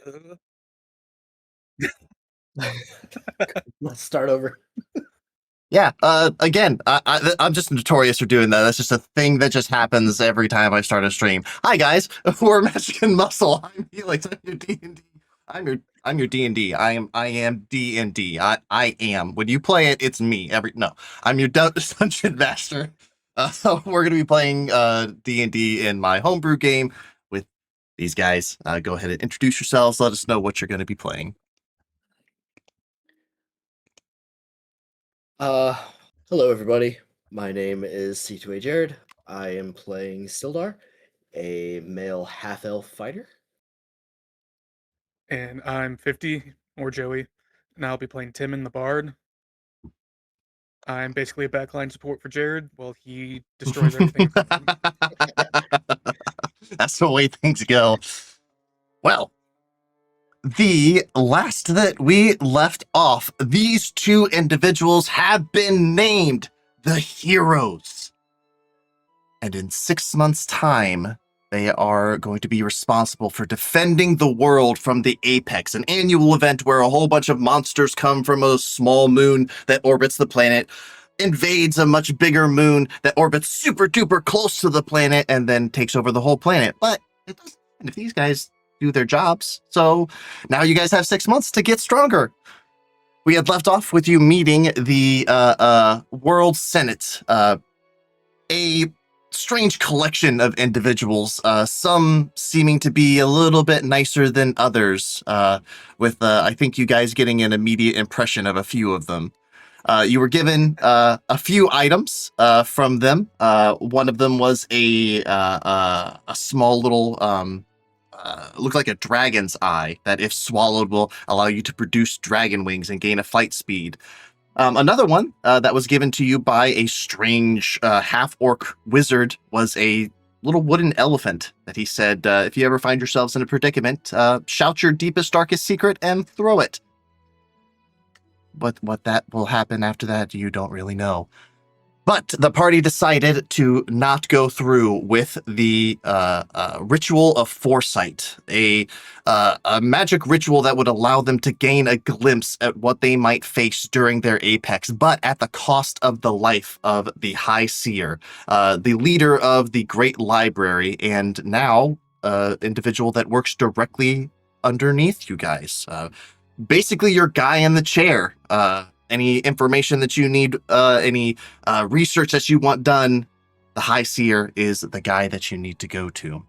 Uh, Let's start over. Yeah. Again, I'm just notorious for doing that. That's just a thing that just happens every time I start a stream. Hi guys, we're Magic and Muscle. I'm Helix. I'm your D and D. I'm your D and D. I am D and D. I am. When you play it, it's me. No. I'm your dungeon master. We're gonna be playing D and D in my homebrew game with these guys. Go ahead and introduce yourselves. Let us know what you're gonna be playing. Hello everybody. My name is C2A Jared. I am playing Sildar, a male half-elf fighter. and I'm 50, or Joey, and I'll be playing Timon the Bard. I'm basically a backline support for Jared while he destroys everything. That's the way things go. Well, the last that we left off, these two individuals have been named the heroes. And in 6 months' time, they are going to be responsible for defending the world from the Apex, an annual event where a whole bunch of monsters come from a small moon that orbits the planet, invades a much bigger moon that orbits super duper close to the planet, and then takes over the whole planet. But it doesn't end if these guys do their jobs. So now you guys have 6 months to get stronger. We had left off with you meeting the World Senate, a strange collection of individuals, some seeming to be a little bit nicer than others, with I think you guys getting an immediate impression of a few of them. You were given a few items from them. One of them was a small little, looked like a dragon's eye that, if swallowed, will allow you to produce dragon wings and gain a flight speed. Another one that was given to you by a strange half-orc wizard was a little wooden elephant that he said, if you ever find yourselves in a predicament, shout your deepest, darkest secret and throw it. What that will happen after that, you don't really know. But the party decided to not go through with the Ritual of Foresight, a magic ritual that would allow them to gain a glimpse at what they might face during their Apex, but at the cost of the life of the High Seer, the leader of the Great Library, and now individual that works directly underneath you guys. Basically your guy in the chair. Any information that you need, any research that you want done, the High Seer is the guy that you need to go to.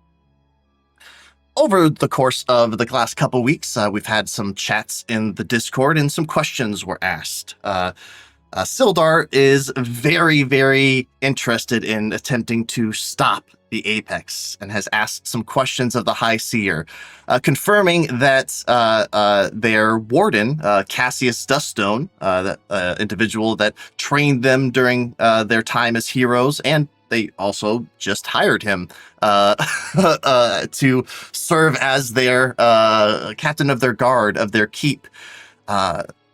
Over the course of the last couple weeks, we've had some chats in the Discord and some questions were asked. Sildar is very, very interested in attempting to stop the Apex and has asked some questions of the High Seer, confirming that their warden, Cassius Duststone, that individual that trained them during their time as heroes, and they also just hired him to serve as their captain of their guard, of their keep.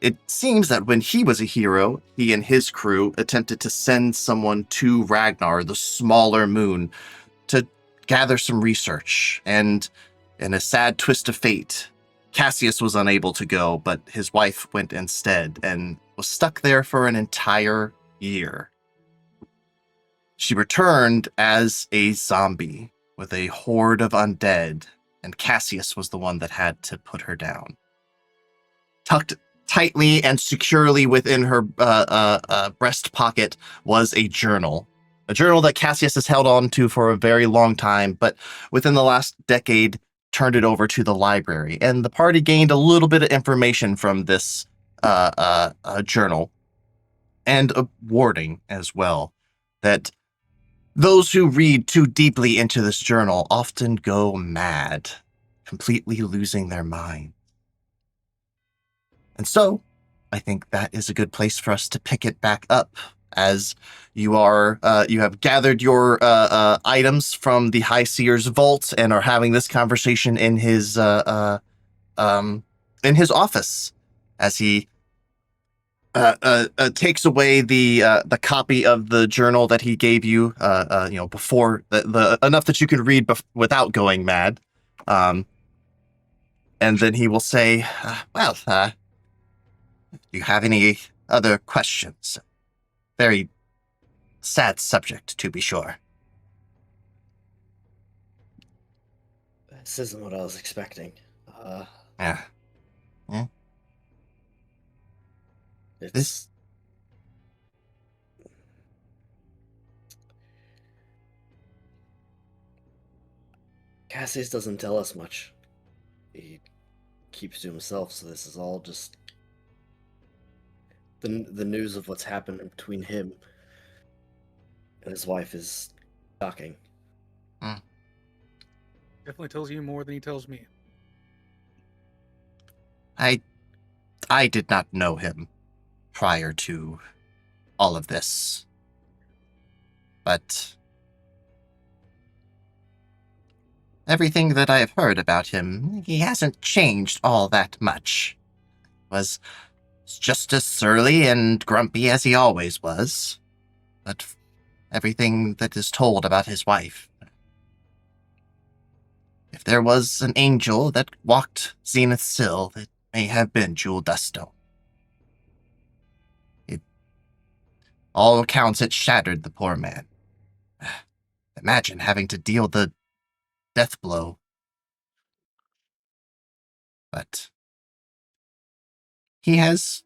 It seems that when he was a hero, he and his crew attempted to send someone to Ragnar, the smaller moon, to gather some research. And in a sad twist of fate, Cassius was unable to go, but his wife went instead and was stuck there for an entire year. She returned as a zombie with a horde of undead, and Cassius was the one that had to put her down. Tucked tightly and securely within her breast pocket was a journal that Cassius has held on to for a very long time, but within the last decade turned it over to the library. And the party gained a little bit of information from this journal, and a warning as well, that those who read too deeply into this journal often go mad, completely losing their mind. And so, I think that is a good place for us to pick it back up, as you have gathered your items from the High Seer's vault and are having this conversation in his office, as he takes away the copy of the journal that he gave you, before the enough that you could read without going mad. And then he will say, do you have any other questions? Very sad subject, to be sure. This isn't what I was expecting. Yeah. It's Cassius doesn't tell us much. He keeps to himself, so this is all just the news of what's happened between him and his wife is shocking. Definitely tells you more than he tells me. I did not know him prior to all of this. But everything that I have heard about him, he hasn't changed all that much. Was just as surly and grumpy as he always was. But everything that is told about his wife. If there was an angel that walked Zenith Sill, it may have been Jewel Duststone. All accounts, it shattered the poor man. Imagine having to deal the death blow. But he has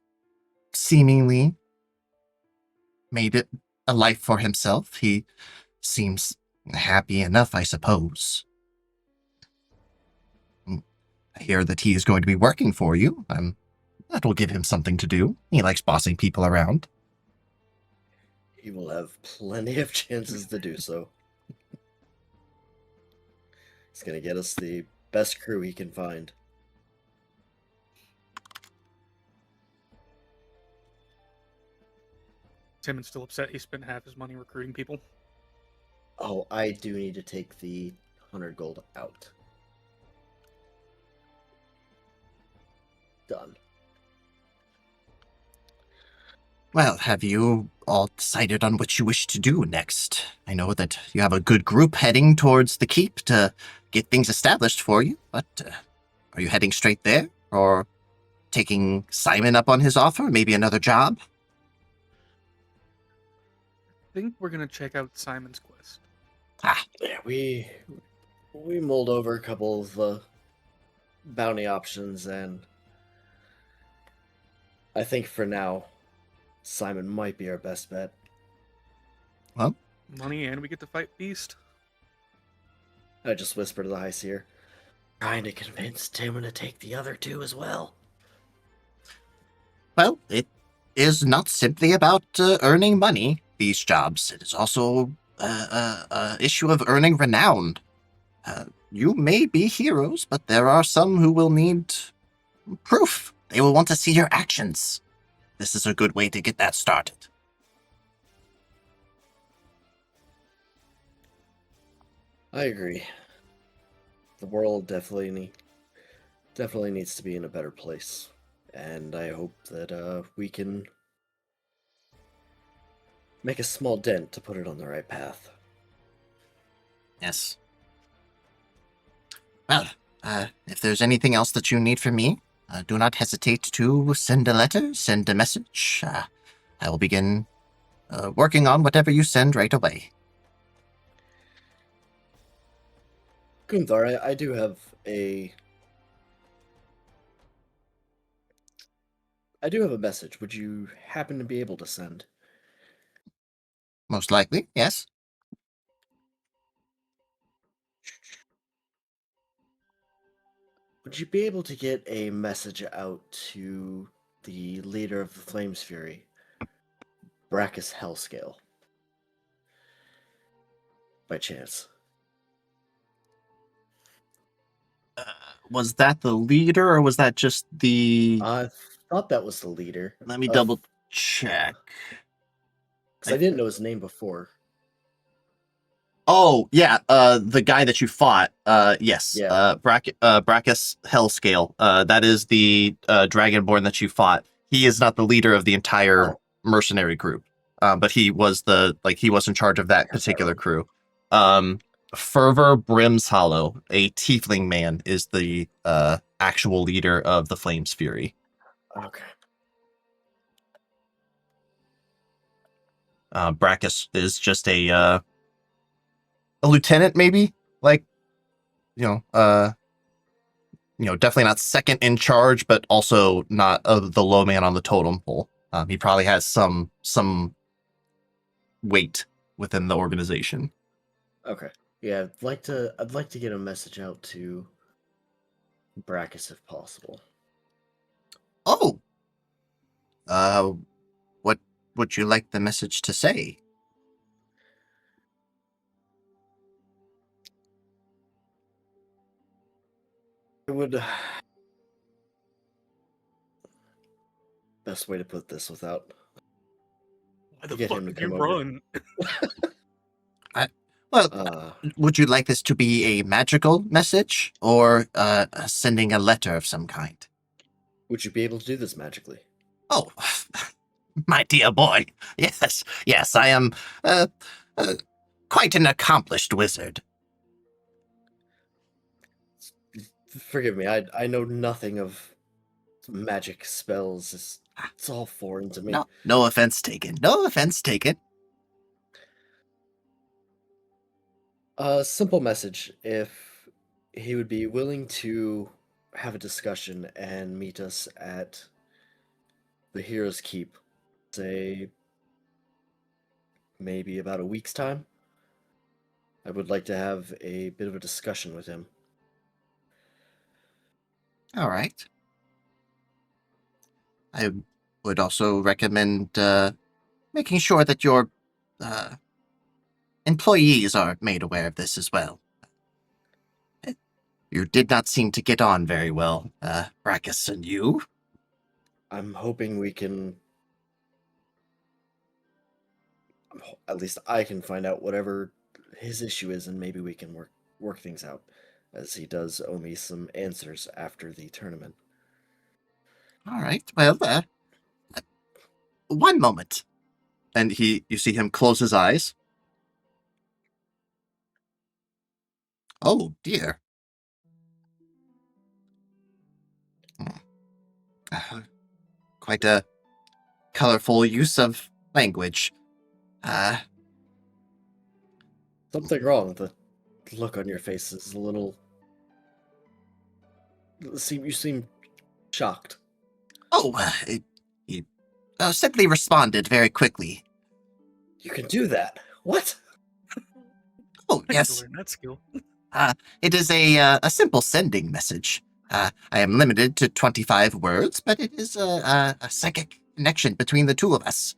seemingly made it a life for himself. He seems happy enough, I suppose. I hear that he is going to be working for you. That will give him something to do. He likes bossing people around. He will have plenty of chances to do so. He's going to get us the best crew he can find. Timon's still upset he spent half his money recruiting people. Oh, I do need to take the 100 gold out. Done. Well, have you all decided on what you wish to do next? I know that you have a good group heading towards the keep to get things established for you, but are you heading straight there? Or taking Simon up on his offer? Maybe another job? I think we're gonna check out Simon's quest. Yeah, we mulled over a couple of bounty options, and I think for now, Simon might be our best bet. Well, Money, and we get to fight Beast. I just whispered to the High Seer, trying to convince Timon to take the other two as well. Well, it is not simply about earning money, these jobs. It is also an issue of earning renown. You may be heroes, but there are some who will need proof. They will want to see your actions. This is a good way to get that started. I agree. The world definitely needs to be in a better place, and I hope that we can make a small dent to put it on the right path. Yes. Well, if there's anything else that you need from me, do not hesitate to send a letter, send a message. I will begin working on whatever you send right away. Gunthar, I do have a message. Would you happen to be able to send? Most likely, yes. Would you be able to get a message out to the leader of the Flames Fury, Brachus Hellscale? By chance. Was that the leader, or was that just the... I thought that was the leader. Let me double check. Because I didn't know his name before. Oh, yeah, the guy that you fought, yes. Yeah. Brachus Hellscale. That is the Dragonborn that you fought. He is not the leader of the entire mercenary group. But he was he was in charge of that particular crew. Fervor Brimshollow, a tiefling man, is the actual leader of the Flames Fury. Okay. Brackus is just a lieutenant, maybe, like, definitely not second in charge, but also not the low man on the totem pole. He probably has some weight within the organization. Okay. Yeah, I'd like to get a message out to Brackus if possible. Oh, what would you like the message to say? It would best way to put this without Why the get fuck him to did you come over. run? Well, would you like this to be a magical message or sending a letter of some kind? Would you be able to do this magically? Oh, my dear boy. Yes, I am quite an accomplished wizard. Forgive me, I know nothing of magic spells. It's all foreign to me. No offense taken. No offense taken. A simple message. If he would be willing to have a discussion and meet us at the Hero's Keep, say maybe about a week's time, I would like to have a bit of a discussion with him. All right. I would also recommend making sure that your employees are made aware of this as well. You did not seem to get on very well, Brackus and you. I'm hoping we can, at least I can find out whatever his issue is, and maybe we can work things out, as he does owe me some answers after the tournament. All right. Well, one moment. And you see him close his eyes. Oh, dear. Quite a colorful use of language. Something wrong. The look on your face is a little. You seem shocked. Oh, he simply responded very quickly. You can do that. What? Oh, I yes. need to learn that skill. It is a simple sending message. I am limited to 25 words, but it is a psychic connection between the two of us.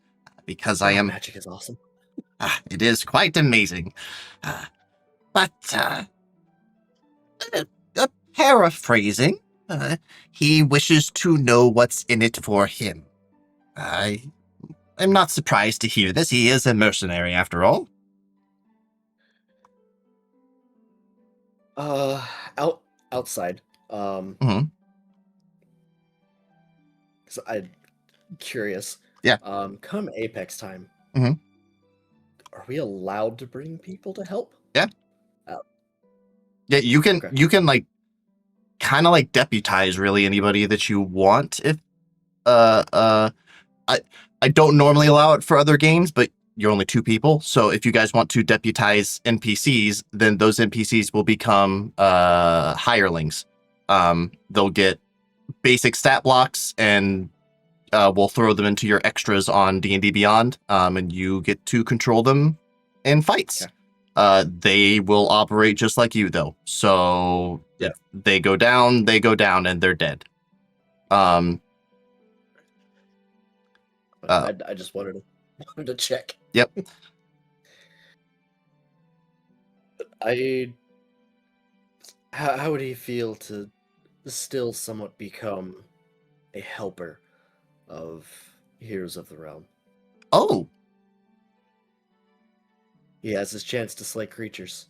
Because I am... Magic is awesome. It is quite amazing. But, paraphrasing, he wishes to know what's in it for him. I am not surprised to hear this. He is a mercenary, after all. Outside. Mhm. So I'm curious. Yeah. Come Apex time. Mhm. Are we allowed to bring people to help? Yeah, you can Okay. like kind of like deputize really anybody that you want. If I don't normally allow it for other games, but you're only 2 people. So if you guys want to deputize NPCs, then those NPCs will become hirelings. They'll get basic stat blocks, and we'll throw them into your extras on D&D Beyond, and you get to control them in fights. Okay. They will operate just like you, though. So if they go down, and they're dead. I just wanted to check. Yep. How would he feel to still somewhat become a helper of Heroes of the Realm? Oh, He has his chance to slay creatures.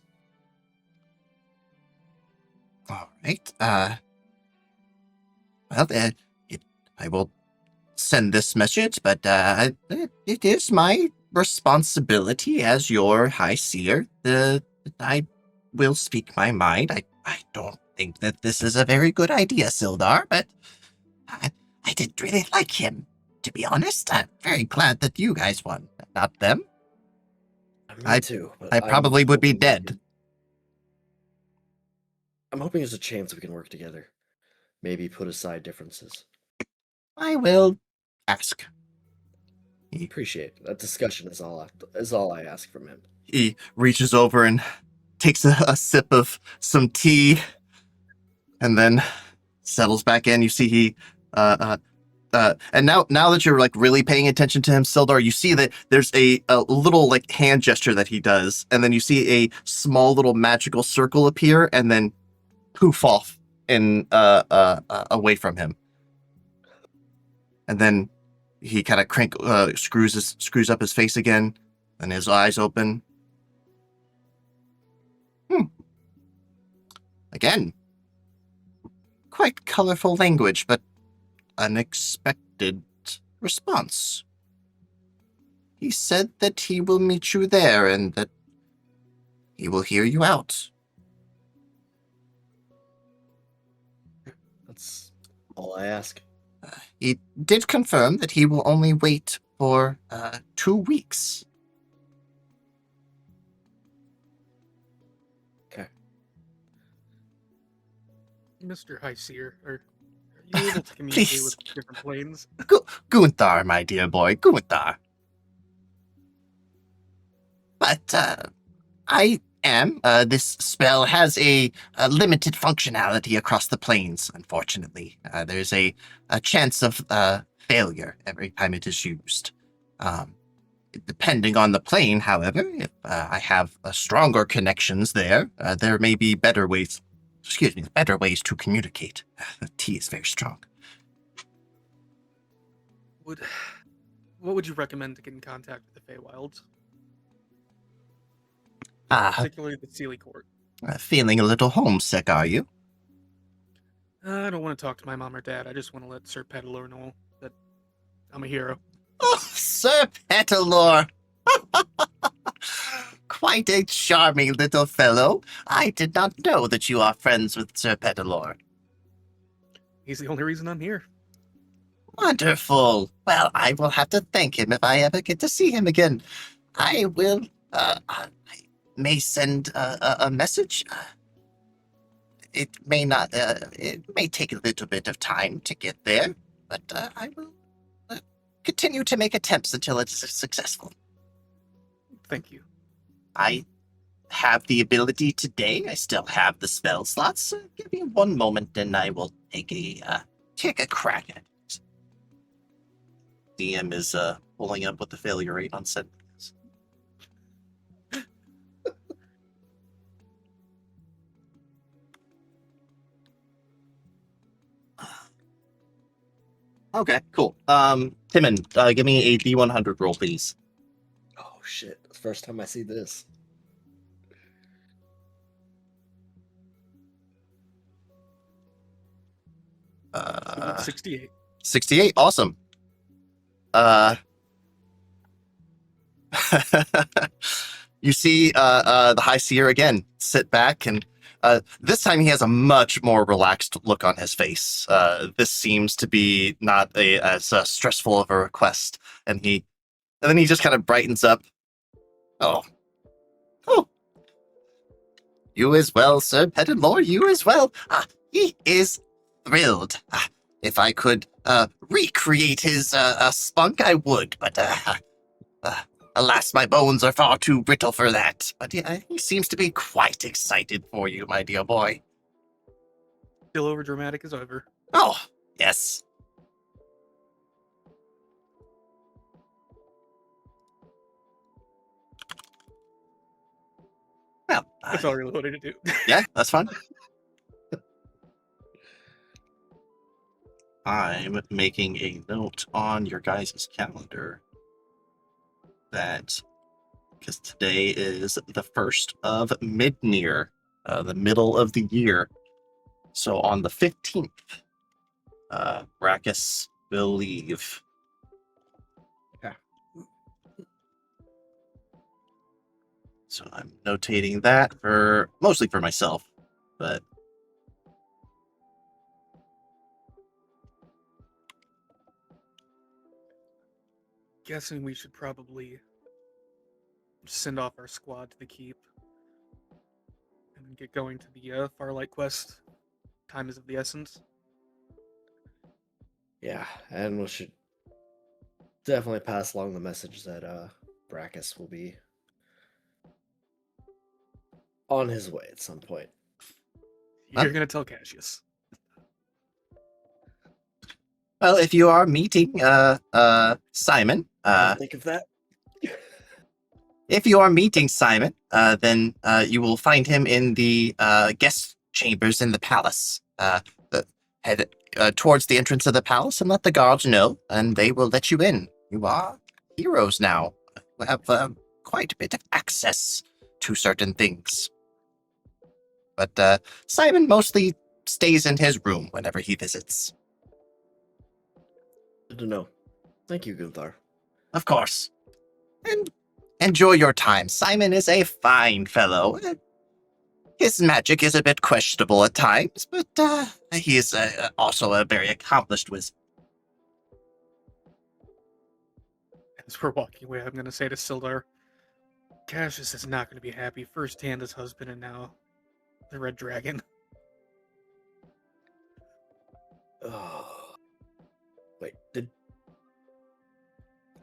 all right. Well, I will send this message, but it is my responsibility as your high seer. I will speak my mind. I don't think that this is a very good idea, Sildar, but I, I did really like him. To be honest, I'm very glad that you guys won, not them. Me too. But I probably would be hoping we dead. I'm hoping there's a chance we can work together. Maybe put aside differences. I will ask. Appreciate it. That discussion is all I ask from him. He reaches over and takes a sip of some tea, and then settles back in. You see he, and now that you're like really paying attention to him, Sildar, you see that there's a little like hand gesture that he does, and then you see a small little magical circle appear, and then poof off and away from him, and then he kind of screws up his face again, and his eyes open. Again, quite colorful language, but unexpected response. He said that he will meet you there and that he will hear you out. That's all I ask. He did confirm that he will only wait for 2 weeks. Okay. Mr. High Seer, are you able to communicate Please. with different planes? Gunther, my dear boy, Gunther. But I am. This spell has a limited functionality across the planes, unfortunately. There's a chance of failure every time it is used. Depending on the plane, however, if I have stronger connections there, there may be better ways to communicate. The tea is very strong. What would you recommend to get in contact with the Feywilds? Particularly the Sealy Court. Feeling a little homesick, are you? I don't want to talk to my mom or dad. I just want to let Sir Petalor know that I'm a hero. Oh, Sir Petalor! Quite a charming little fellow. I did not know that you are friends with Sir Petalor. He's the only reason I'm here. Wonderful. Well, I will have to thank him if I ever get to see him again. I will, I may send a message. It may not, it may take a little bit of time to get there, but I will continue to make attempts until it's successful. Thank you. I have the ability today. I still have the spell slots. So give me one moment and I will take a crack at it. DM is pulling up what the failure rate on said is. Okay, cool. Timon, give me a D100 roll, please. Oh shit! It's the first time I see this. Uh, 68. 68, awesome. You see the High Seer again sit back, and this time he has a much more relaxed look on his face. This seems to be not as stressful of a request, and then he just kind of brightens up. Oh, you as well, Sir Petalor, you as well. He is thrilled. If I could recreate his spunk, I would, but alas, my bones are far too brittle for that. But yeah, he seems to be quite excited for you, my dear boy. Still over dramatic as ever. Oh, yes. Well, That's all I really wanted to do. yeah, that's fine. I'm making a note on your guys' calendar that because today is the 1st of Midnear, the middle of the year. So on the 15th, Brachus will leave. Okay. So I'm notating that for mostly for myself, but Guessing we should probably send off our squad to the keep and get going to the Farlight quest. Time is of the essence. Yeah, and we should definitely pass along the message that Brackus will be on his way at some point. You're gonna tell Cassius. well, if you are meeting Simon, Think of that. if you are meeting Simon, then you will find him in the guest chambers in the palace. Head towards the entrance of the palace and let the guards know, and they will let you in. You are heroes now. You have quite a bit of access to certain things. But Simon mostly stays in his room whenever he visits. Good to know. Thank you, Gunthar. Of course. And enjoy your time. Simon is a fine fellow. His magic is a bit questionable at times, but he is also a very accomplished wizard. As we're walking away, I'm gonna say to Sildar, Cassius is not gonna be happy. First Tanda's husband and now the Red Dragon. Oh. Wait,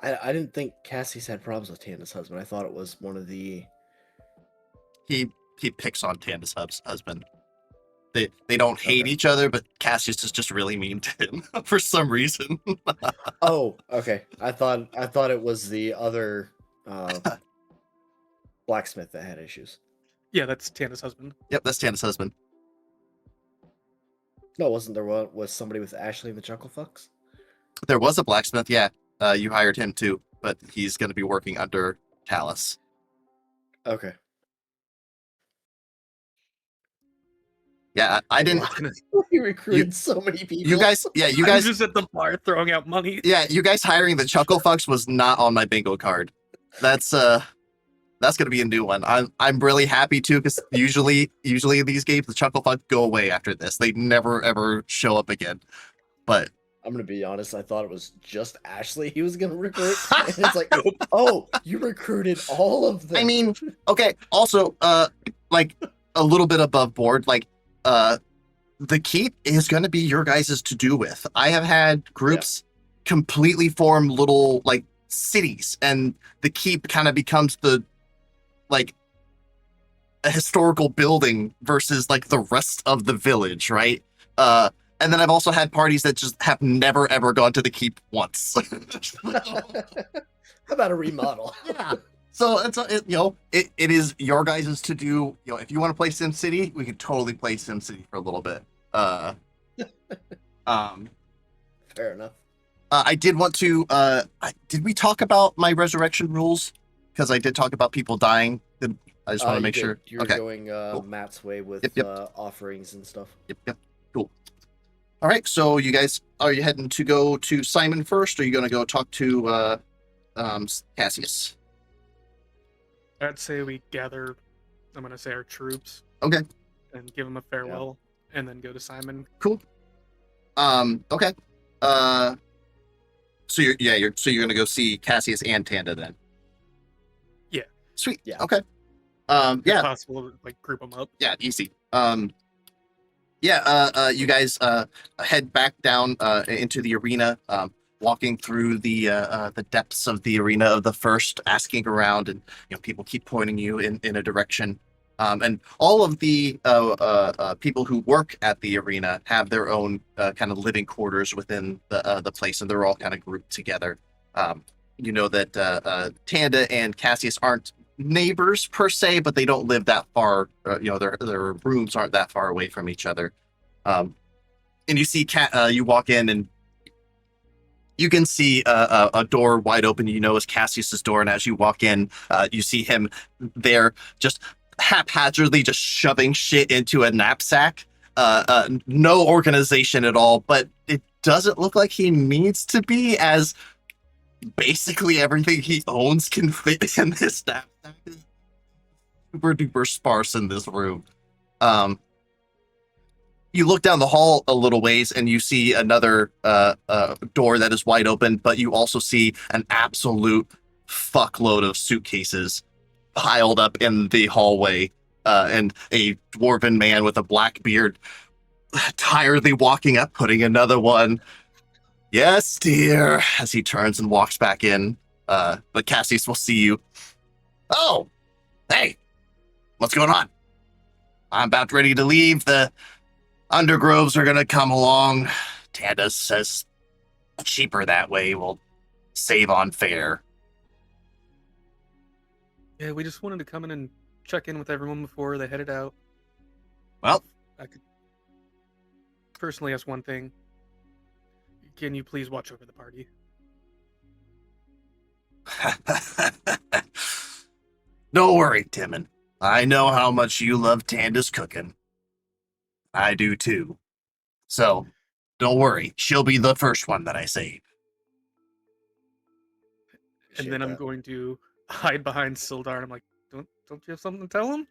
I didn't think Cassius had problems with Tanda's husband. I thought it was one of the... He picks on Tanda's husband. They don't hate Okay. each other, but Cassius is just really mean to him for some reason. Oh, okay. I thought it was the other blacksmith that had issues. Yeah, that's Tanda's husband. Yep, that's Tanda's husband. No, wasn't there one was somebody with Ashley and the Chuckle Fucks? There was a blacksmith, yeah. You hired him too, but he's going to be working under Talus. Okay. Yeah, I didn't. We recruited so many people. You guys, yeah, you I'm guys, just at the bar throwing out money. yeah, you guys hiring the Chuckle Fucks was not on my bingo card. That's gonna be a new one. I'm really happy too, because usually in these games the Chuckle Fucks go away after this. They never ever show up again. But I'm gonna be honest. I thought it was just Ashley he was gonna recruit. And it's like, oh, you recruited all of them. I mean, okay. Also, like a little bit above board, like the keep is gonna be your guys' to do with. I have had groups completely form little like cities, and the keep kind of becomes the like a historical building versus like the rest of the village, right? And then I've also had parties that just have never ever gone to the keep once. How about a remodel? Yeah. So it is your guys' to do. If you want to play SimCity, we could totally play SimCity for a little bit. Fair enough. I did want to. Did we talk about my resurrection rules? Because I did talk about people dying. I just want to make sure. You're Okay. going Cool. Matt's way with Yep. offerings and stuff. Yep. Cool. All right. So you guys, are you heading to go to Simon first, or are you going to go talk to Cassius? I'd say we gather, I'm gonna say our troops. Okay. And give them a farewell, and then go to Simon. Cool. Okay. So you're gonna go see Cassius and Tanda then. Yeah. Sweet. Yeah. Okay. If Yeah. possible, like group them up. Yeah. Easy. You guys head back down into the arena, walking through the depths of the arena of the first, asking around, and people keep pointing you in a direction. And all of the people who work at the arena have their own kind of living quarters within the place, and they're all kind of grouped together. You know that Tanda and Cassius aren't neighbors per se, but they don't live that far. Their rooms aren't that far away from each other. And you see, you walk in and you can see a door wide open. It's Cassius's door, and as you walk in, you see him there, just haphazardly, just shoving shit into a knapsack. No organization at all, but it doesn't look like he needs to be, as basically everything he owns can fit in this knapsack. super duper sparse in this room. You look down the hall a little ways and you see another door that is wide open, but you also see an absolute fuckload of suitcases piled up in the hallway, and a dwarven man with a black beard tiredly walking up, putting another one. Yes, dear, as he turns and walks back in. But Cassius will see you. Oh, hey, what's going on? I'm about ready to leave. The undergroves are going to come along. Tanda says cheaper that way. We'll save on fare. Yeah, we just wanted to come in and check in with everyone before they headed out. Well, I could personally ask one thing. Can you please watch over the party? don't worry, Timon. I know how much you love Tanda's cooking. I do too. So, don't worry. She'll be the first one that I save. And Appreciate then I'm that. going to hide behind Sildar, and I'm like, don't you have something to tell him?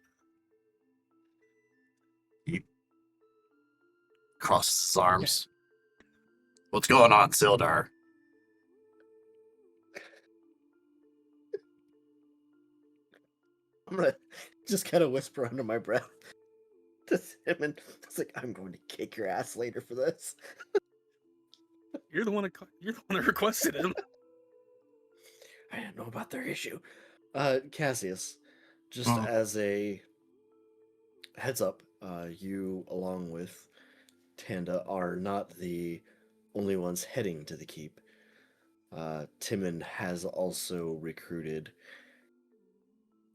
Crosses his arms. What's going on, Sildar? I'm gonna just kind of whisper under my breath to him, and it's like, I'm going to kick your ass later for this. You're the one that requested him. I didn't know about their issue. Cassius, just Mhm. as a heads up, you along with Tanda are not the only ones heading to the keep. Timon has also recruited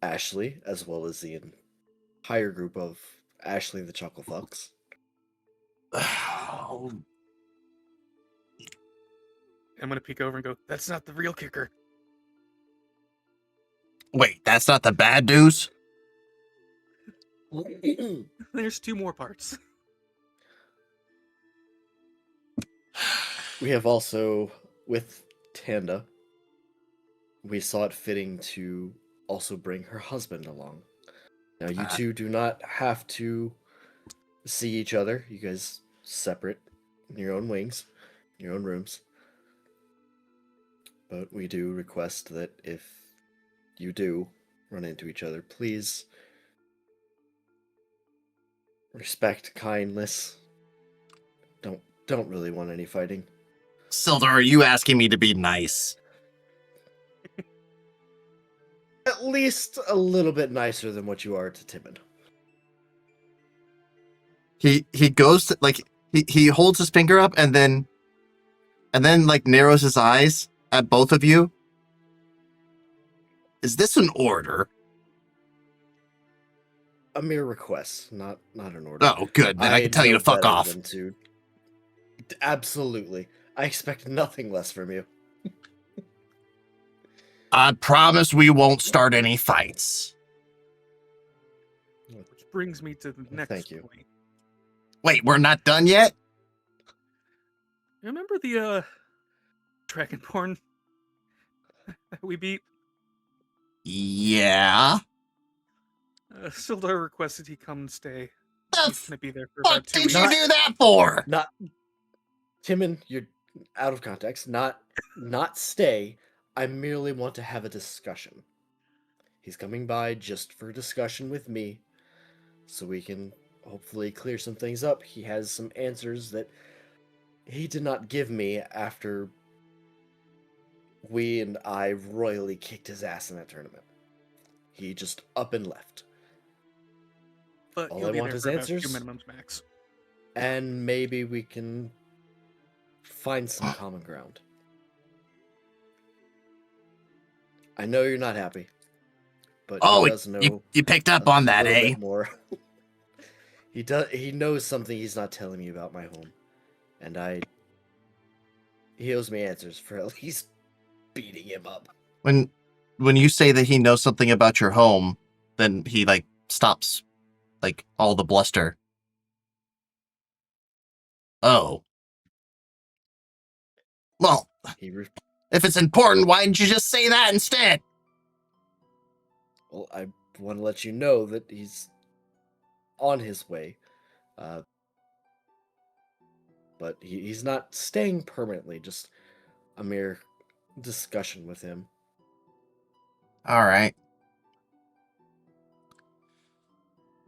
Ashley, as well as the entire group of Ashley the Chuckle Fucks. I'm gonna peek over and go, that's not the real kicker. Wait, that's not the bad news? There's 2 more parts. We have also, with Tanda, we saw it fitting to also bring her husband along. Now, you two do not have to see each other. You guys separate in your own wings, your own rooms. But we do request that if you do run into each other, please respect kindness. Don't really want any fighting. Sildar, are you asking me to be nice? At least a little bit nicer than what you are to Timon. He goes to, like, he holds his finger up and then like narrows his eyes at both of you. Is this an order? A mere request, not an order. Oh, good. Then I can tell you know to fuck better off. than to- Absolutely. I expect nothing less from you. I promise we won't start any fights. Which brings me to the next thank you. point. Wait, we're not done yet? Remember the Dragonborn that we beat? Yeah. Sildar requested he come and stay. The He's gonna be there for fuck about 2 did weeks. you do that for? Not Timon, you're out of context. Not stay. I merely want to have a discussion. He's coming by just for discussion with me, so we can hopefully clear some things up. He has some answers that he did not give me after we and I royally kicked his ass in that tournament. He just up and left. But all you'll I be want there is for about 2 answers. minimums max. And maybe we can find some common ground. I know you're not happy, but Oh, he does know you picked up a on that, little eh? bit more. He knows something he's not telling me about my home, and he owes me answers for at least beating him up. When you say that he knows something about your home, then he like stops like all the bluster. Oh. Well, He re- if it's important, why didn't you just say that instead? well, I want to let you know that he's on his way. But he's not staying permanently, just a mere discussion with him. All right.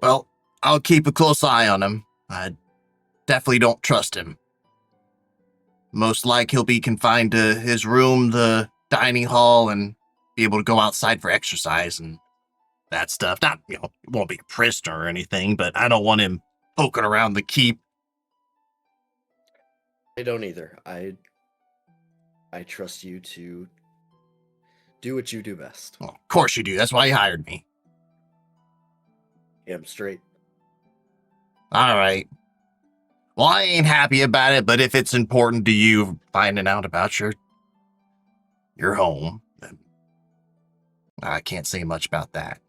Well, I'll keep a close eye on him. I definitely don't trust him. Most like he'll be confined to his room, the dining hall, and be able to go outside for exercise and that stuff. Not, he won't be a prisoner or anything, but I don't want him poking around the keep. I don't either. I trust you to do what you do best. Well, of course you do. That's why you hired me. I'm straight. All right. Well, I ain't happy about it, but if it's important to you finding out about your home, then I can't say much about that.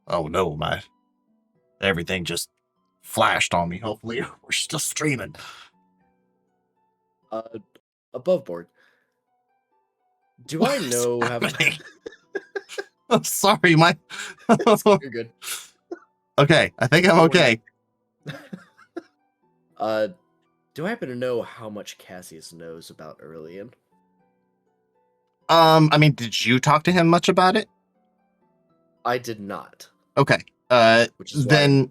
Oh no, everything just flashed on me. Hopefully we're still streaming. Above board. Do I What's know happening? I'm sorry, You're good. Okay, I think I'm okay. Do I happen to know how much Cassius knows about Aurelian? I mean, did you talk to him much about it? I did not. Okay. Which is why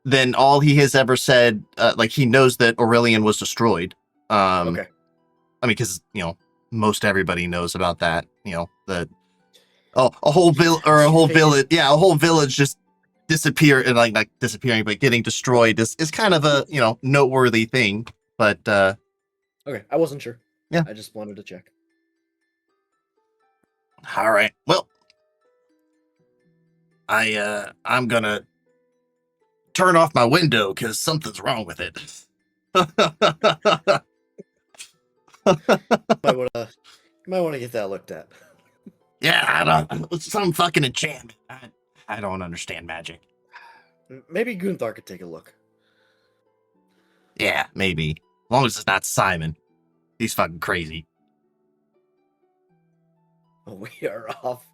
Then all he has ever said, like he knows that Aurelian was destroyed. okay. I mean, because most everybody knows about that. That a whole village, a whole village just disappeared, and like disappearing, but getting destroyed is kind of a noteworthy thing. But Okay, I wasn't sure. Yeah. I just wanted to check. All right. Well, I'm gonna turn off my window because something's wrong with it. Might want to get that looked at. Yeah, I don't. Some fucking enchantment. I don't understand magic. Maybe Gunther could take a look. Yeah, maybe. As long as it's not Simon. He's fucking crazy. We are off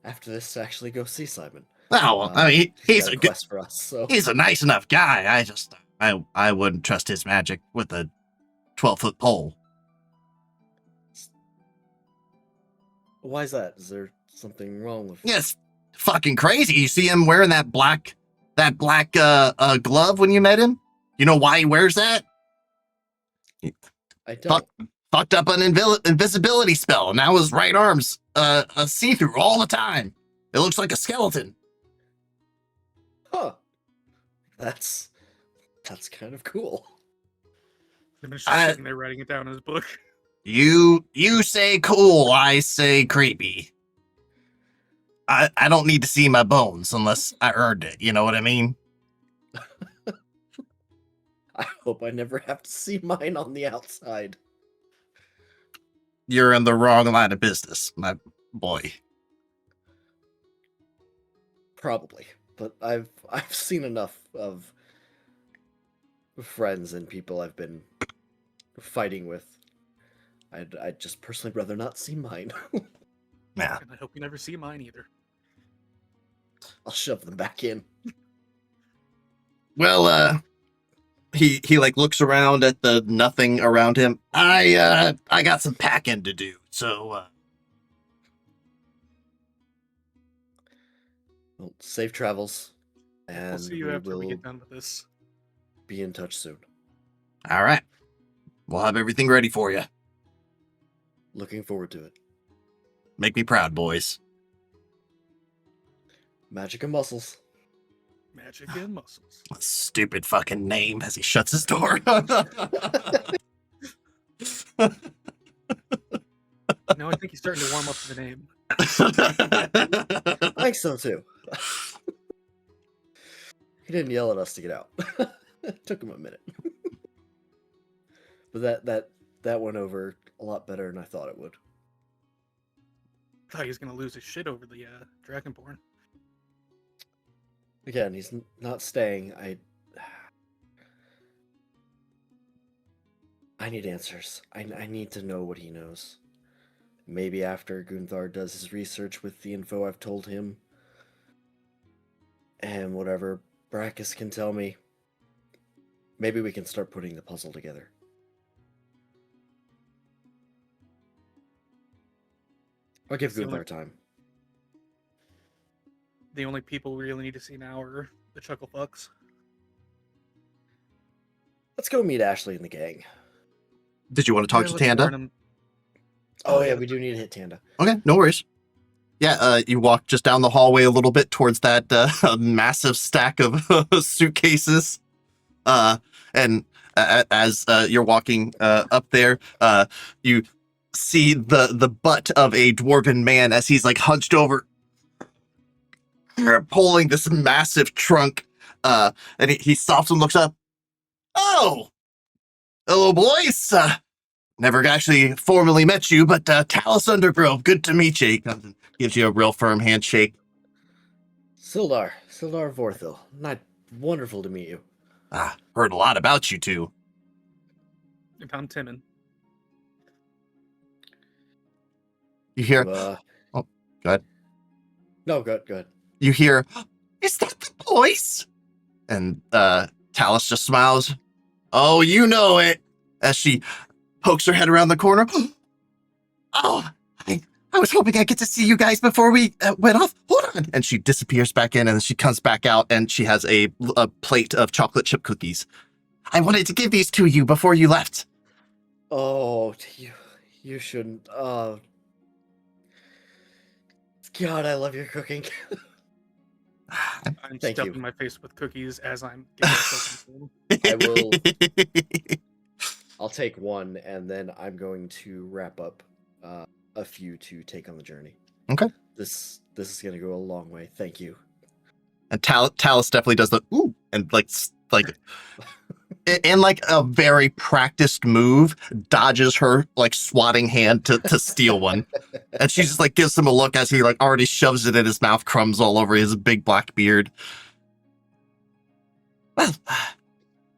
after this to actually go see Simon. Oh, well, I mean, he's got a good. quest for us. So He's a nice enough guy. I wouldn't trust his magic with a 12-foot pole. why is that? Is there something wrong with? Yes, fucking crazy. You see him wearing that black glove when you met him? You know why he wears that? I don't. Fucked up an invisibility spell. Now his right arm's see-through all the time. It looks like a skeleton. Huh. That's kind of cool. And it's just sitting there writing it down in his book. You say cool, I say creepy. I don't need to see my bones unless I earned it. You know what I mean? I hope I never have to see mine on the outside. You're in the wrong line of business, my boy. Probably, but I've seen enough of friends and people I've been fighting with. I'd just personally rather not see mine. Yeah. And I hope you never see mine either. I'll shove them back in. Well, he like looks around at the nothing around him. I got some packing to do, so Well, safe travels, and I'll see you after we get done with this. be in touch soon. all right. We'll have everything ready for you. Looking forward to it. Make me proud, boys. Magic and muscles. Magic and muscles. Stupid fucking name as he shuts his door. Now I think he's starting to warm up to the name. I think so too. He didn't yell at us to get out. It took him a minute. But that went over a lot better than I thought it would. Thought he was gonna lose his shit over the Dragonborn. Again, he's not staying. I need answers. I need to know what he knows. Maybe after Gunther does his research with the info I've told him, And whatever Brackus can tell me, maybe we can start putting the puzzle together. I'll give It's the Gunther only- time. The only people we really need to see now are the Chuckle Fucks. Let's go meet Ashley and the gang. Did you want to talk Yeah, to let's warn Tanda? 'em. Oh, Oh, yeah, yeah, we do need to hit Tanda. Okay, no worries. Yeah, you walk just down the hallway a little bit towards that massive stack of suitcases. And as you're walking up there, you see the butt of a dwarven man as he's like hunched over, pulling this massive trunk. And he stops and looks up. Oh, hello, boys. Never actually formally met you, but Talus Undergrove, good to meet you. He comes and gives you a real firm handshake. Sildar Vorthil. Not wonderful to meet you. Heard a lot about you two. And I'm Timon. You hear? Oh, go ahead. No, go ahead. You hear? Is that the voice? And Talus just smiles. Oh, you know it. As she pokes her head around the corner. Oh, I was hoping I'd get to see you guys before we went off. Hold on. And she disappears back in, and then she comes back out, and she has a plate of chocolate chip cookies. I wanted to give these to you before you left. Oh, you shouldn't. God, I love your cooking. I'm Thank stuffing you. my face with cookies as I'm getting myself into I will. I'll take one, and then I'm going to wrap up a few to take on the journey. Okay. This is gonna go a long way. Thank you. And Talus definitely does the ooh and like in like a very practiced move, dodges her like swatting hand to steal one. And she just like gives him a look as he like already shoves it in his mouth, crumbs all over his big black beard. Well,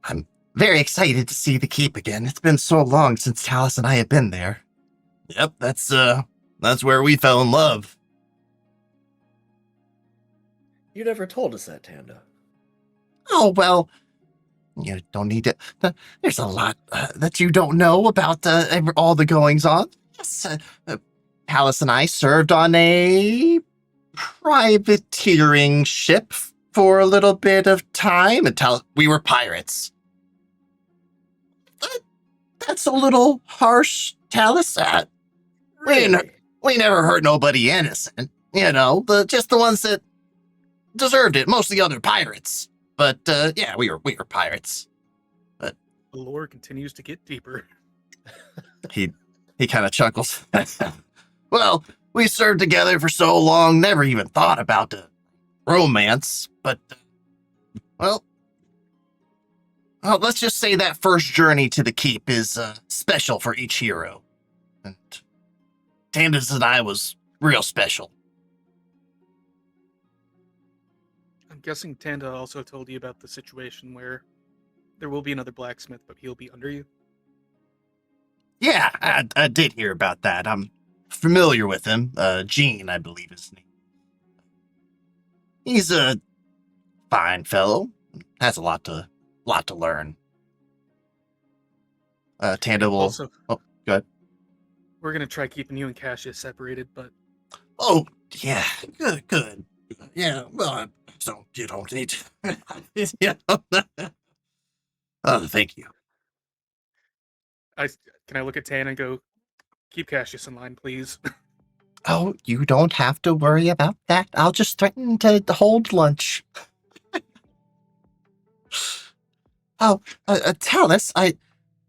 I'm very excited to see the keep again. It's been so long since Talus and I have been there. Yep, that's where we fell in love. You never told us that, Tanda. Oh, well, you don't need to. There's a lot that you don't know about all the goings on. Yes, Talus and I served on a privateering ship for a little bit of time until we were pirates. That's a little harsh, Talus. We never hurt nobody innocent. You know, just the ones that deserved it. Most of the other pirates. But yeah, we were pirates. the lore continues to get deeper. He kind of chuckles. Well, we served together for so long, never even thought about the romance. But well, let's just say that first journey to the keep is special for each hero, and Tanda's and I was real special. I'm guessing Tanda also told you about the situation where there will be another blacksmith, but he'll be under you. Yeah, I did hear about that. I'm familiar with him. Gene, I believe his name. He's a fine fellow. Has a lot to learn. Tanda will. Also, Oh, go ahead. we're gonna try keeping you and Cassius separated, but Oh, yeah, good. Yeah, well, so you don't need to. Yeah. Oh, thank you. can I look at Tan and go, keep Cassius in line, please? Oh, you don't have to worry about that. I'll just threaten to hold lunch. Oh, Talus,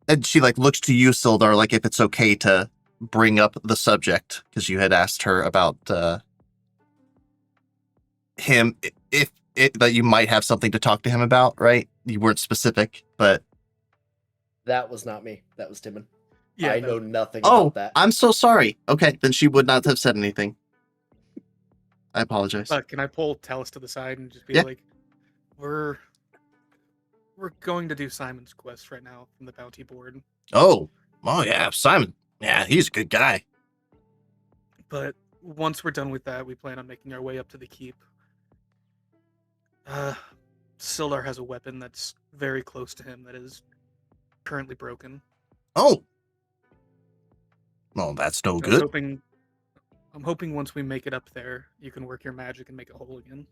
and she like looks to you, Sildar, like if it's okay to bring up the subject because you had asked her about him, if that you might have something to talk to him about, right? You weren't specific, but That was not me. That was Timon. Yeah, I that- know nothing oh, about that. I'm so sorry. Okay, then she would not have said anything. I apologize. Can I pull Talus to the side and just be Yeah. like, we're going to do Simon's quest right now from the bounty board, Oh yeah, Simon. Yeah, he's a good guy. but once we're done with that, we plan on making our way up to the keep. Uh, Sildar has a weapon that's very close to him that is currently broken. Oh. Well, that's no I was good. hoping I'm hoping once we make it up there, you can work your magic and make it whole again.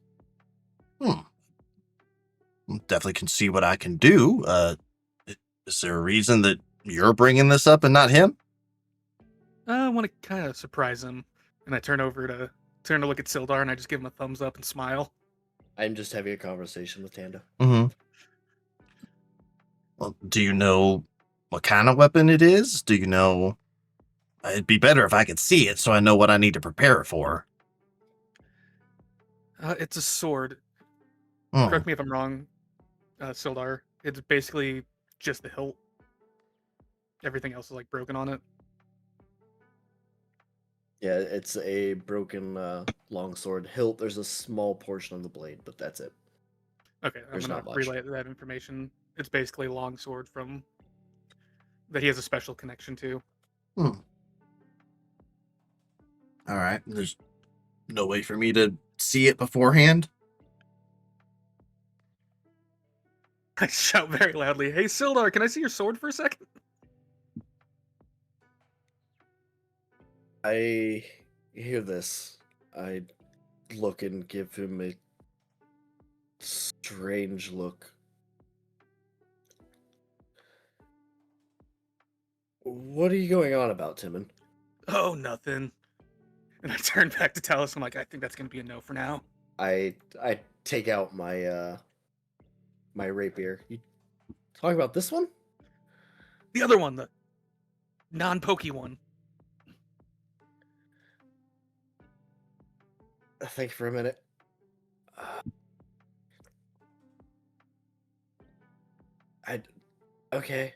Hmm. Definitely can see what I can do. Is there a reason that you're bringing this up and not him? I want to kind of surprise him, and I turn to look at Sildar, and I just give him a thumbs up and smile. I'm just having a conversation with Tanda. Mm-hmm. Well, do you know what kind of weapon it is? Do you know? It'd be better if I could see it so I know what I need to prepare it for. It's a sword. Hmm. Correct me if I'm wrong, Sildar. It's basically just the hilt. Everything else is like broken on it. Yeah, it's a broken longsword hilt. There's a small portion of the blade, but that's it. Okay, I'm There's gonna not much. relay that information. It's basically a long sword from that he has a special connection to. Hmm. All right. There's no way for me to see it beforehand. I shout very loudly, "Hey Sildar, can I see your sword for a second?" I hear this. I look and give him a strange look. What are you going on about, Timon? Oh, nothing. And I turn back to Talus. I'm like, I think that's gonna be a no for now. I take out my my rapier. You talking about this one? The other one, the non-pokey one. Think for a minute. I okay.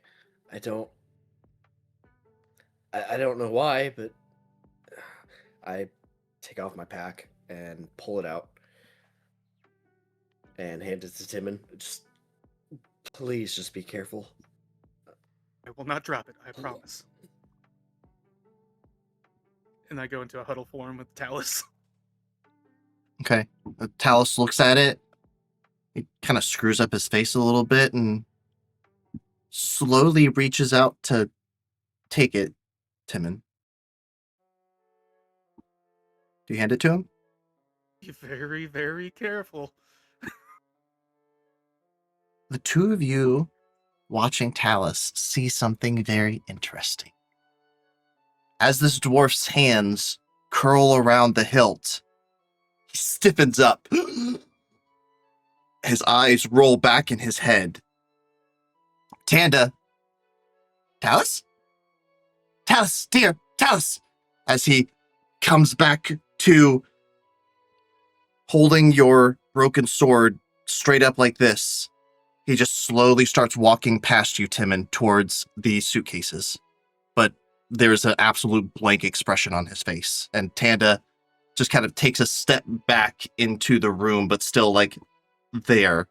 I don't. I don't know why, but I take off my pack and pull it out and hand it to Timon. Just please, just be careful. I will not drop it. I promise. And I go into a huddle form with Talus. Okay. Talus looks at it. He kind of screws up his face a little bit and slowly reaches out to take it, Timon. Do you hand it to him? Be very, very careful. The two of you watching Talus see something very interesting. As this dwarf's hands curl around the hilt, he stiffens up. His eyes roll back in his head. Tanda. Talus? Talus, dear, Talus! As he comes back to holding your broken sword straight up like this, he just slowly starts walking past you, Timon, towards the suitcases. But there's an absolute blank expression on his face. And Tanda just kind of takes a step back into the room, but still like there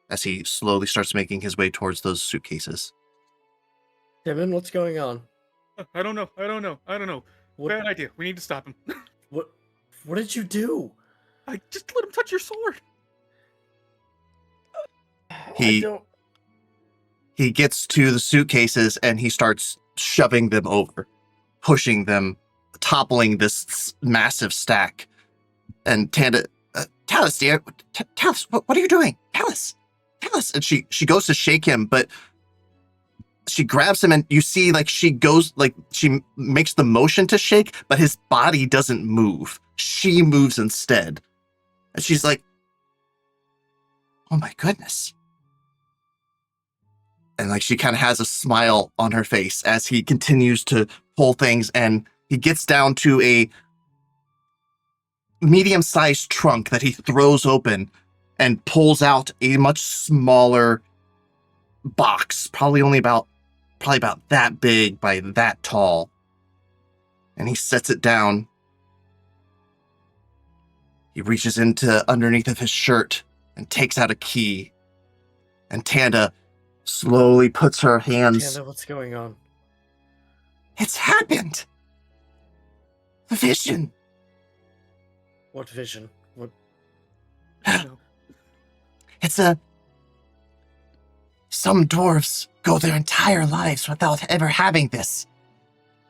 as he slowly starts making his way towards those suitcases. Timon, what's going on? I don't know. I don't know. What Bad idea. We need to stop him. what what did you do? I just let him touch your sword. I He don't. he gets to the suitcases and he starts shoving them over, pushing them, toppling this massive stack. And Tanda, Talus, dear, Talus, what are you doing? Talus, Talus. And she goes to shake him, but she grabs him and you see like she goes, like she makes the motion to shake, but his body doesn't move. She moves instead. And she's like, oh my goodness. And like she kind of has a smile on her face as he continues to pull things, and he gets down to a medium-sized trunk that he throws open and pulls out a much smaller box, probably about that big by that tall. And he sets it down. He reaches into underneath of his shirt and takes out a key. And Tanda slowly puts her hands. Tanda, what's going on? It's happened. The vision. What vision? What? No. It's some dwarves go their entire lives without ever having this.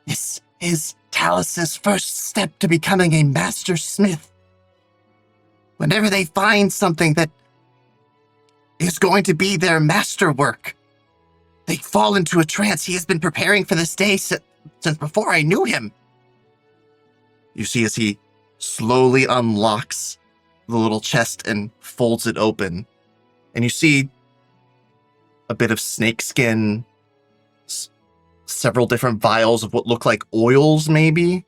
This is Talus's first step to becoming a master smith. Whenever they find something that is going to be their masterwork, they fall into a trance. He has been preparing for this day since before I knew him. You see as he slowly unlocks the little chest and folds it open, and you see a bit of snakeskin, several different vials of what look like oils, maybe,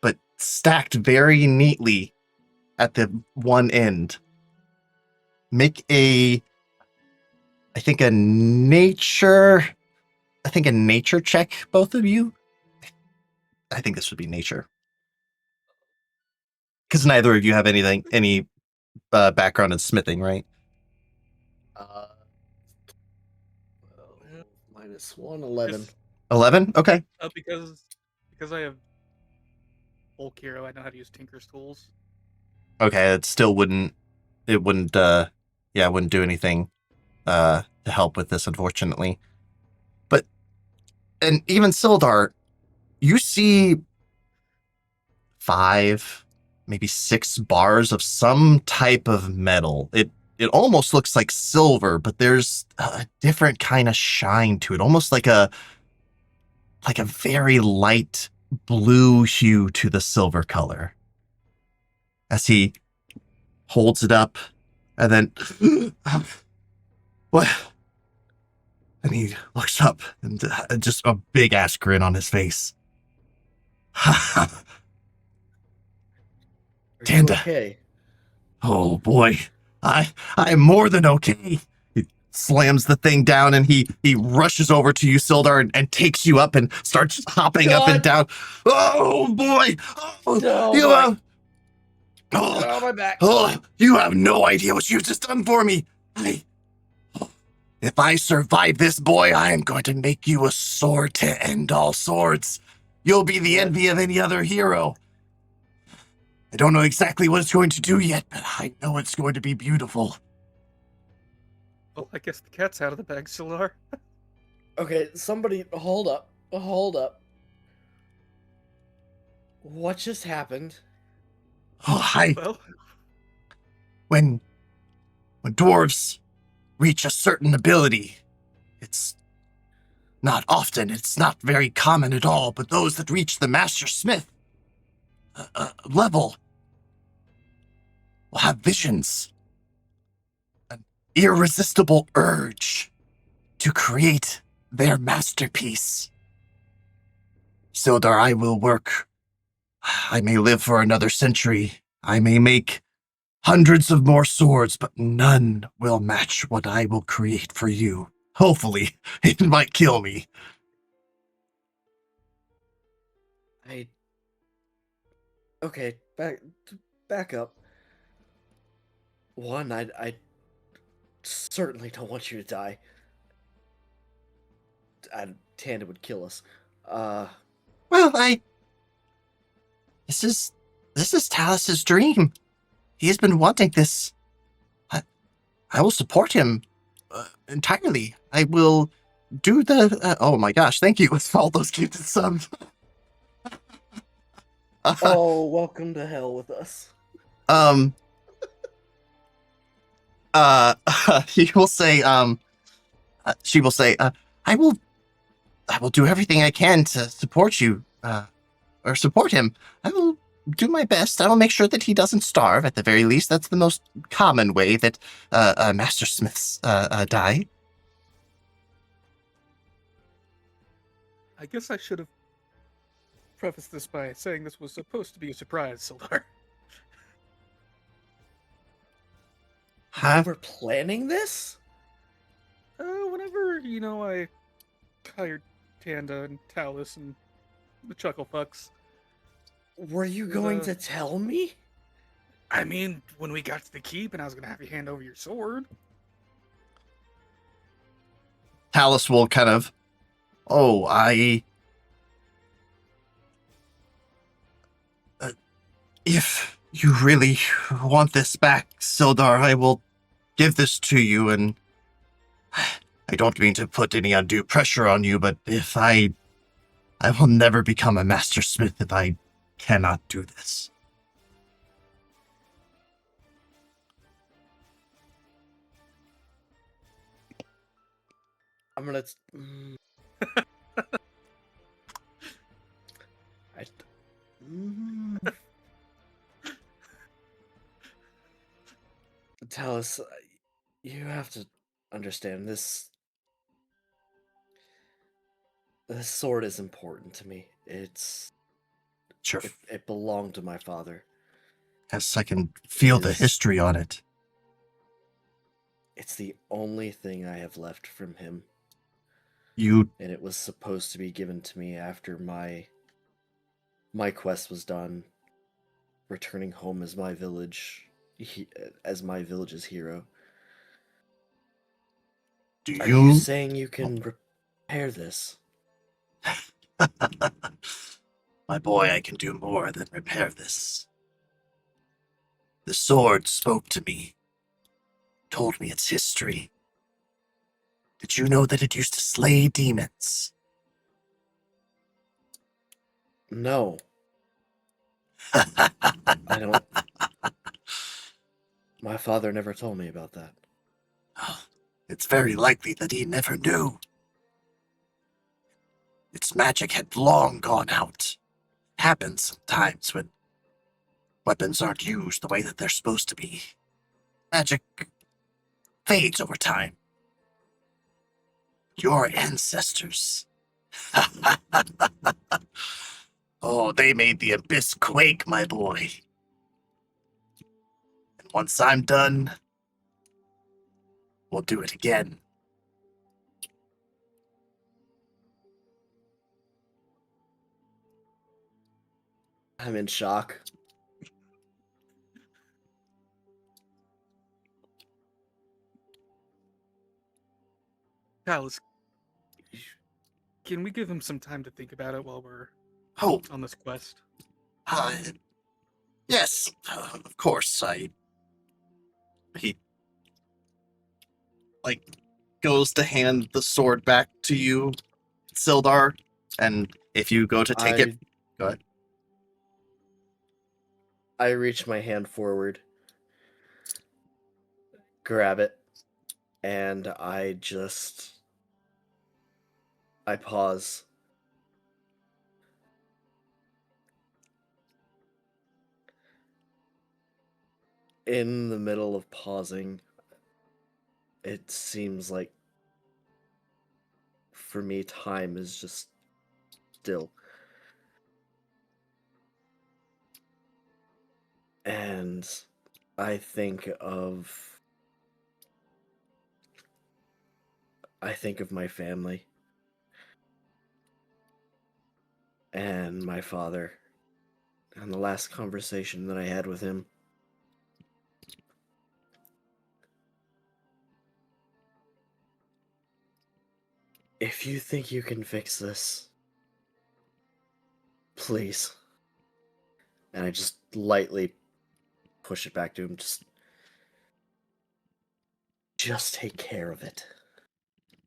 but stacked very neatly at the one end. Make I think a nature check, both of you. I think this would be nature, because neither of you have any background in smithing, right? Uh, -1, 11. 11. Okay. Because I have bulk hero, I know how to use Tinker's tools. Okay. It wouldn't do anything to help with this, unfortunately. But and even Sildar, you see 5, maybe 6 bars of some type of metal. It almost looks like silver, but there's a different kind of shine to it, almost like a very light blue hue to the silver color. As he holds it up, and then what? And he looks up, and just a big ass grin on his face. Are you Tanda. okay? Oh boy, I am more than okay. He slams the thing down and he rushes over to you, Sildar, and takes you up and starts hopping up and down. Oh boy! Oh, No, you my- have Oh, my back. you have no idea what you've just done for me. If I survive this, boy, I am going to make you a sword to end all swords. You'll be the envy of any other hero. I don't know exactly what it's going to do yet, but I know it's going to be beautiful. Well, I guess the cat's out of the bag, Sildar. Okay, somebody hold up. Hold up. What just happened? Oh, Well, when dwarves reach a certain ability, it's not often, it's not very common at all, but those that reach the Master Smith level will have visions, an irresistible urge to create their masterpiece. Sildar, I will work. I may live for another century. I may make hundreds of more swords, but none will match what I will create for you. Hopefully, it might kill me. Okay, back up. One, I certainly don't want you to die. Tanda would kill us. Well, This is Talus's dream. He has been wanting this. I will support him entirely. I will do the. Oh my gosh! Thank you for all those gifted subs. Oh, welcome to hell with us. He will say. She will say. I will do everything I can to support you. Or support him. I will do my best. I will make sure that he doesn't starve, at the very least. That's the most common way that Master Smiths die. I guess I should have prefaced this by saying this was supposed to be a surprise, Sildar. Huh? We're planning this? Whenever, I hired Tanda and Talus and the Chuckle Fucks. Were you going to tell me? I mean, when we got to the keep and I was going to have you hand over your sword. Talus will kind of, if you really want this back, Sildar, I will give this to you, and I don't mean to put any undue pressure on you, but if I will never become a master smith if I cannot do this. I'm gonna. I, mm, Talus, you have to understand this. This sword is important to me. Sure. It belonged to my father. Yes, I can feel the Is- history on it. It's the only thing I have left from him, You and it was supposed to be given to me after my quest was done, returning home as my as my village's hero. do Are you you saying you can repair this? My boy, I can do more than repair this. The sword spoke to me, told me its history. Did you know that it used to slay demons? No, I don't. My father never told me about that. It's very likely that he never knew. Its magic had long gone out. Happens sometimes when weapons aren't used the way that they're supposed to be. Magic fades over time. Your ancestors. Oh, they made the abyss quake, my boy. And once I'm done, we'll do it again. I'm in shock. Talus, can we give him some time to think about it while we're Oh, on this quest? yes, of course. He, like, goes to hand the sword back to you, Sildar, and if you go to take it, go ahead. I reach my hand forward, grab it, and I pause. In the middle of pausing, it seems like for me time is just still. And I think of my family and my father and the last conversation that I had with him. If you think you can fix this, please. And I just lightly push it back to him. Just take care of it.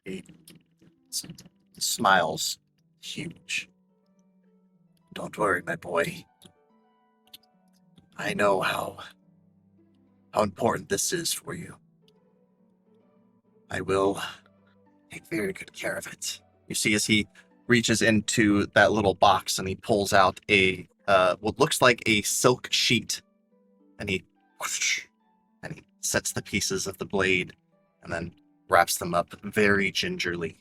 He smiles huge. Don't worry, my boy. I know how important this is for you. I will take very good care of it. You see as he reaches into that little box and he pulls out a what looks like a silk sheet, and he sets the pieces of the blade and then wraps them up very gingerly,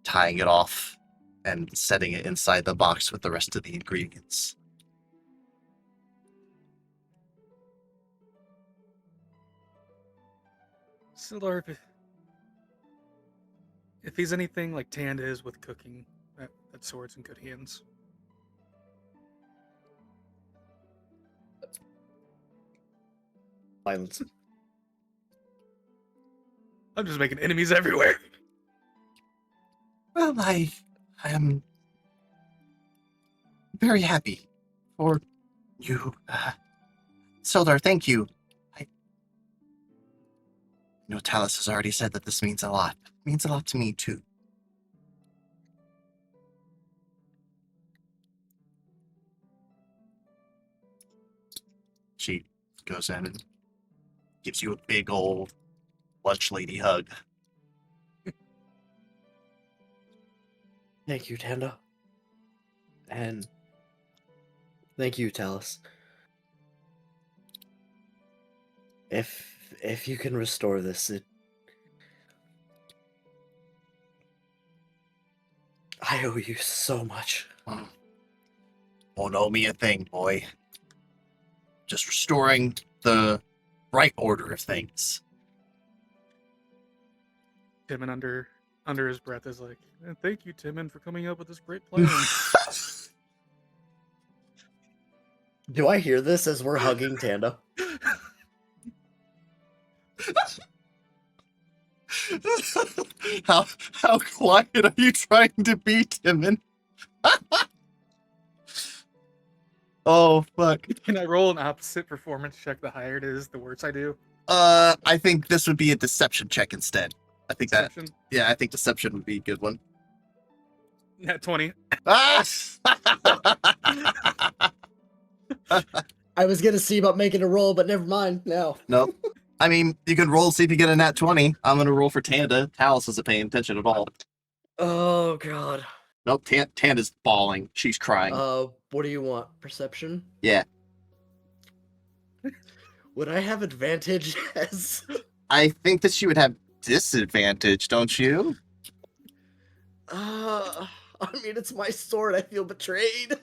tying it off and setting it inside the box with the rest of the ingredients. Sildar, if he's anything like Tand is with cooking, that sword's in good hands. Silence. I'm just making enemies everywhere. Well, I am very happy for you. Sildar, thank you. Talis has already said that this means a lot. It means a lot to me, too. She goes in and gives you a big old lunch lady hug. Thank you, Tanda. And thank you, Talus. If you can restore this, I owe you so much. Won't owe me a thing, boy. Just restoring the right order of things. Timon under his breath is like, "Thank you, Timon, for coming up with this great plan." Do I hear this as we're hugging Tanda? How quiet are you trying to be, Timon? Oh fuck. Can I roll an opposite performance check? The higher it is, the worse I do. I think this would be a deception check instead. I think Deception? I think deception would be a good one. Nat 20. Ah! I was gonna see about making a roll, but never mind. No. Nope. I mean, you can roll, see if you get a nat 20. I'm gonna roll for Tanda. Talus isn't paying attention at all. Oh god. Nope, Tanda's bawling. She's crying. What do you want? Perception? Yeah. Would I have advantage as I think that she would have disadvantage, don't you? I mean it's my sword, I feel betrayed.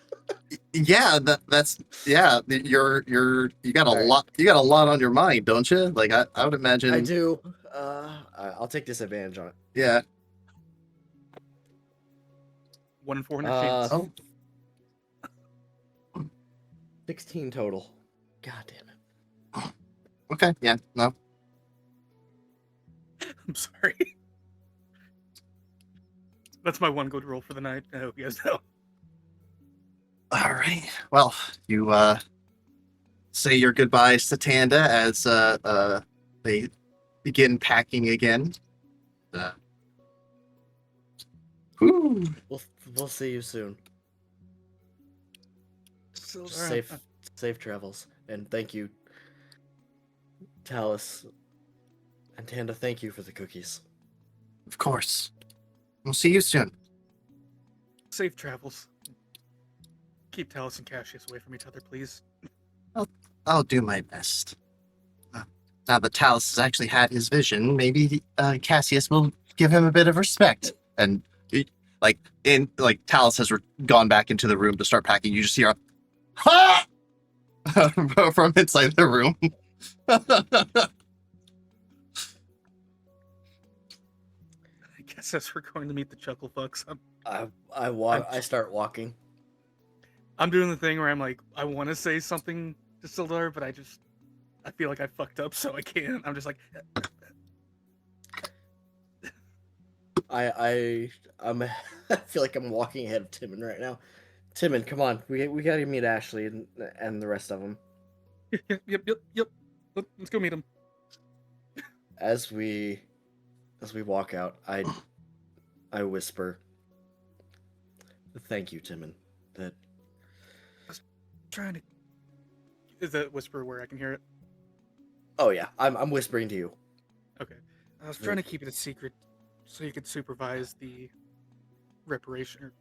Yeah, that's yeah. You got a Alright. lot. You got a lot on your mind, don't you? Like I would imagine. I do. I'll take disadvantage on it. Yeah. 1 in 400 chance. Oh. 16 total. God damn it. Okay. Yeah. No. I'm sorry. That's my one good roll for the night. I hope you guys know. All right. Well, you say your goodbyes to Tanda as they begin packing again. Whew. We'll see you soon. So, Safe travels. And thank you, Talus. And Tanda, thank you for the cookies. Of course. We'll see you soon. Safe travels. Keep Talus and Cassius away from each other, please. I'll do my best. Now that Talus has actually had his vision, maybe Cassius will give him a bit of respect. And Talus has gone back into the room to start packing. You just hear a ha from inside the room. I guess as we're going to meet the Chuckle Fucks, I start walking. I'm doing the thing where I'm like, I want to say something to Sildar, but I feel like I fucked up, so I can't. I'm just like, I'm I feel like I'm walking ahead of Timon right now. Timon, come on, we gotta meet Ashley and the rest of them. yep. Let's go meet him. As we walk out, I whisper, "Thank you, Timon." That Trying to. Is that whisper where I can hear it? oh yeah, I'm whispering to you. Okay. I was trying to keep it a secret so you could supervise the reparation, or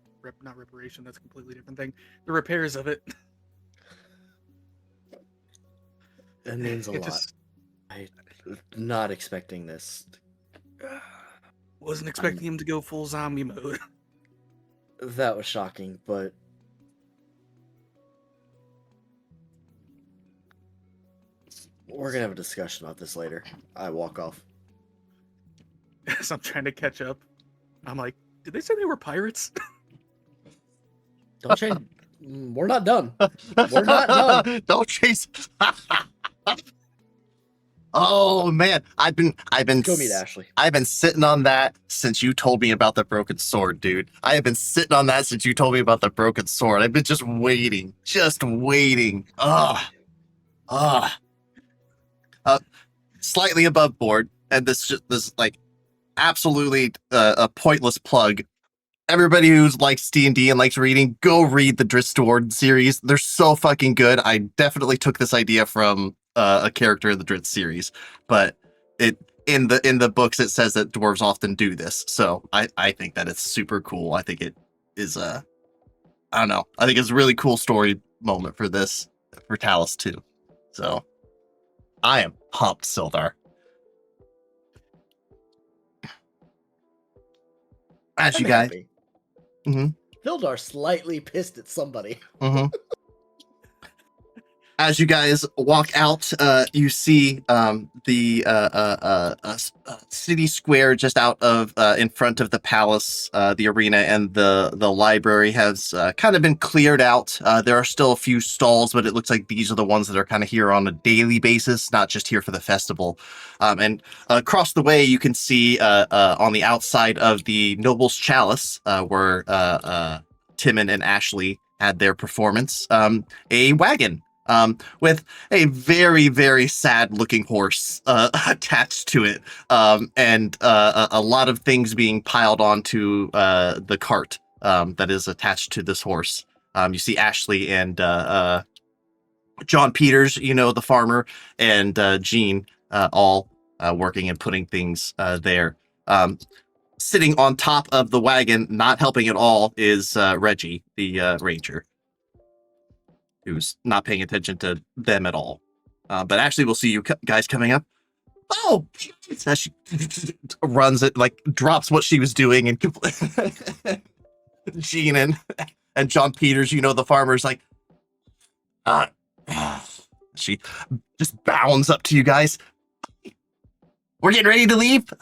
not reparation, that's a completely different thing. The repairs of it. It means a It lot. just- I'm not expecting this. Wasn't expecting him to go full zombie mode. That was shocking, but we're gonna have a discussion about this later. I walk off. As I'm trying to catch up, I'm like, did they say they were pirates? Don't change. We're not done. We're not done. Don't chase. Oh man, I've been Go meet Ashley. I've been sitting on that since you told me about the broken sword, dude. I have been sitting on that since you told me about the broken sword. I've been just waiting. Slightly above board, and this like absolutely a pointless plug. Everybody who likes D&D and likes reading, go read the Dristward series. They're so fucking good. I definitely took this idea from a character in the Dritz series, but it in the books it says that dwarves often do this. So I think that it's super cool. I think it is I don't know. I think it's a really cool story moment for this for Talos too. So I am pumped, Sildar. As I'm you guys, happy. Mhm. Hildar slightly pissed at somebody. As you guys walk out, you see the city square just out of in front of the palace, the arena, and the library has kind of been cleared out. There are still a few stalls, but it looks like these are the ones that are kind of here on a daily basis, not just here for the festival. And across the way, you can see on the outside of the Noble's Chalice, where Timon and Ashley had their performance, a wagon. With a very, very sad looking horse attached to it, and a lot of things being piled onto the cart that is attached to this horse. You see Ashley and John Peters, the farmer, and Jean all working and putting things there. Sitting on top of the wagon, not helping at all, is Reggie, the ranger, who's not paying attention to them at all. But Ashley will see you guys coming up. Oh, as she runs it, like drops what she was doing, and Jean and John Peters, the farmer's like, she just bounds up to you guys. We're getting ready to leave.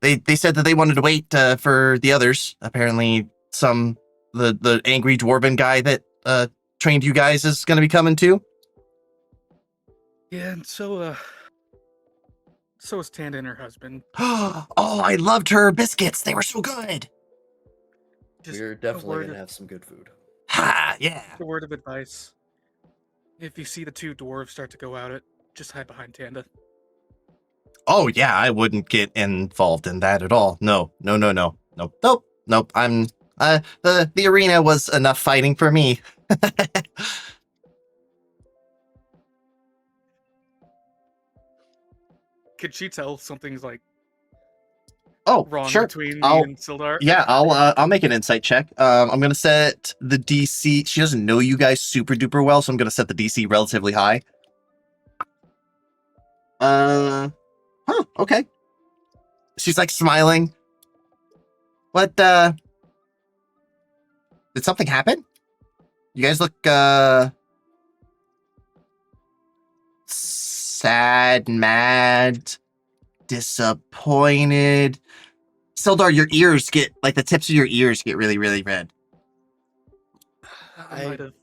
They said that they wanted to wait for the others. Apparently, the angry dwarven guy that trained you guys is going to be coming too. Yeah, and so is Tanda and her husband. Oh, I loved her biscuits. They were so good. Just We're a definitely word gonna of- have some good food. Ha, yeah. A word of advice. If you see the two dwarves start to go at it, just hide behind Tanda. Oh yeah, I wouldn't get involved in that at all. No. Nope. I'm the arena was enough fighting for me. Could she tell something's like Oh, wrong sure. between me I'll- and Sildar? Yeah, I'll make an insight check. I'm gonna set the DC. She doesn't know you guys super duper well, so I'm gonna set the DC relatively high. Okay. She's like smiling. What? Did something happen? You guys look sad, mad, disappointed. Sildar, your ears get like the tips of your ears get really, really red. I might have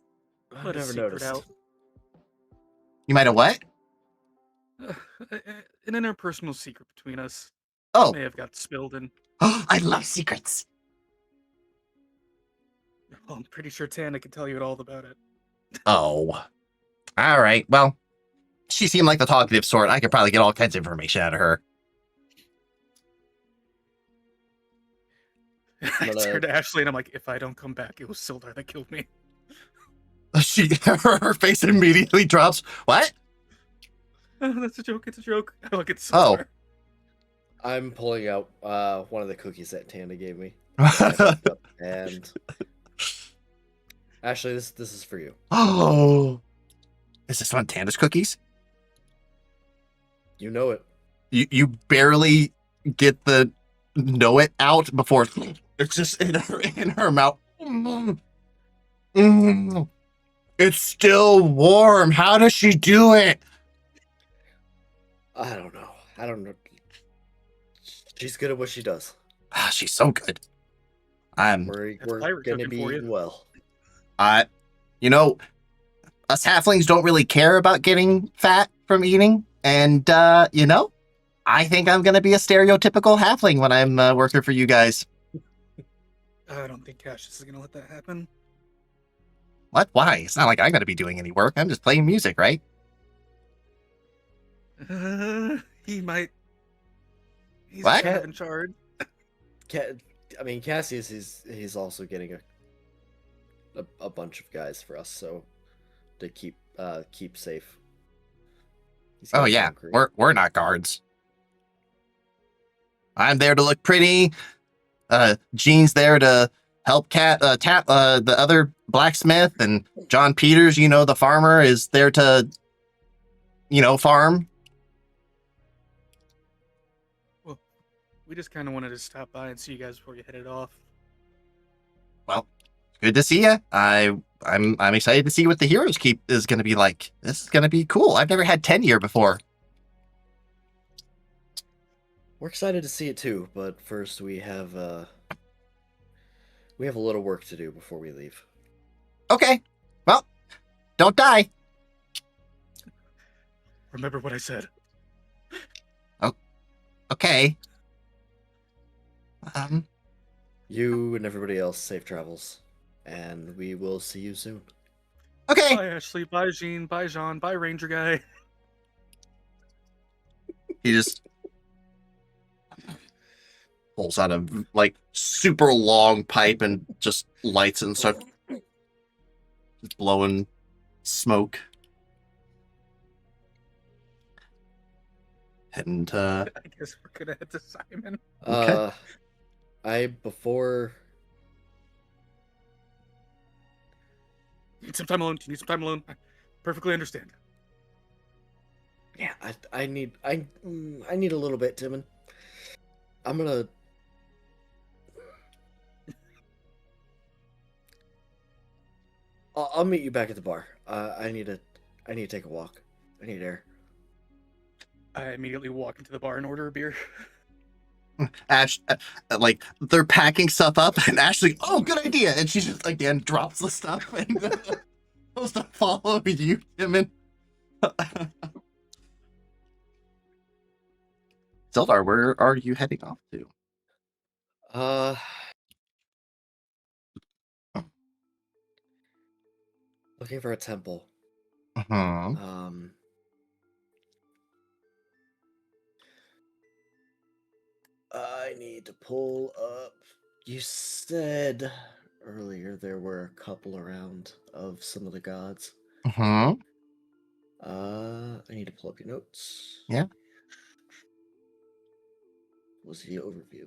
I've let a never secret noticed. out. You might have what? An interpersonal secret between us Oh, may have got spilled, and I love secrets. well, I'm pretty sure Tanda can tell you all about it. Oh, all right. Well, she seemed like the talkative sort. I could probably get all kinds of information out of her. I gonna- turned to Ashley and I'm like, if I don't come back, it was Sildar that killed me. Her face immediately drops. What? That's a joke. It's a joke. I look at Oh. Sildar. I'm pulling out one of the cookies that Tanda gave me, and Ashley, this is for you. Oh, is this one Tanda's cookies? You know it. You barely get the know it out before it's just in her mouth. It's still warm. How does she do it? I don't know. She's good at what she does. She's so good. We're pirate gonna cooking be for you. eating well. Us halflings don't really care about getting fat from eating, and I think I'm gonna be a stereotypical halfling when I'm working for you guys. I don't think Cassius is gonna let that happen. What? Why? It's not like I'm gonna be doing any work. I'm just playing music, right? He might He's What? kind of in charge. I mean, Cassius he's also getting a bunch of guys for us, so to keep safe. He's got Oh his yeah, own crew. we're not guards. I'm there to look pretty. Gene's there to help tap the other blacksmith, and John Peters, the farmer, is there to, farm. Well, we just kind of wanted to stop by and see you guys before you headed off. Well, good to see you. I'm excited to see what the Heroes Keep is going to be like. This is going to be cool. I've never had tenure before. We're excited to see it too, but first we have a little work to do before we leave. Okay. Well, don't die. Remember what I said. Okay. You and everybody else, safe travels, and we will see you soon. Okay. Bye, Ashley. Bye, Jean. Bye, Jean. Bye, Ranger Guy. He just pulls out a super long pipe and just lights it and starts blowing smoke. And I guess we're gonna head to Simon. Okay. Before Need some time alone. You need some time alone. I perfectly understand. Yeah, I need a little bit, Timon. I'm gonna. I'll meet you back at the bar. I need to take a walk. I need air. I immediately walk into the bar and order a beer. Ash, they're packing stuff up, and Ashley, oh, good idea. And she just again drops the stuff and goes to follow you, Timon. Zeldar, where are you heading off to? Looking for a temple. Uh-huh. I need to pull up. You said earlier there were a couple around of some of the gods. Uh-huh. I need to pull up your notes. Yeah. What's the overview?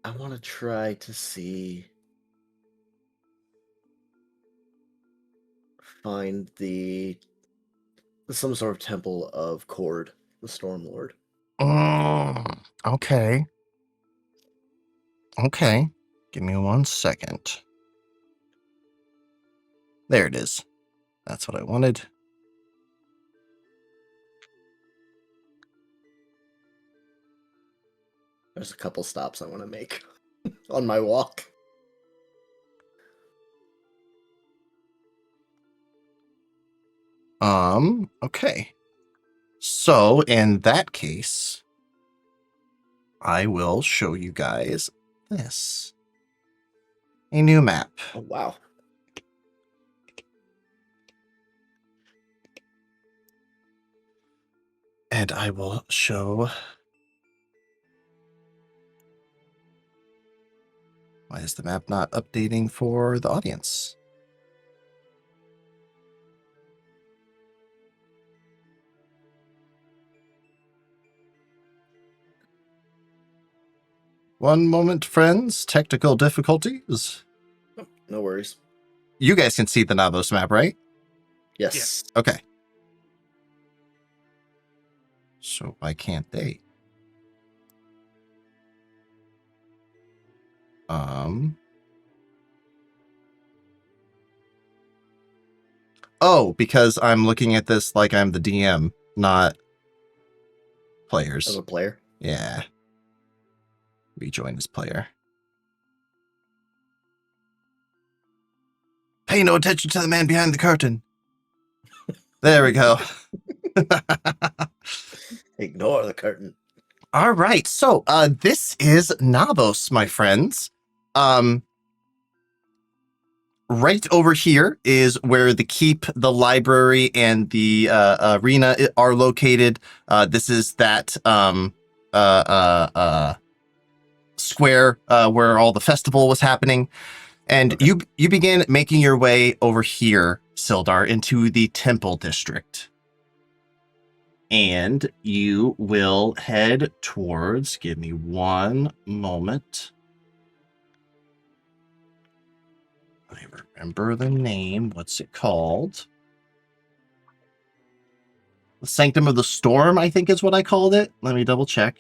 I want to try to find some sort of temple of Kord, the Stormlord. Okay. Okay. Give me 1 second. There it is. That's what I wanted. There's a couple stops I want to make on my walk. Okay. So, in that case, I will show you guys this. A new map. Oh, wow. And I will show... Why is the map not updating for the audience? One moment, friends. Technical difficulties. Oh, no worries. You guys can see the Navos map, right? Yes. Okay. So why can't they? Oh, because I'm looking at this like I'm the DM, not players. As a player? Yeah. Rejoin as player. Pay no attention to the man behind the curtain. There we go. Ignore the curtain. All right. So, this is Navos, my friends. Right over here is where the keep, the library, and the arena are located. This is that square where all the festival was happening. And Okay. you begin making your way over here, Sildar, into the temple district. And you will head towards, give me one moment. I remember the name. What's it called? The Sanctum of the Storm, I think is what I called it. Let me double check.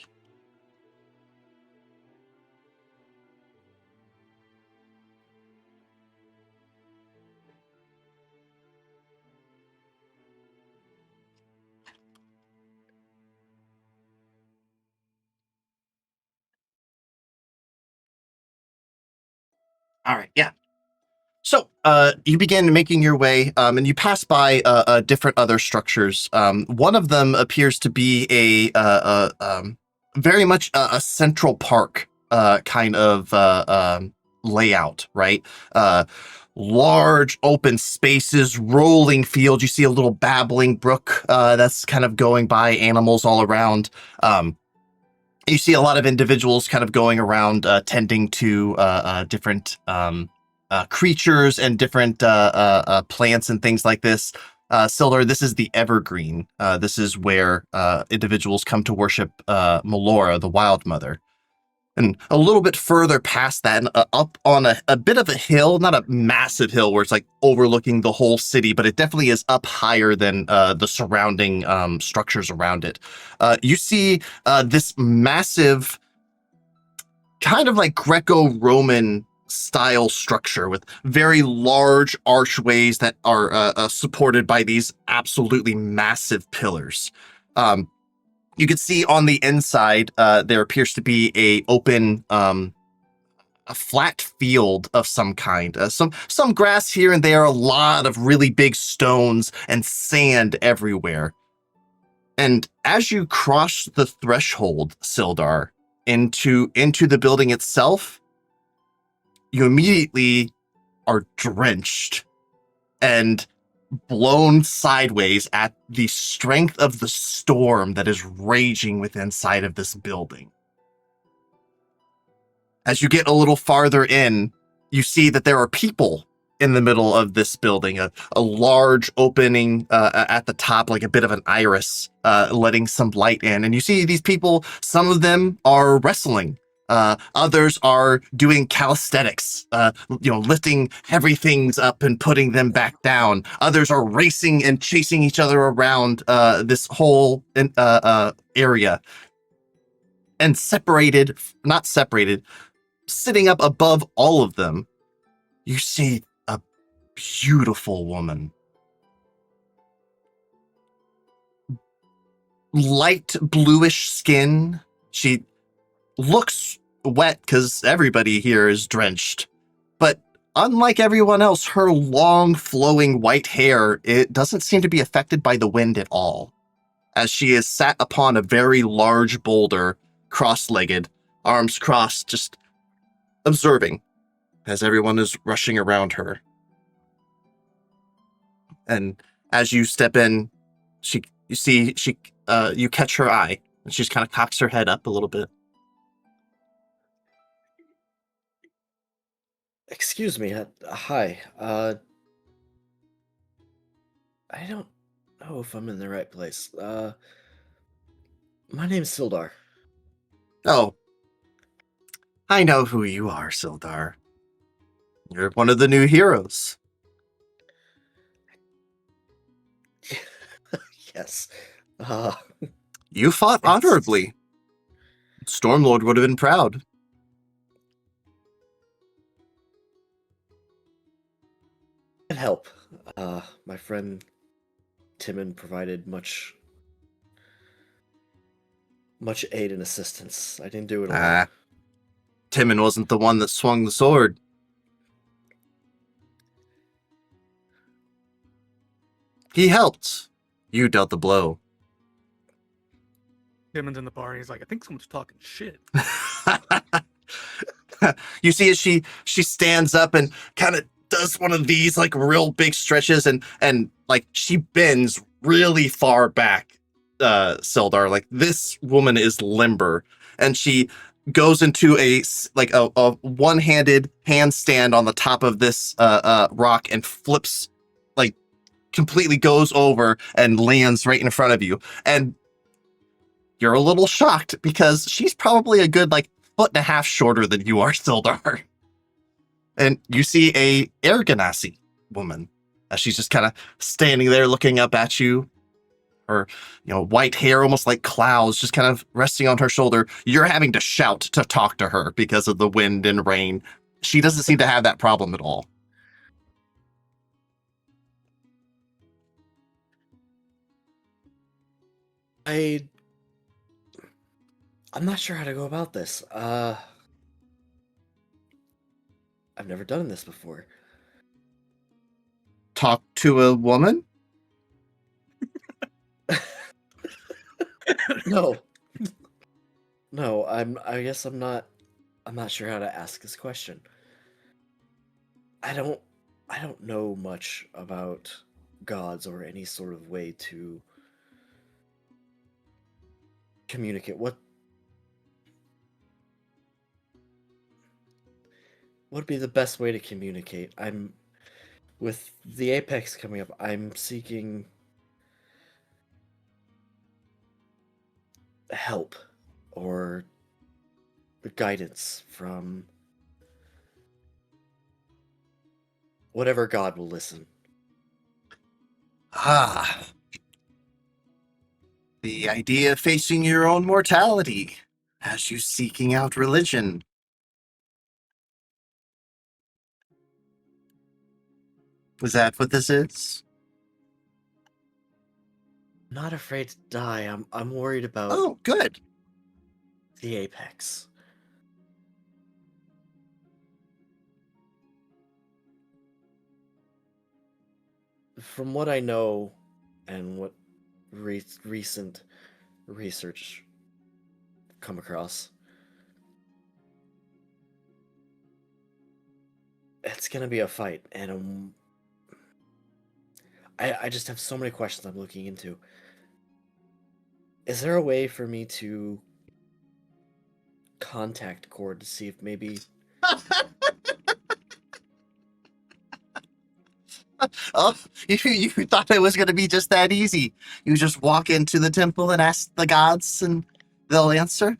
All right, yeah. So, you begin making your way, and you pass by different other structures. One of them appears to be very much a Central Park kind of layout, right? Large open spaces, rolling fields. You see a little babbling brook that's kind of going by, animals all around. You see a lot of individuals kind of going around tending to different creatures and different plants and things like this. Sildar, this is the Evergreen. This is where individuals come to worship Melora, the Wild Mother. And a little bit further past that, and up on a bit of a hill, not a massive hill where it's like overlooking the whole city, but it definitely is up higher than the surrounding structures around it. You see this massive, kind of like Greco-Roman style structure with very large archways that are supported by these absolutely massive pillars. You can see on the inside, there appears to be a flat field of some kind. Some grass here and there, a lot of really big stones and sand everywhere. And as you cross the threshold, Sildar, into the building itself, you immediately are drenched and blown sideways at the strength of the storm that is raging within inside of this building. As you get a little farther in, you see that there are people in the middle of this building, a large opening at the top, like a bit of an iris, letting some light in. And you see these people, some of them are wrestling. Others are doing calisthenics, lifting heavy things up and putting them back down. Others are racing and chasing each other around this whole area. And not separated, sitting up above all of them, you see a beautiful woman. Light bluish skin. She looks wet because everybody here is drenched. But unlike everyone else, her long flowing white hair, it doesn't seem to be affected by the wind at all. As she is sat upon a very large boulder, cross-legged, arms crossed, just observing as everyone is rushing around her. And as you step in, you catch her eye, and she just kind of cocks her head up a little bit. Excuse me. Hi. I don't know if I'm in the right place. My name's Sildar. Oh, I know who you are, Sildar. You're one of the new heroes. Yes. You fought honorably. Stormlord would have been proud. Can help. My friend Timon provided much aid and assistance. I didn't do it alone. Timon wasn't the one that swung the sword. He helped. You dealt the blow. Dimon's in the bar and he's like, I think someone's talking shit. You see as she stands up and kind of does one of these like real big stretches and like she bends really far back, Sildar. Like this woman is limber, and she goes into a one-handed handstand on the top of this rock and flips, like completely goes over and lands right in front of you. And you're a little shocked because she's probably a good like foot and a half shorter than you are, Sildar. And you see a Air Ganassi woman as she's just kind of standing there looking up at you. Her, white hair, almost like clouds, just kind of resting on her shoulder. You're having to shout to talk to her because of the wind and rain. She doesn't seem to have that problem at all. I'm not sure how to go about this. I've never done this before. Talk to a woman? No. No, I guess I'm not sure how to ask this question. I don't know much about gods or any sort of way to communicate. What would be the best way to communicate? With the Apex coming up, I'm seeking help or guidance from whatever god will listen. Ah. The idea of facing your own mortality has you seeking out religion. Is that what this is? I'm not afraid to die. I'm worried about Oh, good. the Apex. From what I know and what recent research come across, it's gonna be a fight, and I just have so many questions I'm looking into. Is there a way for me to contact Cord to see if maybe Oh, you thought it was going to be just that easy. You just walk into the temple and ask the gods and they'll answer?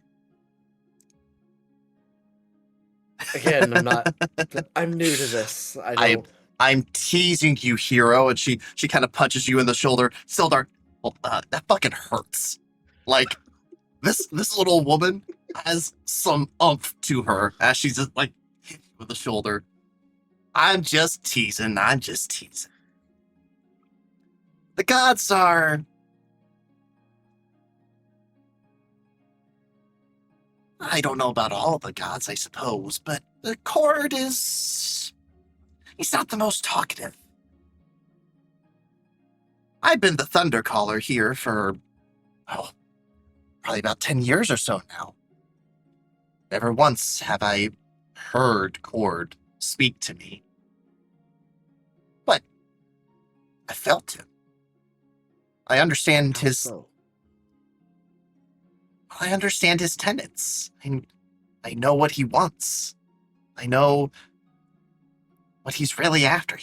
again I'm new to this. I'm teasing you, hero. And she kind of punches you in the shoulder. Sildar, well, that fucking hurts. Like, this little woman has some oomph to her as she's just like hit you with the shoulder. I'm just teasing. The gods are... I don't know about all the gods, I suppose, but the Cord is... He's not the most talkative. I've been the Thundercaller here for, probably about 10 years or so now. Never once have I heard Cord speak to me. But I felt him. I understand How his... so? I understand his tenets. I know what he wants. I know what he's really after.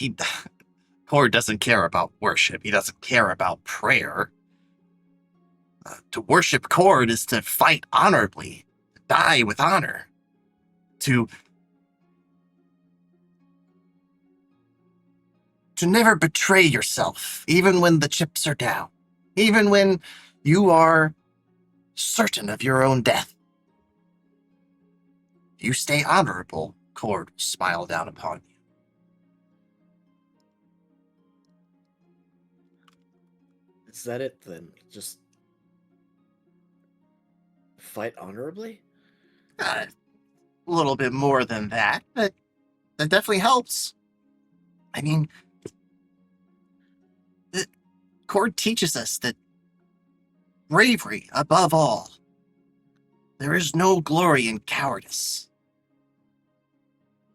Cord doesn't care about worship. He doesn't care about prayer. To worship Cord is to fight honorably, die with honor, to never betray yourself, even when the chips are down, even when you are certain of your own death. You stay honorable, Cord will smile down upon you. Is that it then? Just fight honorably? A little bit more than that, but that definitely helps. I mean, Cord teaches us that bravery, above all, there is no glory in cowardice.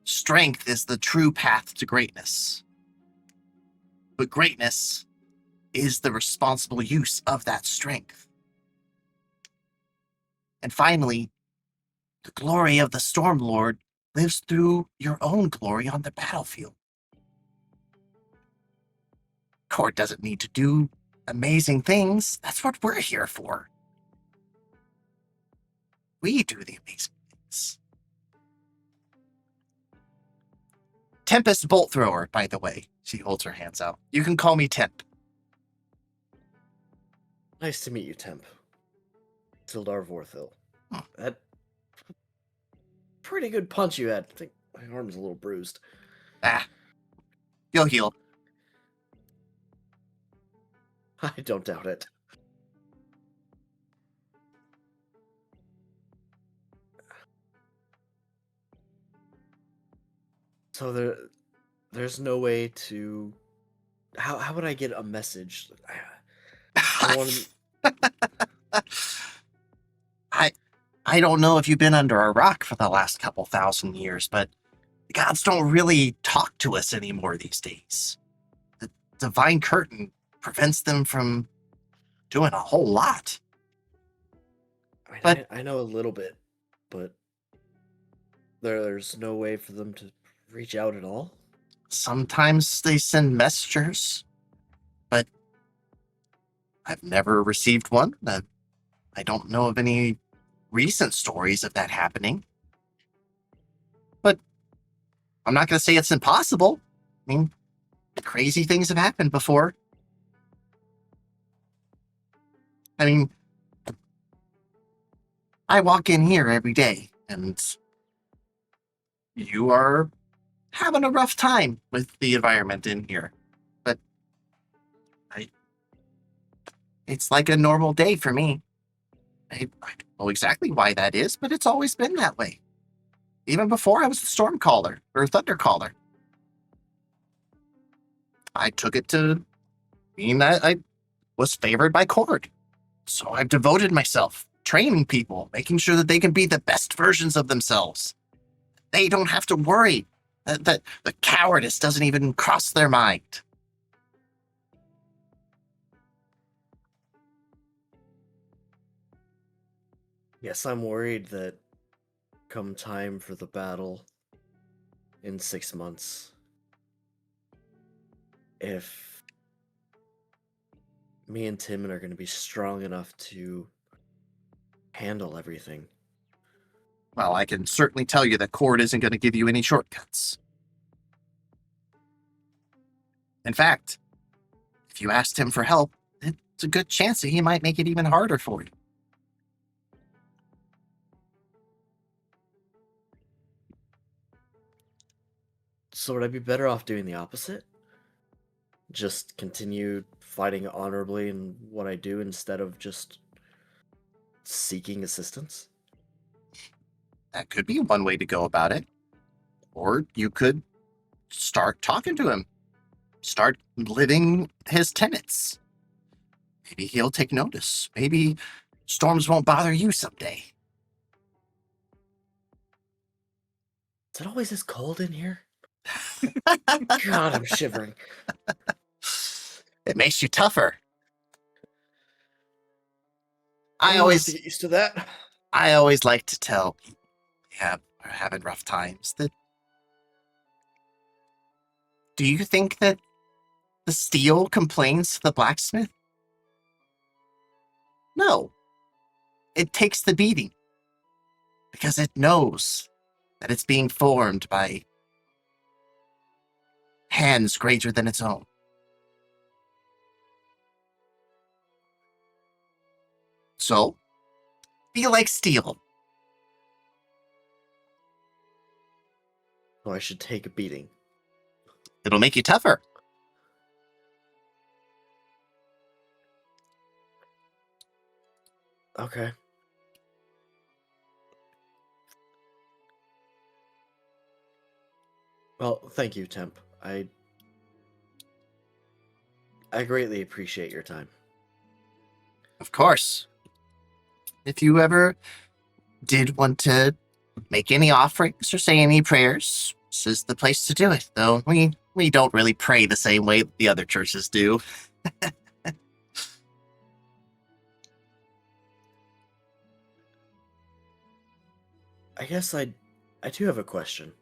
Strength is the true path to greatness. But greatness is the responsible use of that strength. And finally, the glory of the Stormlord lives through your own glory on the battlefield. Court doesn't need to do amazing things. That's what we're here for. We do the amazing things. Tempest Bolt Thrower, by the way. She holds her hands out. You can call me Temp. Nice to meet you, Temp. Sildar Vorthil. Hmm. That pretty good punch you had. I think my arm's a little bruised. You'll heal. I don't doubt it. So there's no way to. How would I get a message? I want I don't know if you've been under a rock for the last couple thousand years, but the gods don't really talk to us anymore these days. The divine curtain prevents them from doing a whole lot. I mean, But- I know a little bit, but there's no way for them to reach out at all. Sometimes they send messengers, but I've never received one. I don't know of any recent stories of that happening. But I'm not going to say it's impossible. I mean, crazy things have happened before. I mean, I walk in here every day, and you are having a rough time with the environment in here. But it's like a normal day for me. I don't know exactly why that is, but it's always been that way. Even before I was the Storm Caller or Thunder Caller. I took it to mean that I was favored by Cord. So I've devoted myself, training people, making sure that they can be the best versions of themselves. They don't have to worry that the cowardice doesn't even cross their mind. Yes, I'm worried that come time for the battle in 6 months, if me and Timon are going to be strong enough to handle everything. Well, I can certainly tell you that Cord isn't going to give you any shortcuts. In fact, if you asked him for help, it's a good chance that he might make it even harder for you. So would I be better off doing the opposite? Just continue fighting honorably in what I do instead of just seeking assistance? That could be one way to go about it. Or you could start talking to him. Start living his tenets. Maybe he'll take notice. Maybe storms won't bother you someday. Is it always this cold in here? God, I'm shivering. It makes you tougher. I I'll have always to get used to that. like to tell people, yeah, are having rough times, that do you think that the steel complains to the blacksmith? No. It takes the beating. Because it knows that it's being formed by hands greater than its own. So, be like steel. Oh, I should take a beating. It'll make you tougher. Okay. Well, thank you, Temp. I greatly appreciate your time. Of course. If you ever did want to make any offerings or say any prayers, this is the place to do it. Though we don't really pray the same way the other churches do. I guess I do have a question.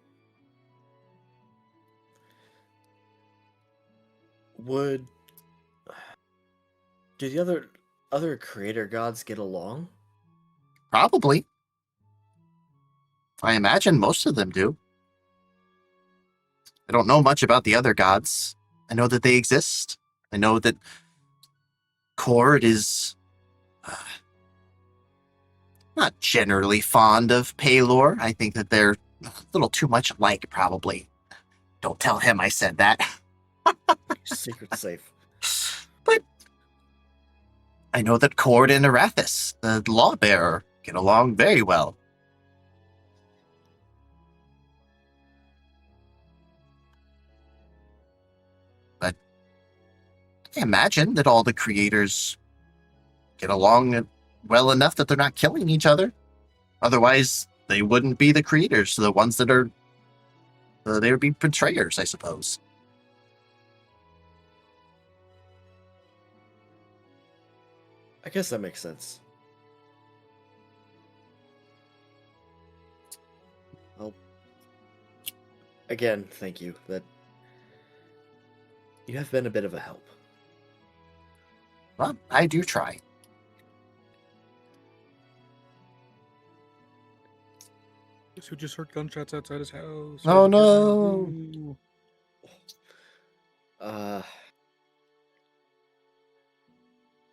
Would do the other creator gods get along? Probably. I imagine most of them do. I don't know much about the other gods. I know that they exist. I know that Cord is not generally fond of Paylor. I think that they're a little too much alike, probably. Don't tell him I said that. Secret safe. But I know that Cord and Arathis, the lawbearer, get along very well. But I imagine that all the creators get along well enough that they're not killing each other. Otherwise, they wouldn't be the creators. The ones that are, they would be betrayers, I suppose. I guess that makes sense. Well, again, thank you. That you have been a bit of a help. Well, I do try. Guess who just heard gunshots outside his house? Oh, no.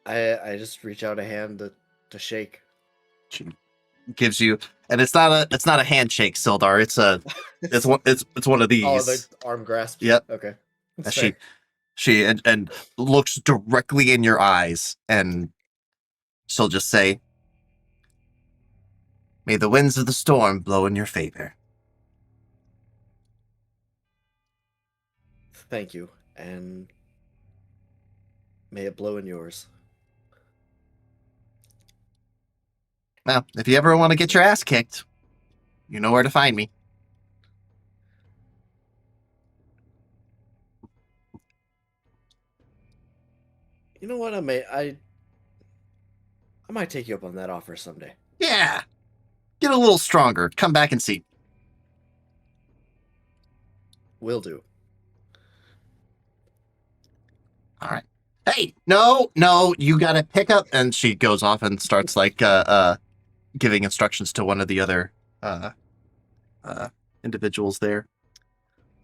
I just reach out a hand to shake. She gives you, and it's not a handshake, Sildar. It's one of these. Oh, the arm grasp. Yep. Okay. As she and looks directly in your eyes, and she'll just say, "May the winds of the storm blow in your favor." Thank you, and may it blow in yours. Well, if you ever want to get your ass kicked, you know where to find me. You know what? I might take you up on that offer someday. Yeah. Get a little stronger. Come back and see. Will do. All right. Hey, no, you gotta pick up. And she goes off and starts giving instructions to one of the other individuals there.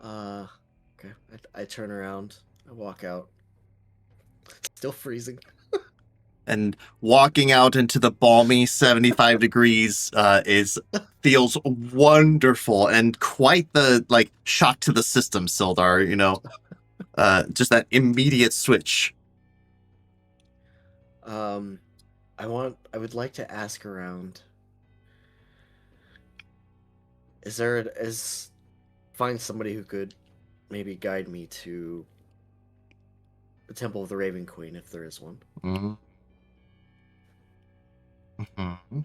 Okay. I turn around. I walk out. Still freezing. And walking out into the balmy 75 degrees feels wonderful and quite the shock to the system, Sildar, you know. Just that immediate switch. I would like to ask around. Find somebody who could maybe guide me to the Temple of the Raven Queen, if there is one. Mm-hmm. Mm-hmm.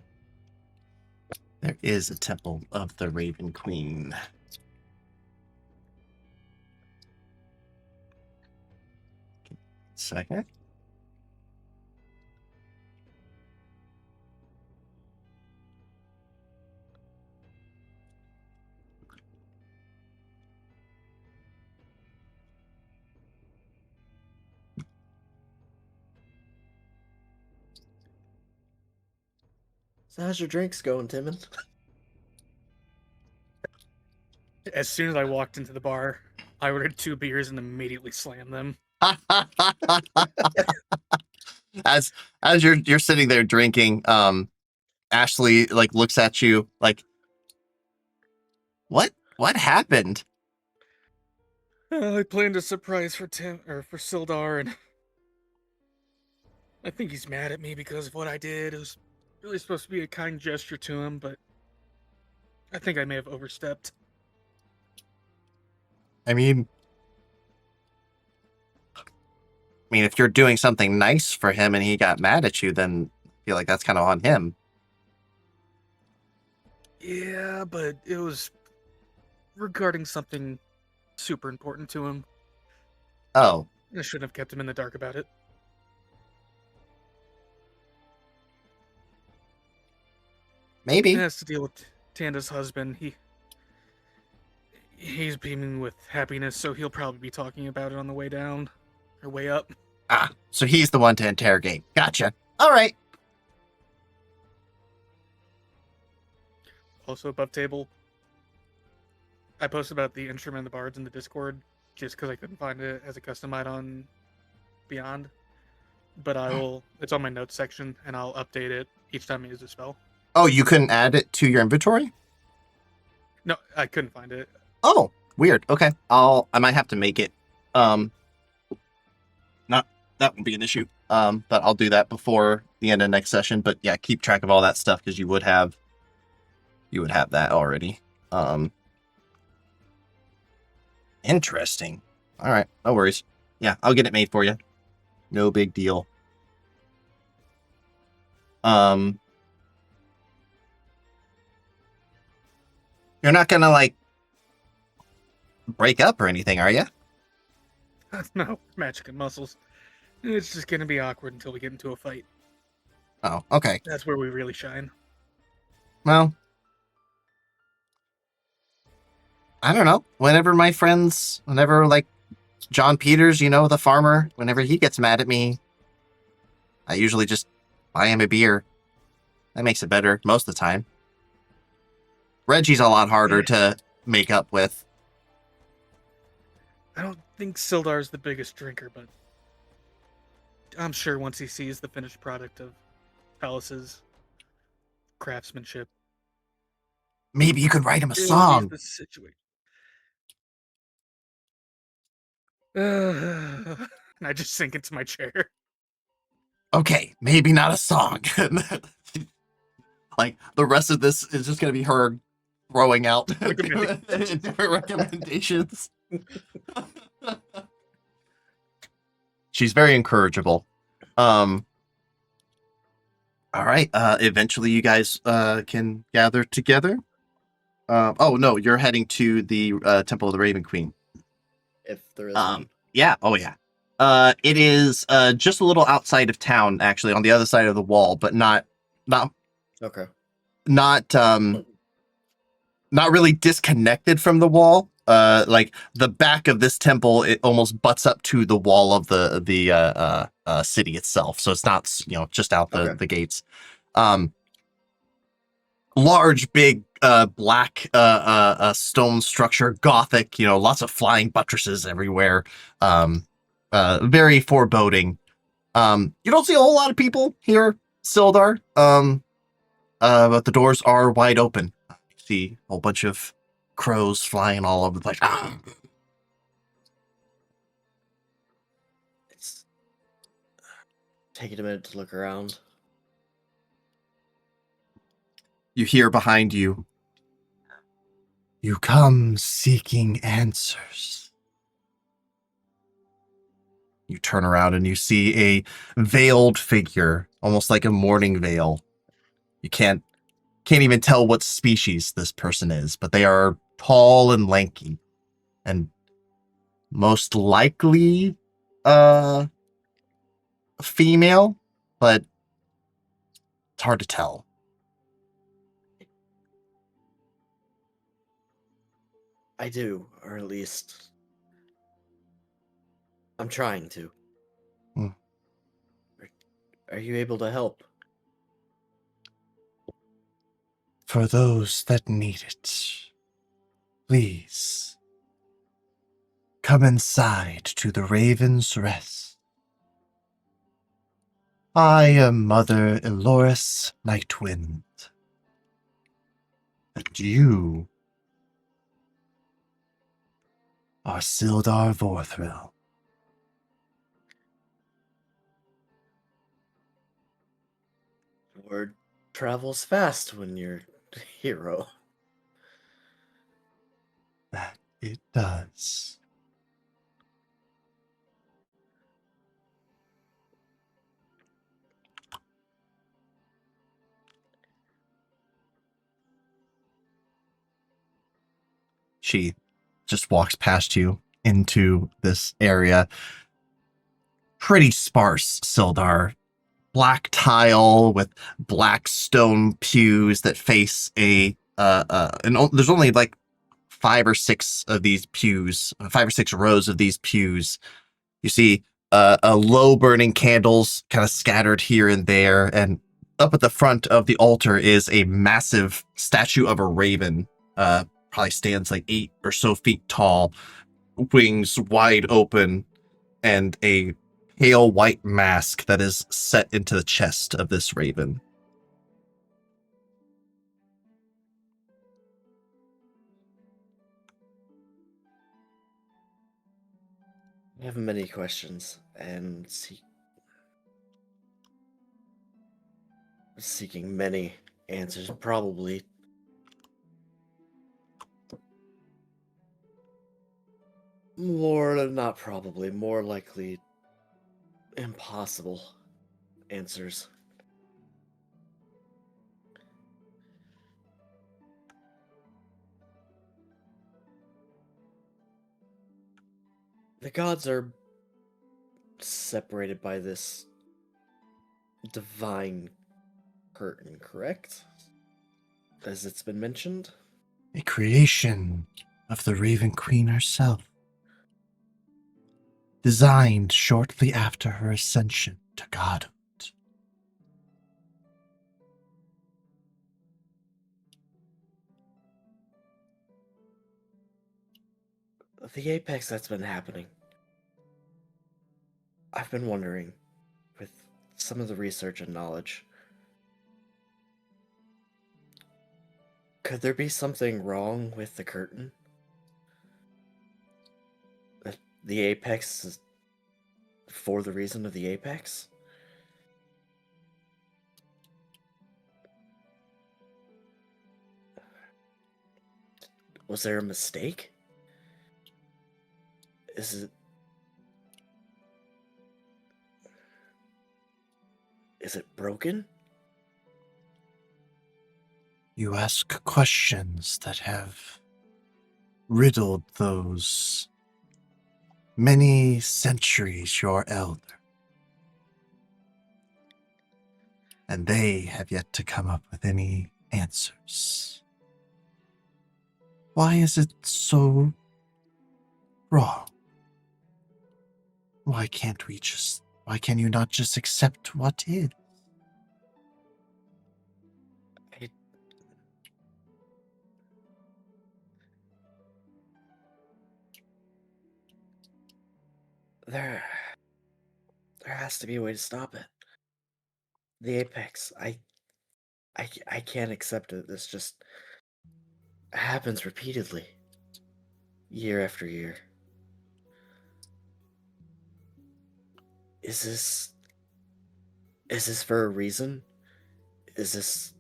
There is a Temple of the Raven Queen. Second. So how's your drinks going, Timon? As soon as I walked into the bar, I ordered 2 beers and immediately slammed them. as you're sitting there drinking, Ashley looks at you like, what happened? I planned a surprise for Sildar, and I think he's mad at me because of what I did. It was really supposed to be a kind gesture to him, but I think I may have overstepped. I mean, if you're doing something nice for him and he got mad at you, then I feel like that's kind of on him. Yeah, but it was regarding something super important to him. Oh, I shouldn't have kept him in the dark about it. It maybe. has to deal with Tanda's husband. He's beaming with happiness, so he'll probably be talking about it on the way down or way up. Ah, so he's the one to interrogate. Gotcha. All right. Also above table, I posted about the instrument and the bards in the Discord just because I couldn't find it as a custom item on Beyond. But I will. It's on my notes section, and I'll update it each time I use a spell. Oh, you couldn't add it to your inventory? No, I couldn't find it. Oh, weird. Okay. I might have to make it. Not that won't be an issue. But I'll do that before the end of next session. But yeah, keep track of all that stuff because you would have that already. Interesting. All right, no worries. Yeah, I'll get it made for you. No big deal. You're not gonna like break up or anything, are you? No, magic and muscles. It's just gonna be awkward until we get into a fight. Oh, okay. That's where we really shine. Well, I don't know. Whenever like John Peters, the farmer, whenever he gets mad at me, I usually just buy him a beer. That makes it better most of the time. Reggie's a lot harder to make up with. I don't think Sildar's the biggest drinker, but I'm sure once he sees the finished product of Palace's craftsmanship, Maybe you could write him a it'll ease song. the situation. And I just sink into my chair. Okay, maybe not a song. Like the rest of this is just gonna be her throwing out different recommendations. She's very encourageable. All right. Eventually, you guys can gather together. Oh no, you're heading to the Temple of the Raven Queen. If there is one. Yeah. Oh yeah. It is just a little outside of town, actually, on the other side of the wall, but not Okay. not really disconnected from the wall. Like the back of this temple, it almost butts up to the wall of the city itself. So it's not just out the gates. Large, big, black stone structure, Gothic. Lots of flying buttresses everywhere. Very foreboding. You don't see a whole lot of people here, Sildar. But the doors are wide open. You see a whole bunch of crows flying all over the place. It's taking a minute to look around. You hear behind you. You come seeking answers. You turn around and you see a veiled figure, almost like a mourning veil. You can't even tell what species this person is, but they are tall and lanky, and most likely female, but it's hard to tell. I do, or at least I'm trying to. Hmm. Are you able to help? For those that need it, please come inside to the Raven's Rest. I am Mother Eloris Nightwind. And you are Sildar Vorthril. Word travels fast when you're a hero. That it does. She just walks past you into this area. Pretty sparse, Sildar. Black tile with black stone pews that face there's only like 5 or 6 of these pews, 5 or 6 rows of these pews. You see a low burning candles kind of scattered here and there, and up at the front of the altar is a massive statue of a raven. Probably stands like 8 or so feet tall, wings wide open, and a pale white mask that is set into the chest of this raven. I have many questions, and seeking many answers, probably. Not probably, more likely impossible answers. The gods are separated by this divine curtain, correct? As it's been mentioned? A creation of the Raven Queen herself, designed shortly after her ascension to godhood. The apex that's been happening. I've been wondering, with some of the research and knowledge, could there be something wrong with the curtain? The apex is for the reason of the apex? Was there a mistake? Is it broken? You ask questions that have riddled those many centuries your elder, and they have yet to come up with any answers. Why is it so wrong? Why can you not just accept what is? There has to be a way to stop it. The apex, I can't accept it. This just happens repeatedly, year after year. Is this for a reason? Is this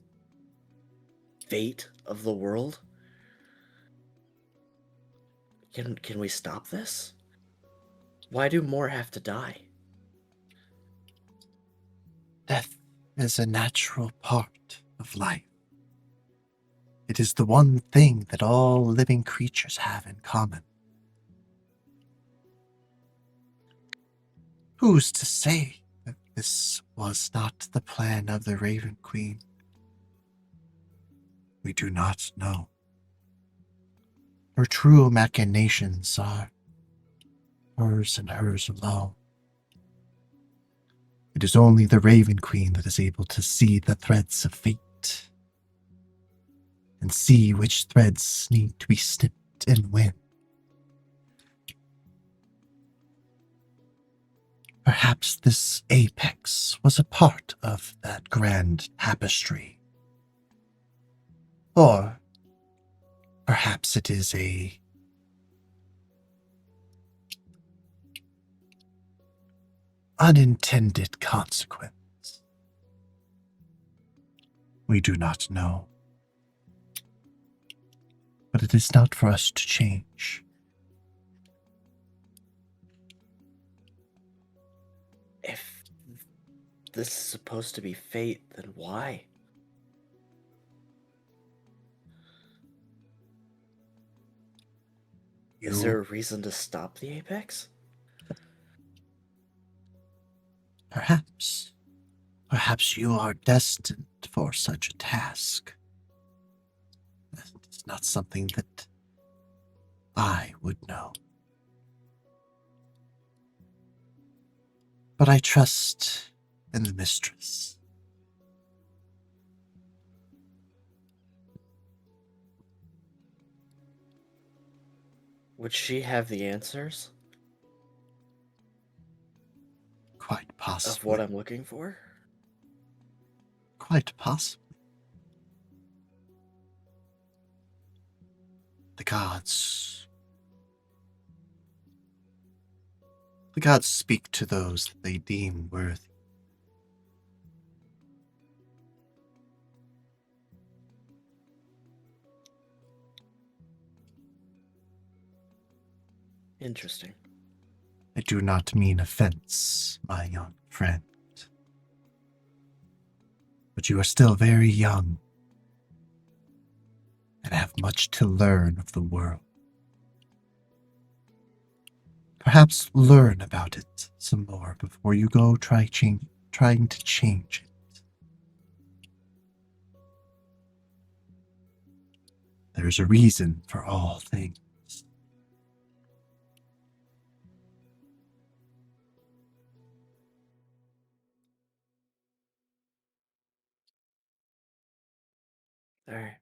fate of the world? Can we stop this? Why do more have to die? Death is a natural part of life. It is the one thing that all living creatures have in common. Who's to say that this was not the plan of the Raven Queen? We do not know. Her true machinations are hers and hers alone. It is only the Raven Queen that is able to see the threads of fate and see which threads need to be snipped and when. Perhaps this apex was a part of that grand tapestry. Or perhaps it is a unintended consequence. We do not know. But it is not for us to change. If this is supposed to be fate, then why? Is there a reason to stop the Apex? Perhaps. Perhaps you are destined for such a task. It's not something that I would know. But I trust in the mistress. Would she have the answers Quite of possibly. what I'm looking for? Quite possibly. The gods. The gods speak to those that they deem worthy. Interesting. I do not mean offense, my young friend. But you are still very young and have much to learn of the world. Perhaps learn about it some more before you go trying to change it. There is a reason for all things. All right.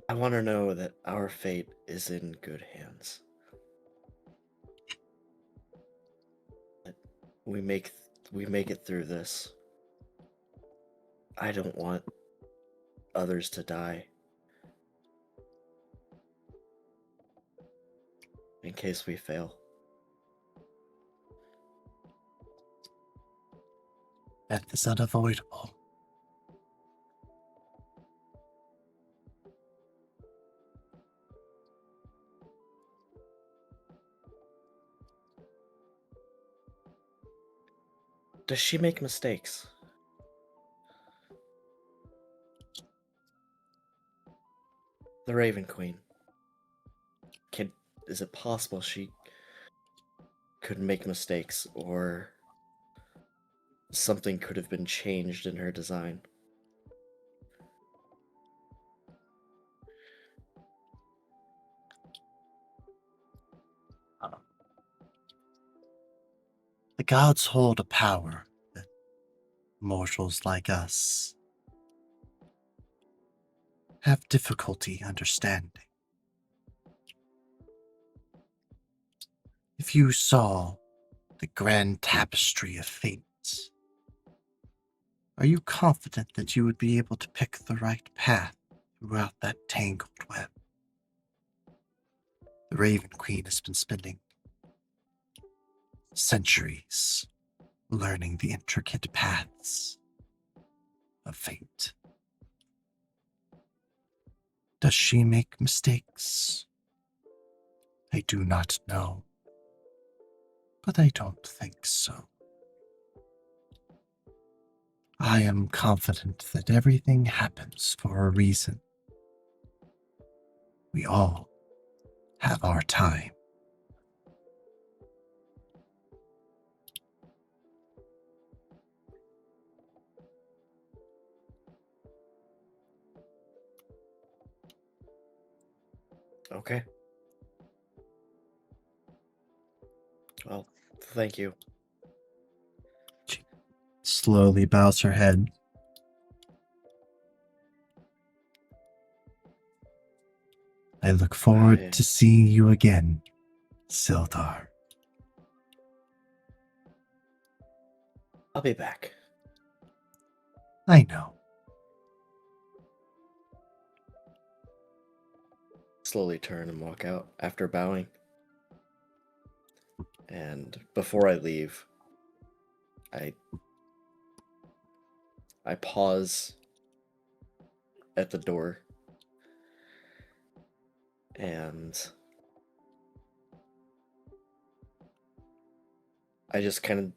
I want to know that our fate is in good hands. That we make it through this. I don't want others to die in case we fail. Death is unavoidable. Does she make mistakes? The Raven Queen. Is it possible she could make mistakes, or something could have been changed in her design? The gods hold a power that mortals like us have difficulty understanding. If you saw the grand tapestry of fate, are you confident that you would be able to pick the right path throughout that tangled web? The Raven Queen has been spending centuries learning the intricate paths of fate. Does she make mistakes? I do not know, but I don't think so. I am confident that everything happens for a reason. We all have our time. Okay. Well, thank you. She slowly bows her head. I look forward to seeing you again, Sildar. I'll be back. I know. Slowly turn and walk out after bowing. And before I leave, I pause at the door and I just kind of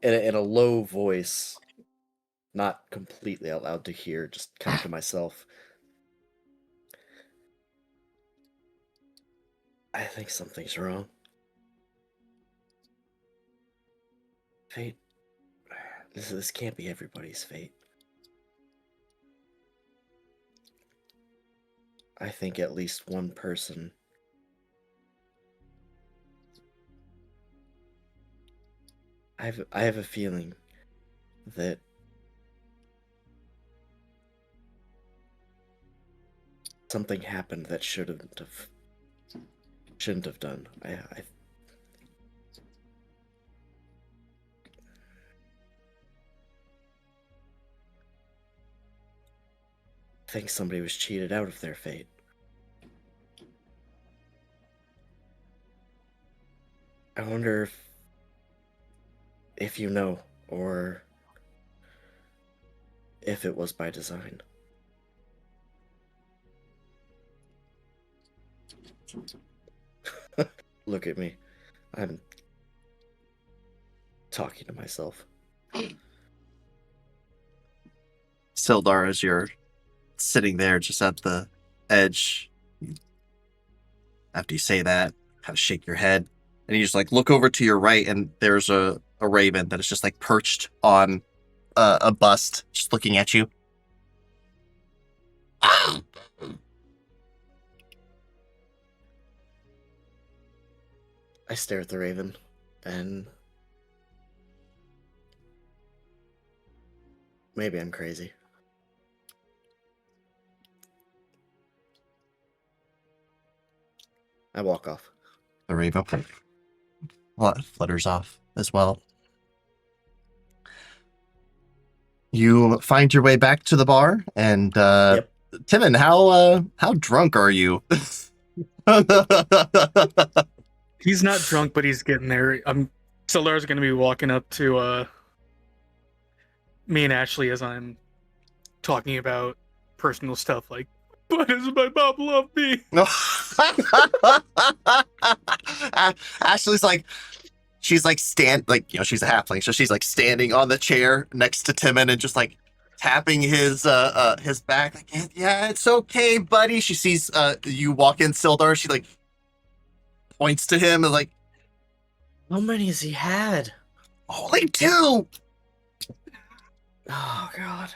in a low voice, not completely out loud to hear, just kind of to myself. I think something's wrong. Fate. This can't be everybody's fate. I think at least one person. I have a feeling that something happened that shouldn't have done. I think somebody was cheated out of their fate. I wonder if you know, or if it was by design. Look at me. I'm talking to myself. Sildar, as you're sitting there just at the edge, after you say that, kind of shake your head, and you just like look over to your right, and there's a raven that is just like perched on a bust, just looking at you. I stare at the raven, and maybe I'm crazy. I walk off. The raven flutters off as well. You find your way back to the bar, and Yep. Timon, how drunk are you? He's not drunk, but he's getting there. Sildar's gonna be walking up to me and Ashley as I'm talking about personal stuff like, why does my mom love me? Ashley's like, she's like she's a halfling, so she's like standing on the chair next to Timon and just like tapping his back, like, yeah, it's okay, buddy. She sees you walk in, Sildar. She like points to him and like, How many has he had? only 2. Oh God.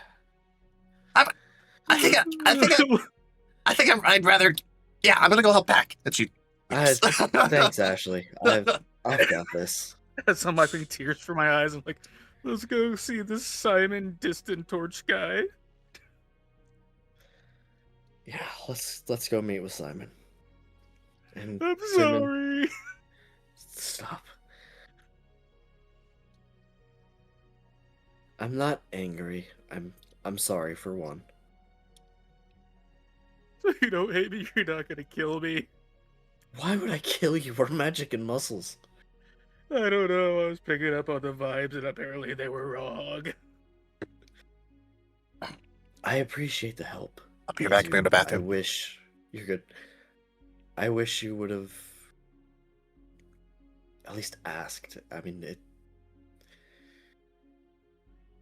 I'd rather. Yeah, I'm gonna go help pack. And she. Thanks, Ashley. I've got this. As I'm wiping tears from my eyes, I'm like, let's go see this Simon distant torch guy. Yeah, let's go meet with Simon. And I'm Simon, sorry. stop. I'm not angry. I'm sorry for one. You don't hate me, you're not gonna kill me. Why would I kill you? We're magic and muscles. I don't know, I was picking up on the vibes and apparently they were wrong. I appreciate the help. I'll be back in the I bathroom. wish you're good. I wish you would have at least asked. I mean,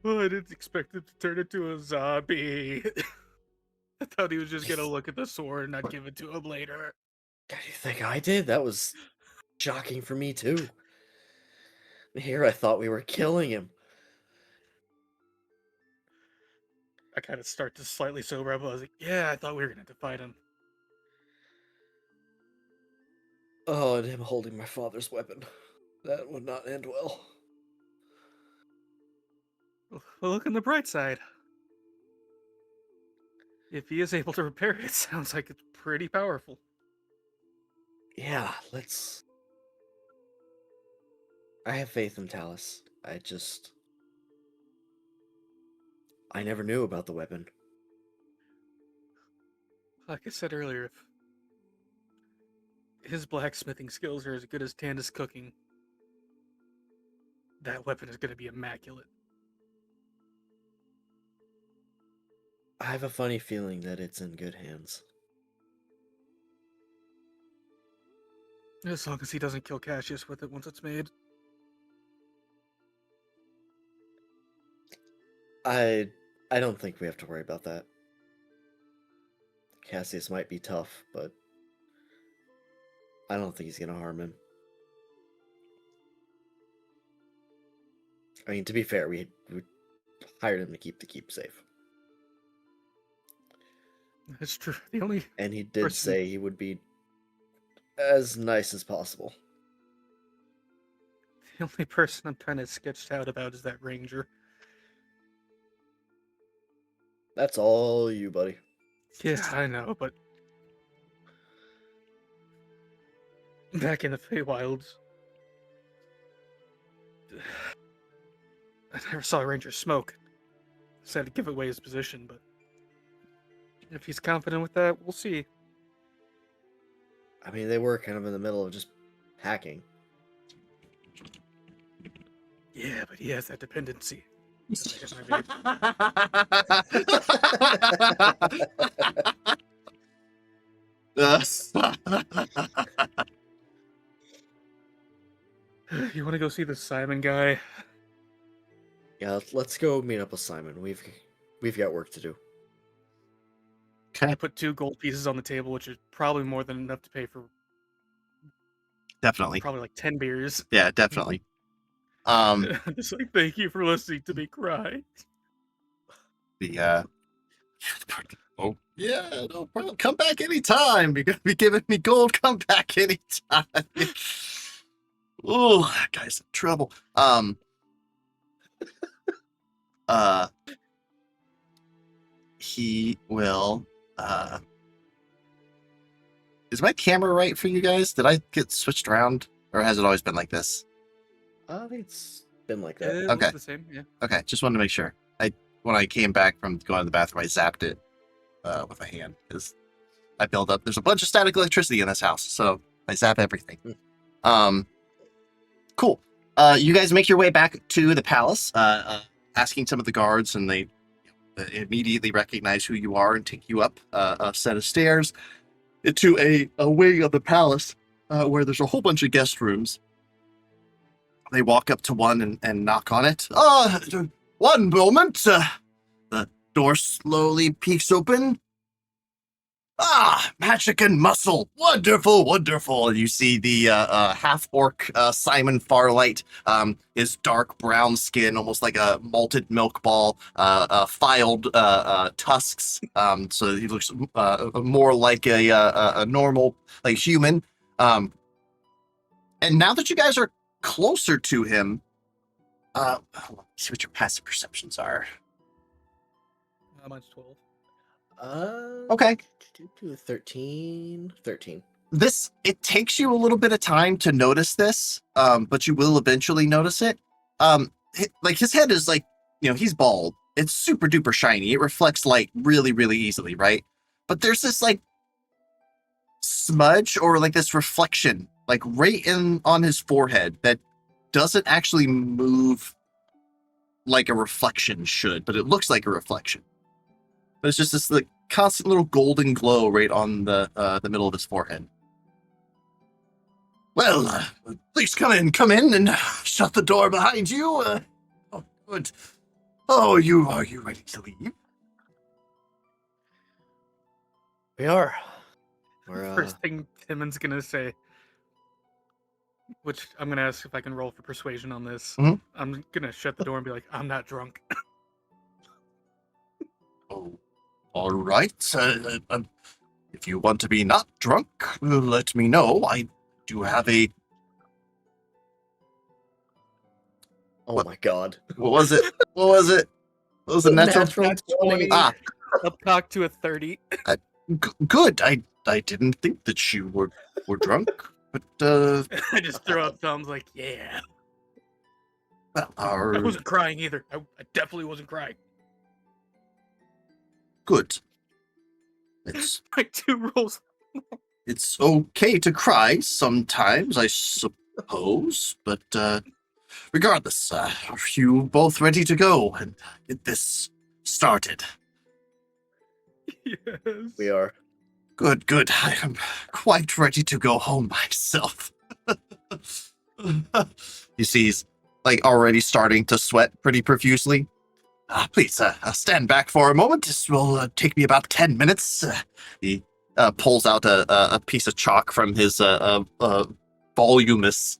Well, I didn't expect him to turn into a zombie. I thought he was just gonna look at the sword and not give it to him later. God, you think I did? That was shocking for me too. Here I thought we were killing him. I kind of start to slightly sober up. I was like, yeah, I thought we were gonna have to fight him. Oh, and him holding my father's weapon. That would not end well. Well, look on the bright side. If he is able to repair it, it sounds like it's pretty powerful. Yeah, let's... I have faith in Talus. I never knew about the weapon. Like I said earlier, if his blacksmithing skills are as good as Tanda's cooking, that weapon is going to be immaculate. I have a funny feeling that it's in good hands. As long as he doesn't kill Cassius with it once it's made. I don't think we have to worry about that. Cassius might be tough, but I don't think he's gonna harm him. I mean, to be fair, we hired him to keep the keep safe, That's true. The only and he did person- say he would be as nice as possible. person I'm kind of sketched out about is that ranger. That's all you, buddy. Yeah, I know, but back in the Feywilds, I never saw a ranger smoke. Said to give away his position, but if he's confident with that, we'll see. I mean, they were kind of in the middle of just hacking. Yeah, but he has that dependency. Just like at my vape. You want to go see the Simon guy? Yeah, let's go meet up with Simon. We've got work to do. I put 2 gold pieces on the table, which is probably more than enough to pay for Definitely. probably like 10 beers. Yeah, definitely. Just like, thank you for listening to me cry. Oh yeah, no problem. Come back anytime. You're gonna be giving me gold. Come back anytime. Oh, that guy's in trouble. He will. Is my camera right for you guys? Did I get switched around, or has it always been like this? I think it's been like It that. looks Okay. the same, yeah. Okay, just wanted to make sure. When I came back from going to the bathroom, I zapped it with a hand because I built up. There's a bunch of static electricity in this house, so I zap everything. Cool. You guys make your way back to the palace, asking some of the guards, and they immediately recognize who you are and take you up a set of stairs into a wing of the palace where there's a whole bunch of guest rooms. They walk up to one and knock on it. One moment. The door slowly peeks open. Magic and muscle. Wonderful, wonderful. And you see the half-orc Simon Farlight, his dark brown skin, almost like a malted milk ball, filed tusks. So he looks more like a normal, like human. And now that you guys are closer to him, let's see what your passive perceptions are. Mine's 12. Okay. 13. It takes you a little bit of time to notice this, but you will eventually notice it. Like his head is like, he's bald. It's super duper shiny. It reflects light really, really easily, right? But there's this like smudge or like this reflection, like right on his forehead that doesn't actually move like a reflection should, but it looks like a reflection. But it's just this like constant little golden glow right on the middle of his forehead. Well, please come in and shut the door behind you. Oh, good. Oh, are you ready to leave? We are. We're First thing Timon's gonna say, which I'm gonna ask if I can roll for persuasion on this. Mhm. I'm gonna shut the door and be like, I'm not drunk. Oh, all right. If you want to be not drunk, let me know. I do have a... Oh my god. What was it? What was it? What was the natural? Natural 20. Ah, Up cock to a 30. good. I didn't think that you were drunk, but I just throw up thumbs like, yeah. well, I wasn't crying either. I definitely wasn't crying. good. It's Like 2 rolls. it's okay to cry sometimes, I suppose, but regardless, are you both ready to go and get this started? Yes. We are. Good. I am quite ready to go home myself. You see, he's like already starting to sweat pretty profusely. Please, stand back for a moment. This will take me about 10 minutes. He pulls out a piece of chalk from his voluminous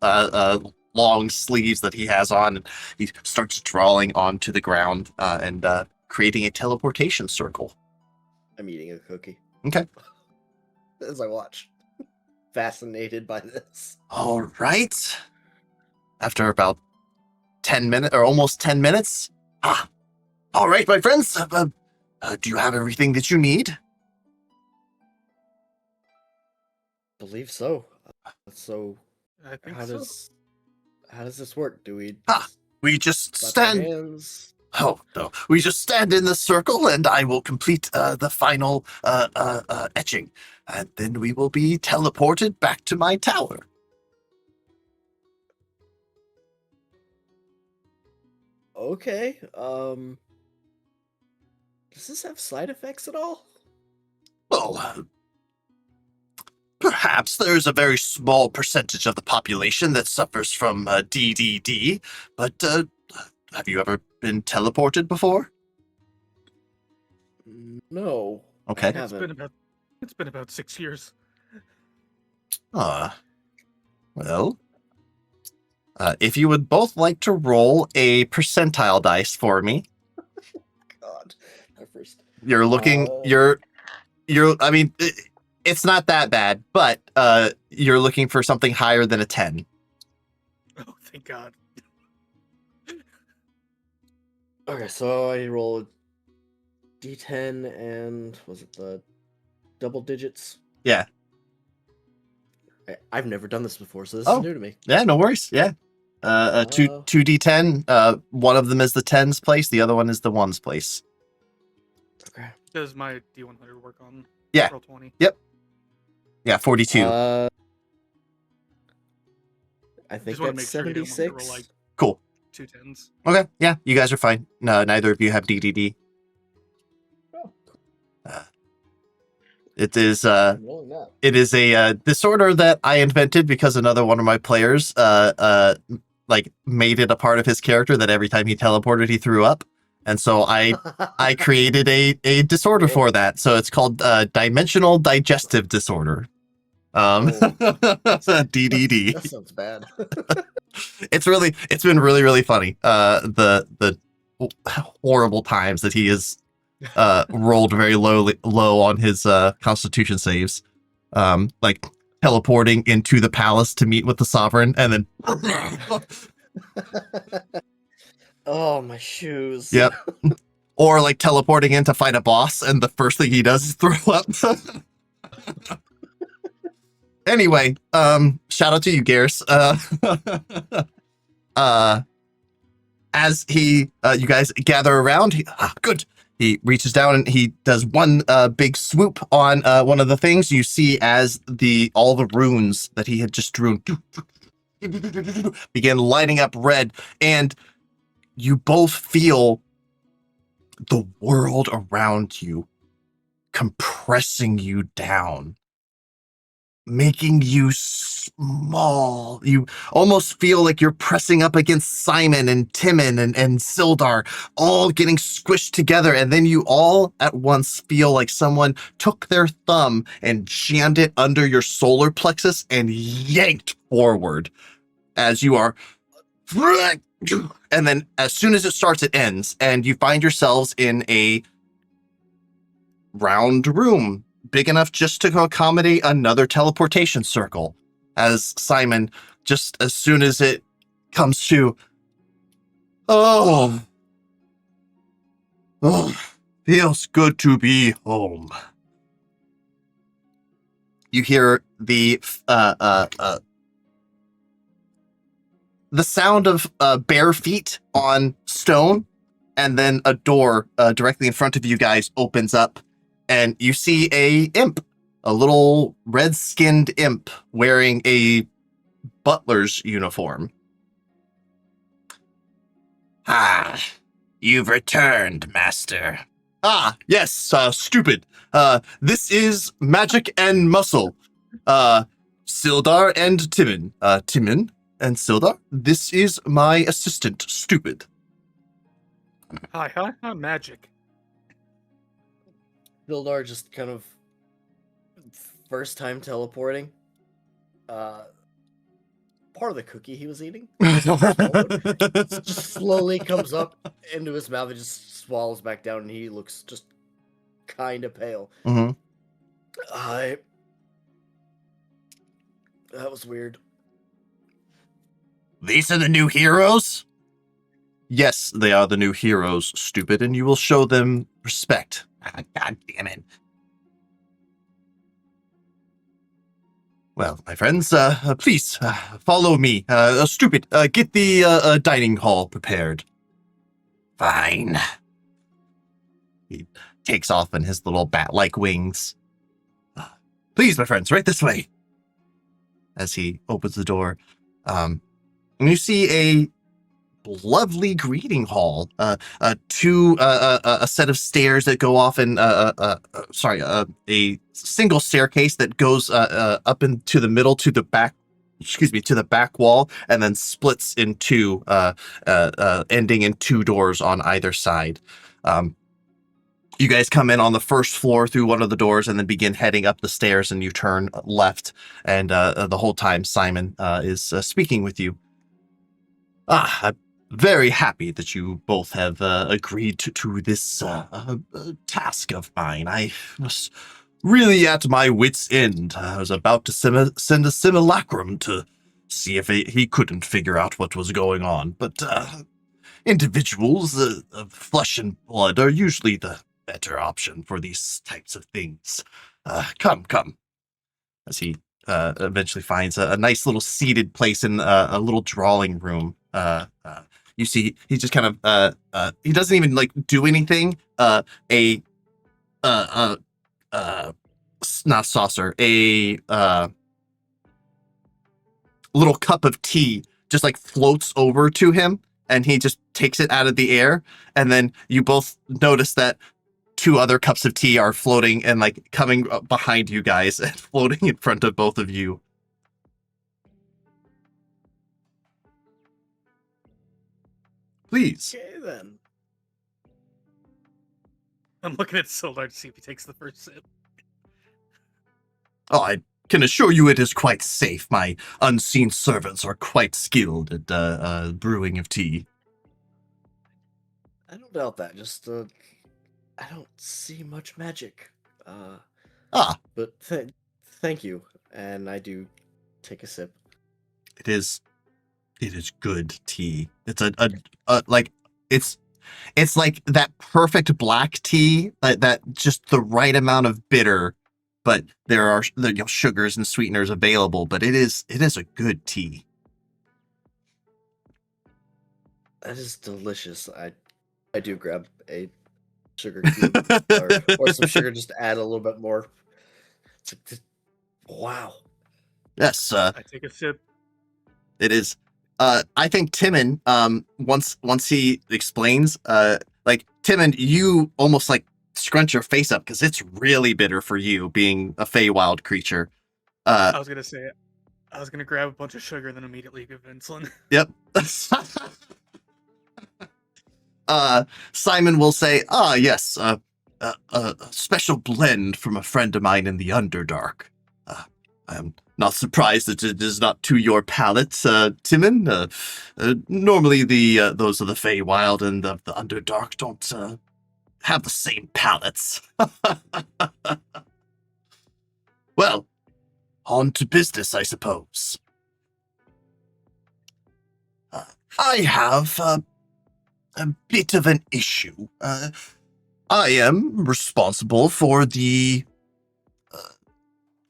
long sleeves that he has on, and he starts drawing onto the ground and creating a teleportation circle. I'm eating a cookie Okay. as I watch. Fascinated by this. All right. After about 10 minutes, or almost 10 minutes. All right, my friends. Do you have everything that you need? Believe so. So I think how so. does this work? Do we We just clap our stand. hands? Oh no! We just stand in the circle, and I will complete the final etching, and then we will be teleported back to my tower. Okay. Does this have side effects at all? Well, perhaps there's a very small percentage of the population that suffers from DDD, but have you ever been teleported before? No. Okay. I haven't. It's been about 6 years. Well, if you would both like to roll a percentile dice for me, God. My first. you're looking, I mean, it's not that bad, but you're looking for something higher than a 10. Oh, thank God. Okay, so I rolled D10 and was it the double digits? Yeah. I've never done this before, so this Oh. is new to me. Yeah, no worries. Yeah. Two 2d10. One of them is the tens place. The other one is the ones place. Okay. Does my D100 work on Yeah. roll 20? Yeah, 42. I think Just want to that's make sure you didn't want me to roll 76. like Cool. 2 10s. Okay. Yeah, you guys are fine. No, neither of you have DDD. Oh. It is I'm rolling that. it is a disorder that I invented because another one of my players like made it a part of his character that every time he teleported he threw up. And so I created a disorder Okay. for that. So it's called dimensional digestive disorder. DDD. That sounds bad. It's been really funny. The horrible times that he has rolled very low on his constitution saves. Like teleporting into the palace to meet with the sovereign and then Oh, my shoes. Yep. Or like teleporting in to fight a boss and the first thing he does is throw up. Anyway, shout out to you, Garrus. As you guys gather around, good. He reaches down and he does one big swoop on one of the things. You see as all the runes that he had just drawn begin lighting up red, and you both feel the world around you compressing you down, making you small. You almost feel like you're pressing up against Simon and Timon and Sildar, all getting squished together. And then you all at once feel like someone took their thumb and jammed it under your solar plexus and yanked forward as you are. And then as soon as it starts, it ends. And you find yourselves in a round room big enough just to accommodate another teleportation circle. As Simon, just as soon as it comes to, oh, feels good to be home. You hear the sound of bare feet on stone, and then a door directly in front of you guys opens up, and you see a imp, a little red-skinned imp wearing a butler's uniform. You've returned, master. Yes, stupid. This is Magic and Muscle. Sildar and Timon. Timon and Sildar, this is my assistant, Stupid. Hi, magic. Bildar just kind of first time teleporting. Part of the cookie he was eating just slowly comes up into his mouth and just swallows back down, and he looks just kind of pale. Mhm. That was weird. These are the new heroes? Yes, they are the new heroes, stupid, and you will show them respect. Ah, God damn it. Well, my friends, please, follow me. Stupid, get the dining hall prepared. Fine. He takes off in his little bat-like wings. Please, my friends, right this way. As he opens the door, and you see a lovely greeting hall. A set of stairs that go off in a single staircase that goes up into the middle to the back. Excuse me, to the back wall, and then splits in two, ending in two doors on either side. You guys come in on the first floor through one of the doors and then begin heading up the stairs, and you turn left, and the whole time Simon is speaking with you. I'm very happy that you both have agreed to this task of mine. I was really at my wit's end. I was about to send a simulacrum to see if he couldn't figure out what was going on, but individuals of flesh and blood are usually the better option for these types of things. Come. As he eventually finds a nice little seated place in a little drawing room. You see, he just kind of he doesn't even like do anything. Not saucer, a little cup of tea just like floats over to him, and he just takes it out of the air, and then you both notice that two other cups of tea are floating and like coming up behind you guys and floating in front of both of you. Please. Okay, then. I'm looking at Sildar to see if he takes the first sip. Oh, I can assure you it is quite safe. My unseen servants are quite skilled at brewing of tea. I don't doubt that. Just, I don't see much magic. But thank you, and I do take a sip. It is good tea. It's like it's like that perfect black tea, that just the right amount of bitter, but there are sugars and sweeteners available. But it is a good tea. That is delicious. I do grab a sugar cube or some sugar just to add a little bit more. It's like, wow. Yes, I take a sip. it is. I think Timon, once he explains, like Timon, you almost like scrunch your face up because it's really bitter for you being a Feywild creature. I was gonna say, I was gonna grab a bunch of sugar and then immediately give insulin. Yep. Simon will say, yes, a special blend from a friend of mine in the Underdark. I'm not surprised that it is not to your palate, Timon. Normally those of the Feywild and the Underdark don't have the same palates. Well, on to business, I suppose. I have a bit of an issue. I am responsible for the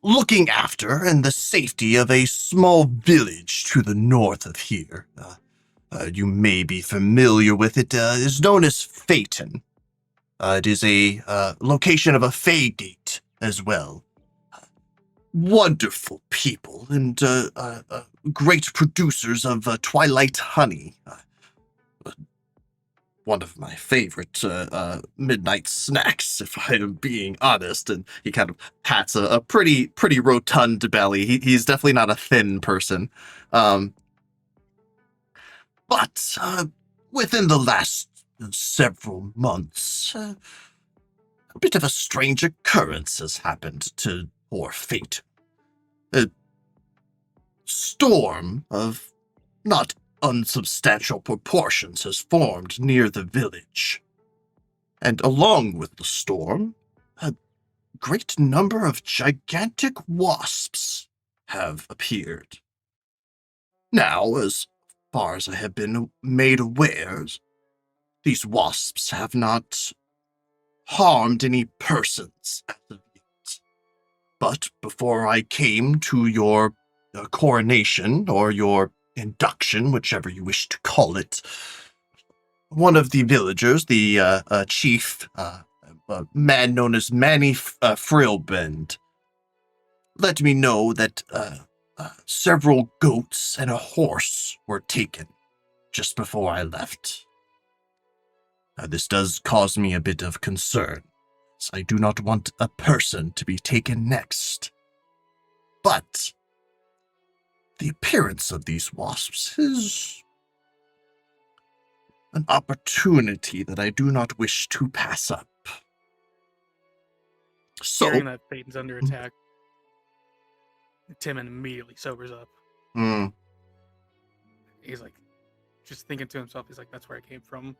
looking after and the safety of a small village to the north of here. You may be familiar with it. It is known as Phaeton. It is a location of a Fey gate as well. Wonderful people and great producers of twilight honey. One of my favorite midnight snacks, if I am being honest. And he kind of pats a pretty rotund belly. He's definitely not a thin person. But within the last several months, a bit of a strange occurrence has happened to poor Fate. A storm of not unsubstantial proportions has formed near the village. And along with the storm, a great number of gigantic wasps have appeared. Now, as far as I have been made aware, these wasps have not harmed any persons as of yet. But before I came to your coronation, or your induction, whichever you wish to call it, one of the villagers, the chief, a man known as Manny Frillbend, let me know that several goats and a horse were taken just before I left. This does cause me a bit of concern, as I do not want a person to be taken next. But the appearance of these wasps is an opportunity that I do not wish to pass up. So, Hearing that Phaeton's under attack, Timon immediately sobers up. He's like, just thinking to himself, he's like, that's where I came from.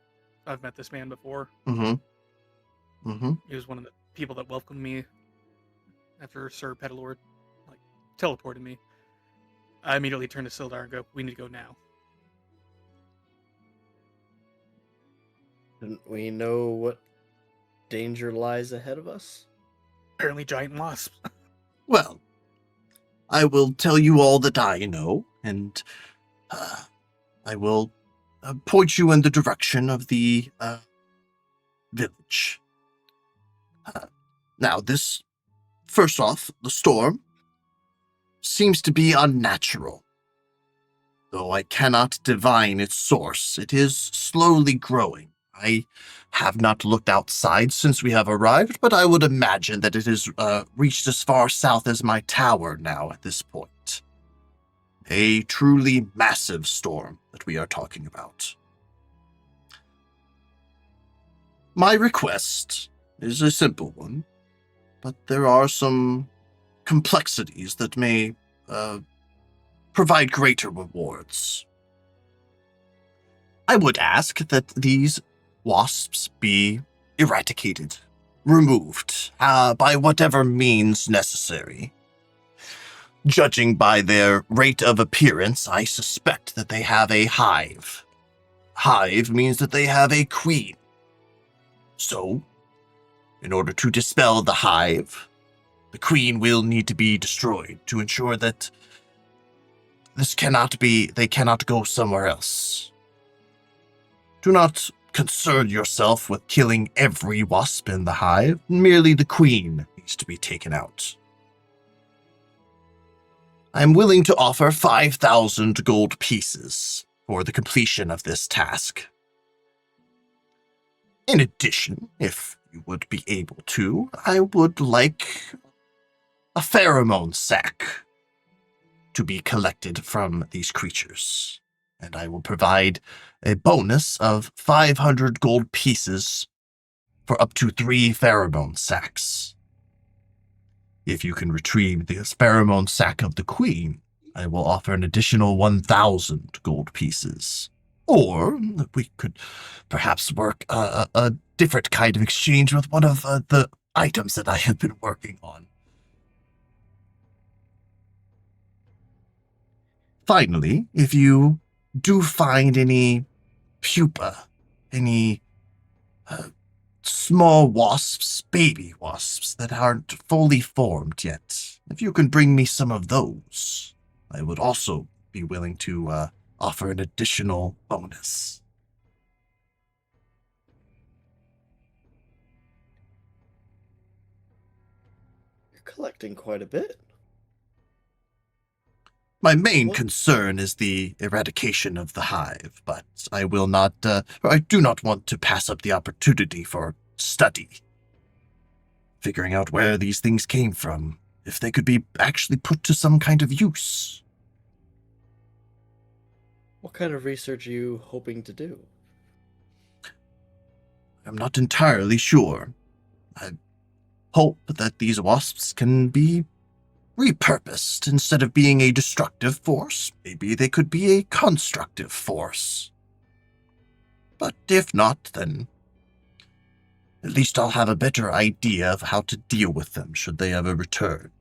I've met this man before. He was one of the people that welcomed me after Sir Petalord teleported me. I immediately turned to Sildar and go, we need to go now. Didn't we know what danger lies ahead of us? Apparently giant wasps. Well, I will tell you all that I know, and I will point you in the direction of the village. Now, first off, the storm seems to be unnatural. Though I cannot divine its source, it is slowly growing. I have not looked outside since we have arrived, but I would imagine that it has reached as far south as my tower now at this point. A truly massive storm that we are talking about. My request is a simple one, but there are some complexities that may provide greater rewards. I would ask that these wasps be eradicated, removed, by whatever means necessary. Judging by their rate of appearance, I suspect that they have a hive. Hive means that they have a queen. So, in order to dispel the hive, the queen will need to be destroyed to ensure that they cannot go somewhere else. Do not concern yourself with killing every wasp in the hive. Merely the queen needs to be taken out. I am willing to offer 5,000 gold pieces for the completion of this task. In addition, if you would be able to, I would like a pheromone sac to be collected from these creatures, and I will provide a bonus of 500 gold pieces for up to 3 pheromone sacs. If you can retrieve the pheromone sac of the queen, I will offer an additional 1,000 gold pieces. Or we could perhaps work a different kind of exchange with one of the items that I have been working on. Finally, if you do find any pupa, any small wasps, baby wasps that aren't fully formed yet, if you can bring me some of those, I would also be willing to offer an additional bonus. You're collecting quite a bit. My main concern is the eradication of the hive, but I will not, I do not want to pass up the opportunity for study. Figuring out where these things came from, if they could be actually put to some kind of use. What kind of research are you hoping to do? I'm not entirely sure. I hope that these wasps can be repurposed. Instead of being a destructive force, maybe they could be a constructive force. But if not, then at least I'll have a better idea of how to deal with them should they ever return.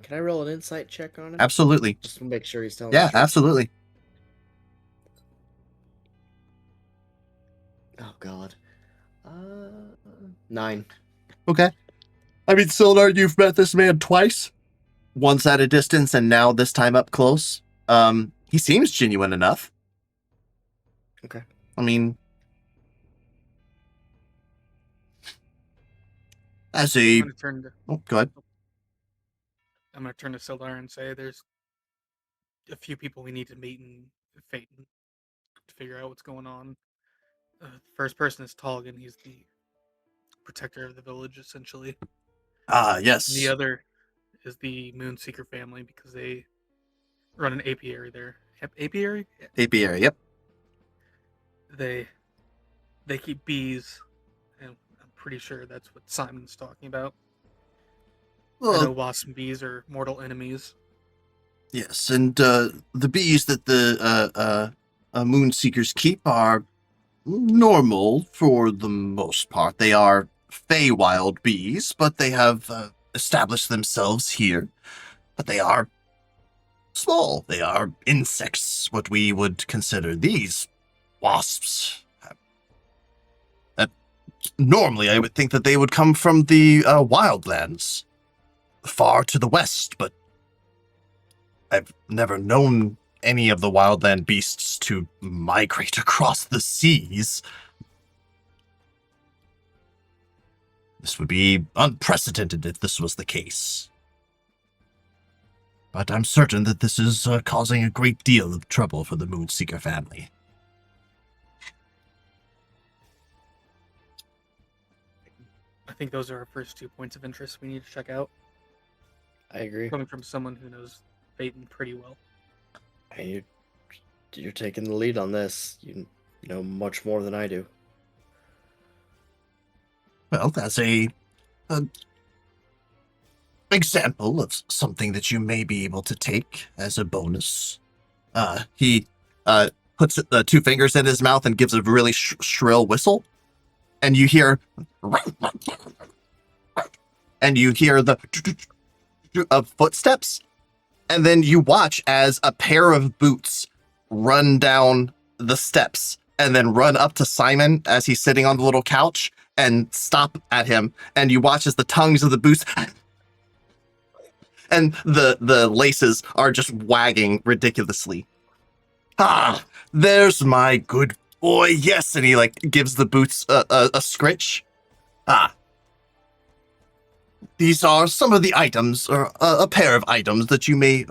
Can I roll an insight check on him? Absolutely. Just to make sure he's telling Yeah, the truth. absolutely. Oh God. 9. Okay. I mean, Sildar, you've met this man twice. Once at a distance and now this time up close. He seems genuine enough. Okay. I mean, as I'm a... gonna turn to Oh, go ahead. Sildar and say there's a few people we need to meet in Phaeton to figure out what's going on. The first person is Tolgan. He's the protector of the village, essentially. Ah, And yes. the other is the Moonseeker family because they run an apiary there. Apiary? Apiary, yep. They keep bees, and I'm pretty sure that's what Simon's talking about. I know Well, wasps and bees are mortal enemies. yes, and the bees that the Moonseekers keep are normal for the most part. They are Feywild bees, but they have established themselves here. But they are small. They are insects, what we would consider these wasps. Normally, I would think that they would come from the wildlands, far to the west, but I've never known any of the wildland beasts to migrate across the seas. This would be unprecedented if this was the case. But I'm certain that this is causing a great deal of trouble for the Moonseeker family. I think those are our first 2 points of interest we need to check out. I agree. Coming from someone who knows Phaeton pretty well. And you're taking the lead on this. You know much more than I do. Well, that's a example of something that you may be able to take as a bonus. He puts 2 fingers in his mouth and gives a really shrill whistle, and you hear the of footsteps, and then you watch as a pair of boots run down the steps and then run up to Simon as he's sitting on the little couch and stop at him, and you watch as the tongues of the boots and the laces are just wagging ridiculously. Ah, there's my good boy. Yes, and he gives the boots a scritch. Ah, these are some of the items, or a pair of items that you may,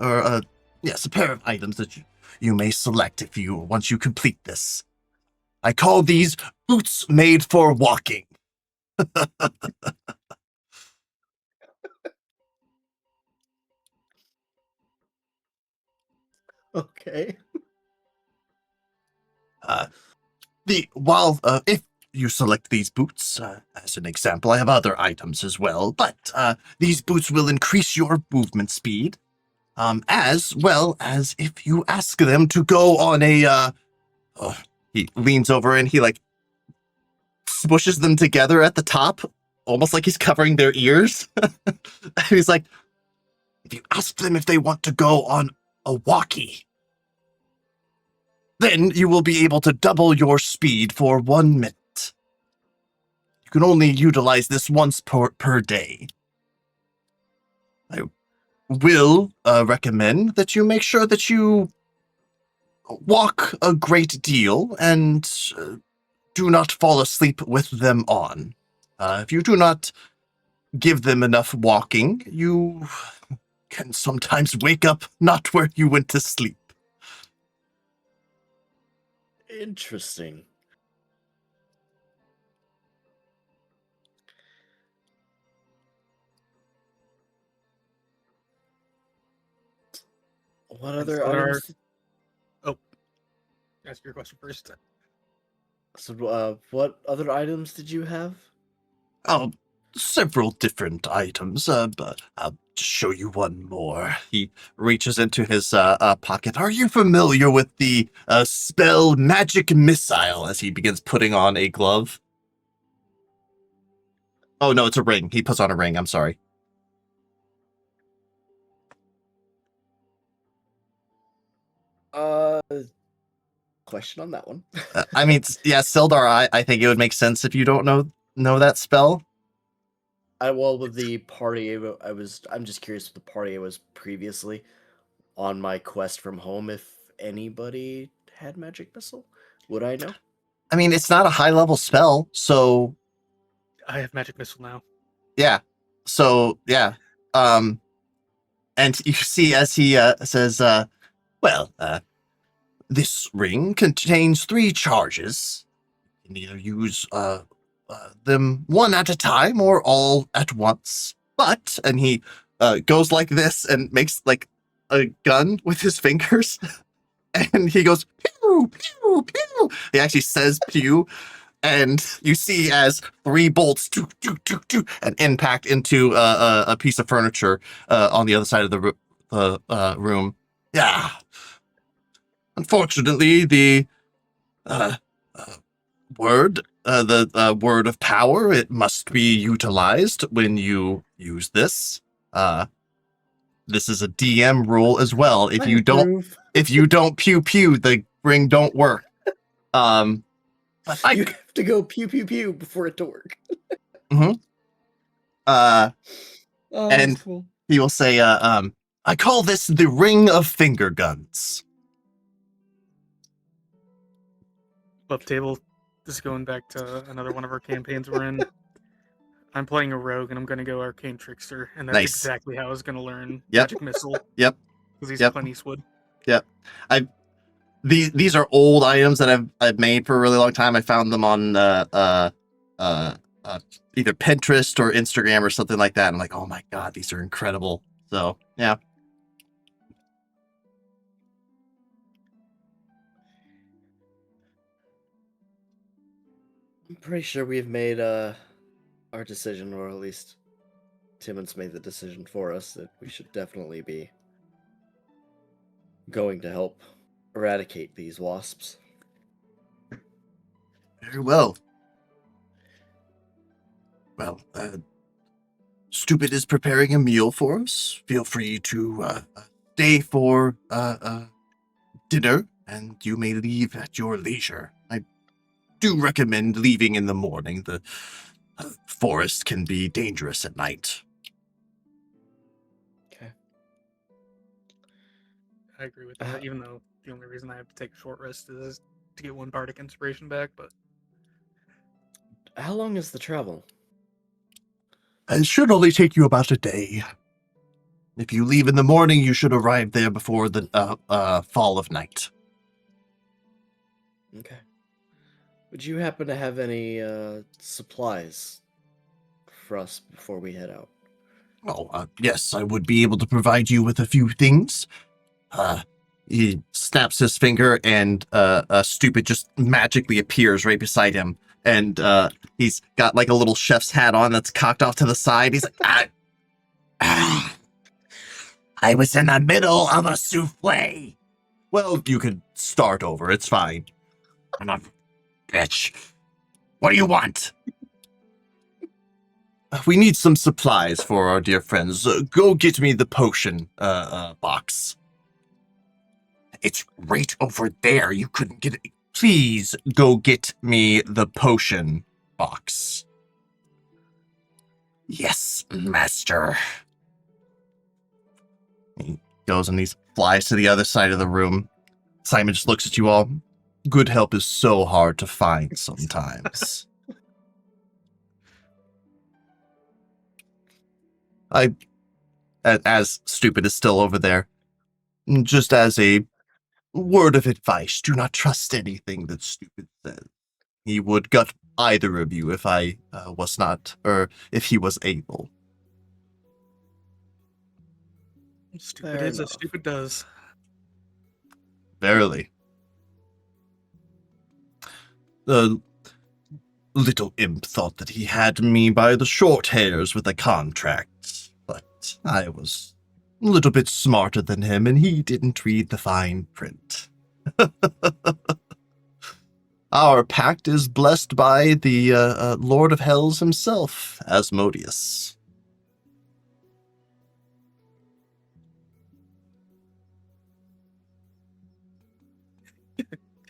yes, a pair of items that you may select once you complete this. I call these boots made for walking. Okay. If you select these boots, as an example, I have other items as well, but these boots will increase your movement speed, as well as if you ask them to go on a, he leans over and he smushes them together at the top, almost like he's covering their ears. He's like, if you ask them if they want to go on a walkie, then you will be able to double your speed for 1 minute. You can only utilize this once per day. I will recommend that you make sure that you walk a great deal and do not fall asleep with them on. If you do not give them enough walking, you can sometimes wake up not where you went to sleep. Interesting. What other Sildar, items? ask your question first. So, what other items did you have? Oh, several different items, but I'll just show you one more. He reaches into his pocket. Are you familiar with the spell Magic Missile as he begins putting on a glove? Oh, no, it's a ring. He puts on a ring. I'm sorry. Question on that one. I mean, yeah, Sildar, I think it would make sense if you don't know that spell. With the party, I'm just curious with the party I was previously on my quest from home. If anybody had magic missile, would I know? I mean, it's not a high level spell, so I have magic missile now. yeah. So yeah. And you see as he says, well, this ring contains 3 charges. You can either use them one at a time or all at once. But, and he goes like this and makes like a gun with his fingers. And he goes, pew, pew, pew. He actually says pew. And you see as 3 bolts and impact into a piece of furniture on the other side of the room. Yeah. Unfortunately, the word of power, it must be utilized when you use this. This is a DM rule as well. If you don't pew pew, the ring don't work. But you have to go pew pew pew before it to work. And cool. he will say, I call this the ring of finger guns. Buff table. This is going back to another one of our campaigns we're in. I'm playing a rogue, and I'm going to go arcane trickster, and that's Nice. exactly how I was going to learn Yep. magic missile. Yep. Because he's Yep. Clint Eastwood. Yep. These are old items that I've made for a really long time. I found them on either Pinterest or Instagram or something like that. I'm like, oh my god, these are incredible. So yeah. I'm pretty sure we've made our decision, or at least Timmons made the decision for us, that we should definitely be going to help eradicate these wasps. Very well. Well, Stupid is preparing a meal for us. Feel free to stay for dinner, and you may leave at your leisure. I do recommend leaving in the morning. The forest can be dangerous at night. Okay. I agree with that, even though the only reason I have to take a short rest is to get 1 bardic inspiration back, but... How long is the travel? It should only take you about a day. If you leave in the morning, you should arrive there before the fall of night. Okay. Would you happen to have any supplies for us before we head out? Oh, yes, I would be able to provide you with a few things. He snaps his finger, and Stupid just magically appears right beside him. And he's got like a little chef's hat on that's cocked off to the side. He's like, I was in the middle of a souffle. Well, you could start over. It's fine. I'm not, bitch. What do you want? We need some supplies for our dear friends. Go get me the potion box. It's right over there. You couldn't get it. Please go get me the potion box. Yes, master. He goes and he flies to the other side of the room. Simon just looks at you all. Good help is so hard to find sometimes. As Stupid is still over there, just as a word of advice, do not trust anything that Stupid says. He would gut either of you if I was not, or if he was able. Stupid Fair is as enough. stupid does. Verily. The little imp thought that he had me by the short hairs with a contract, but I was a little bit smarter than him, and he didn't read the fine print. Our pact is blessed by the Lord of Hells himself, Asmodeus.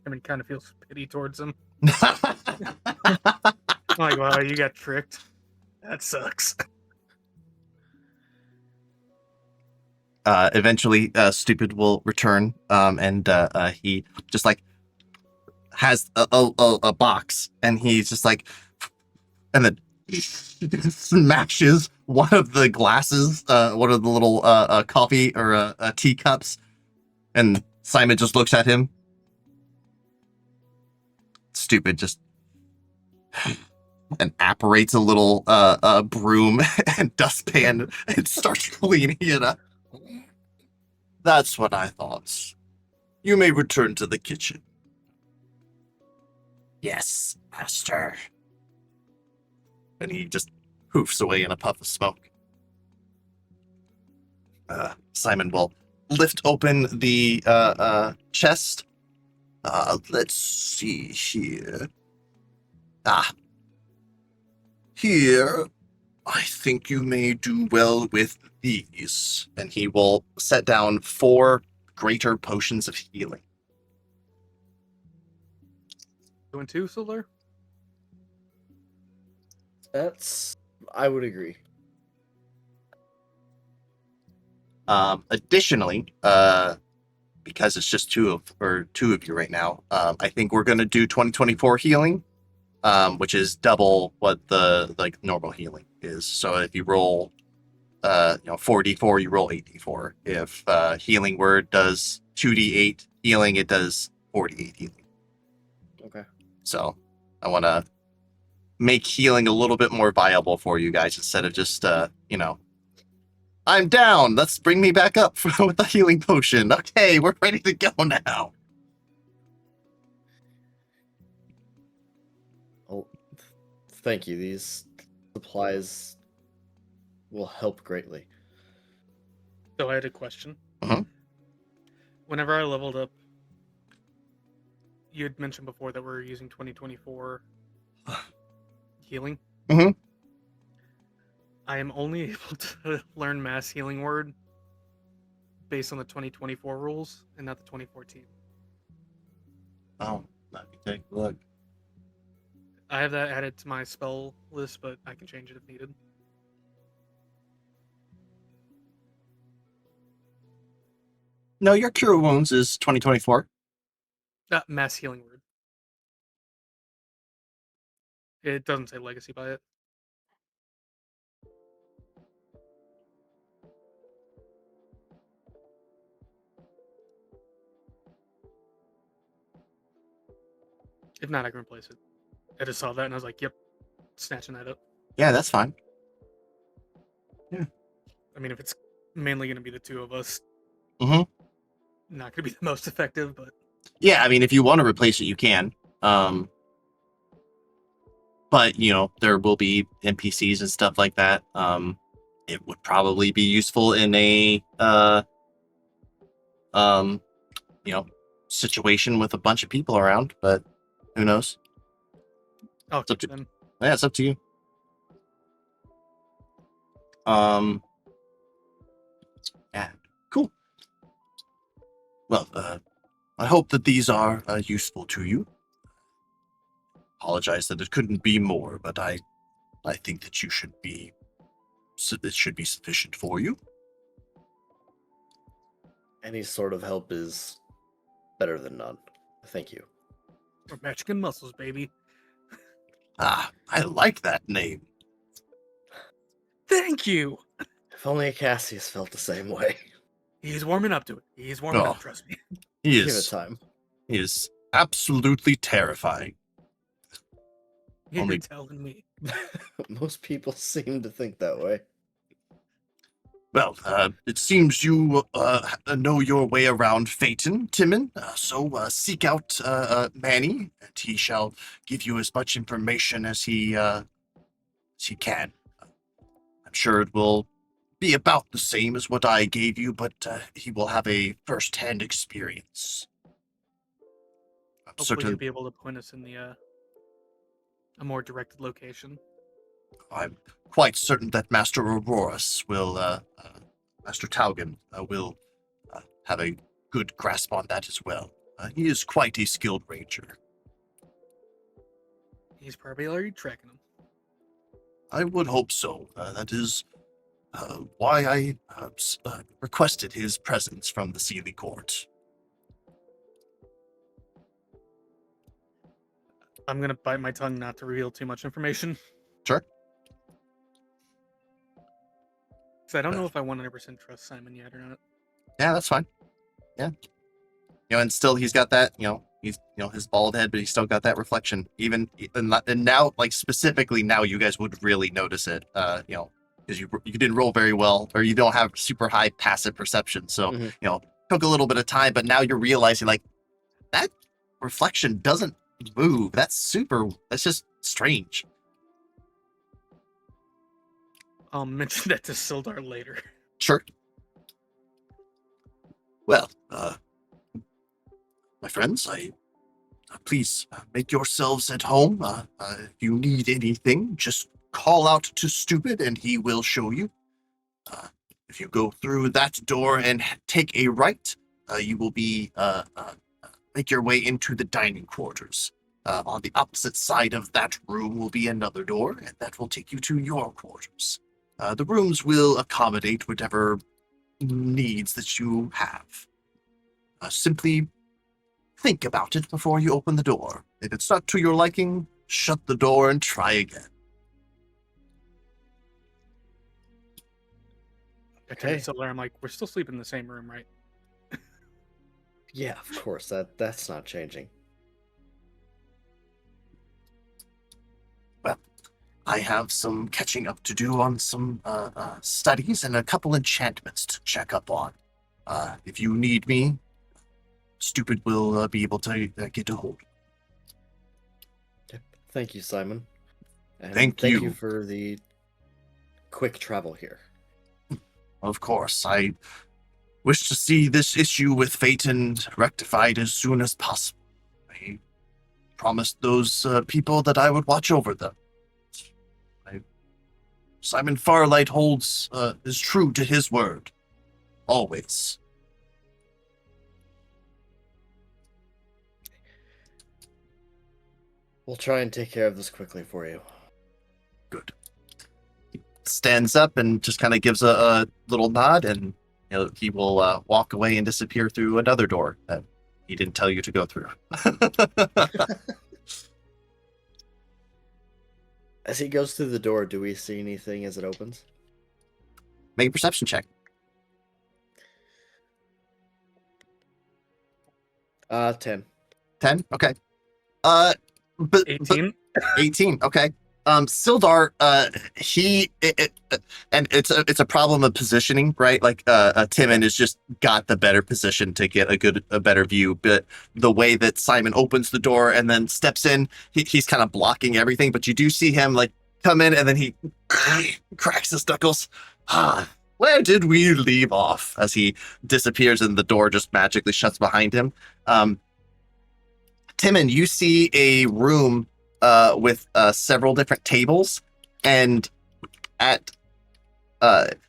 I mean, kind of feels pity towards him. Like, wow, you got tricked. That sucks. Eventually, Stupid will return, and he just like has a box, and he's just like, and then smashes one of the glasses, one of the little coffee or teacups, and Simon just looks at him. Stupid just and apparates a little broom and dustpan and starts cleaning it up. That's what I thought. You may return to the kitchen. Yes, master. And he just hoofs away in a puff of smoke. Simon will lift open the chest. Let's see here. Here, I think you may do well with these. And he will set down 4 greater potions of healing. Doing 2, Solar? I would agree. Additionally, because it's just two of you right now, I think we're gonna do 2024 healing, which is double what the normal healing is. So if you roll 4d4, you roll 8d4. If healing word does 2d8 healing, it does 4d8 healing. Okay. So I want to make healing a little bit more viable for you guys instead of just I'm down. Let's bring me back up with the healing potion. Okay, we're ready to go now. Oh, thank you. These supplies will help greatly. So I had a question. Mhm. Whenever I leveled up, you had mentioned before that we're using 2024 healing. Mhm. I am only able to learn mass healing word based on the 2024 rules and not the 2014. Oh, let me take a look. I have that added to my spell list, but I can change it if needed. No, your cure wounds is 2024. Mass healing word. It doesn't say legacy by it. If not, I can replace it. I just saw that and I was like, yep, snatching that up. Yeah, that's fine. I mean, if it's mainly going to be the 2 of us, Mhm. not going to be the most effective, but Yeah, I mean, if you want to replace it, you can. But there will be NPCs and stuff like that. It would probably be useful in a situation with a bunch of people around, but who knows? I'll It's up keep to- them. Yeah, it's up to you. Yeah, cool. Well, I hope that these are useful to you. Apologize that it couldn't be more, but I think that you should be. So this should be sufficient for you. Any sort of help is better than none. Thank you. We're Mexican muscles, baby. Ah, I like that name. Thank you. If only Cassius felt the same way. He's warming up to it. He's warming Oh. up, trust me. He Give it is. time. He is absolutely terrifying. You're telling me. Most people seem to think that way. Well, it seems you know your way around Phaeton, Timon. So seek out Manny, and he shall give you as much information as he can. I'm sure it will be about the same as what I gave you, but he will have a first-hand experience. I'm Hopefully, you'll certain. be able to point us in the a more directed location. I'm quite certain that Master Aurorus Master Taugen will have a good grasp on that as well. He is quite a skilled ranger. He's probably already tracking him. I would hope so. That is why I requested his presence from the Sealy Court. I'm gonna bite my tongue not to reveal too much information. Sure. Because I don't know if I 100% trust Simon yet or not. Yeah, that's fine. Yeah. And still he's got that, he's his bald head, but he's still got that reflection. Even and now, like specifically now, you guys would really notice it. Because you didn't roll very well, or you don't have super high passive perception. So took a little bit of time, but now you're realizing like that reflection doesn't move. That's just strange. I'll mention that to Sildar later. Sure. Well, my friends, please make yourselves at home. If you need anything, just call out to Stupid and he will show you. If you go through that door and take a right, you will be make your way into the dining quarters. On the opposite side of that room will be another door, and that will take you to your quarters. The rooms will accommodate whatever needs that you have. Simply think about it before you open the door. If it's not to your liking, shut the door and try again. Okay. Sildar, I'm like, we're still sleeping in the same room, right? Yeah, of course. That's not changing. Well, I have some catching up to do on some studies and a couple enchantments to check up on. If you need me, Stupid will be able to get a hold. Thank you, Simon. And Thank you you. for the quick travel here. Of course, I wish to see this issue with Phaeton rectified as soon as possible. I promised those people that I would watch over them. Simon Farlight is true to his word. Always. We'll try and take care of this quickly for you. Good. He stands up and just kind of gives a little nod, and he will walk away and disappear through another door that he didn't tell you to go through. As he goes through the door, do we see anything as it opens? Make a perception check. 10. 10? Okay. But 18? 18. Okay. Sildar, and it's a problem of positioning, right? Like, Timon has just got the better position to get a better view. But the way that Simon opens the door and then steps in, he's kind of blocking everything. But you do see him like come in, and then he cracks his knuckles. Where did we leave off? As he disappears and the door just magically shuts behind him. Timon, you see a room with several different tables, and at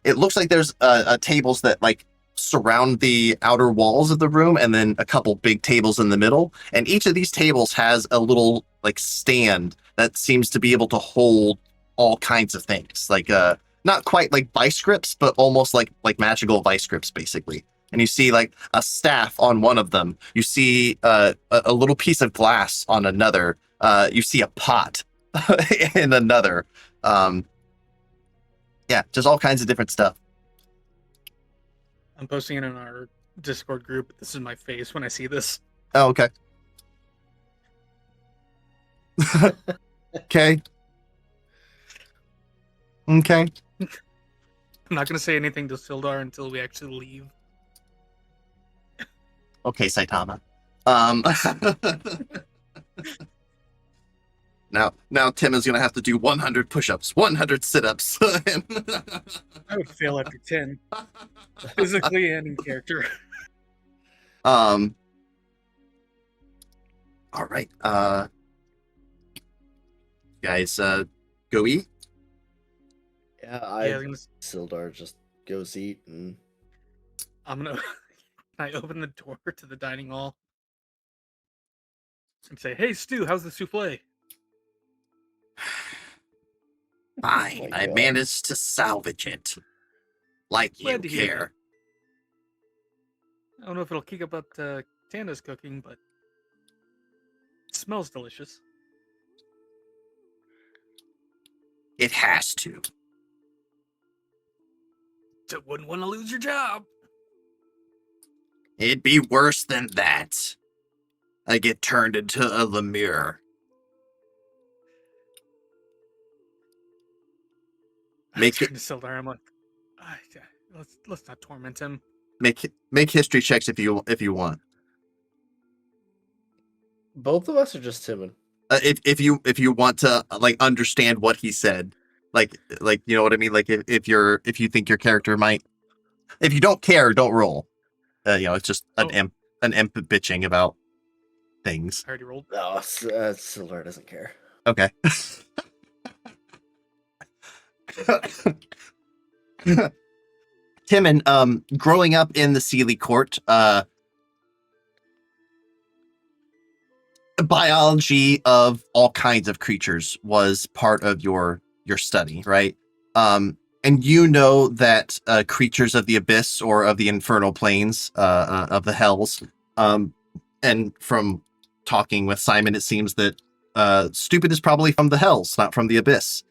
it looks like there's tables that like surround the outer walls of the room, and then a couple big tables in the middle. And each of these tables has a little like stand that seems to be able to hold all kinds of things, like not quite like vice grips, but almost like magical vice grips, basically. And you see like a staff on one of them. You see a little piece of glass on another. You see a pot in another. Yeah, just all kinds of different stuff. I'm posting it in our Discord group. This is my face when I see this. Oh, okay. Okay. Okay. I'm not gonna say anything to Sildar until we actually leave. Okay, Saitama. Um, now Tim is gonna have to do 100 push-ups, 100 sit-ups. I would fail after 10, physically and in character. All right. Guys, go eat. Yeah, Yeah, Sildar just goes eat and I'm gonna. I open the door to the dining hall and say, "Hey, Stu, how's the souffle?" Fine, my I God. managed to salvage it. Like you Glad to hear care. I don't know if it'll kick up Tanda's cooking, but it smells delicious. It has to. So wouldn't want to lose your job. It'd be worse than that. I get turned into a lemure. Make I it turn to Sildar. I'm like, let's not torment him. make history checks if you want. both of us are just Timon. If you want to like understand what he said, like you know what I mean. Like if you think your character might, if you don't care, don't roll. You know, it's just an imp bitching about things. I already rolled. No, Sildar doesn't care. Okay. Timon, growing up in the Sealy Court, biology of all kinds of creatures was part of your study, right? And you know that creatures of the abyss or of the infernal planes, of the hells, and from talking with Simon, it seems that Stupid is probably from the hells, not from the abyss.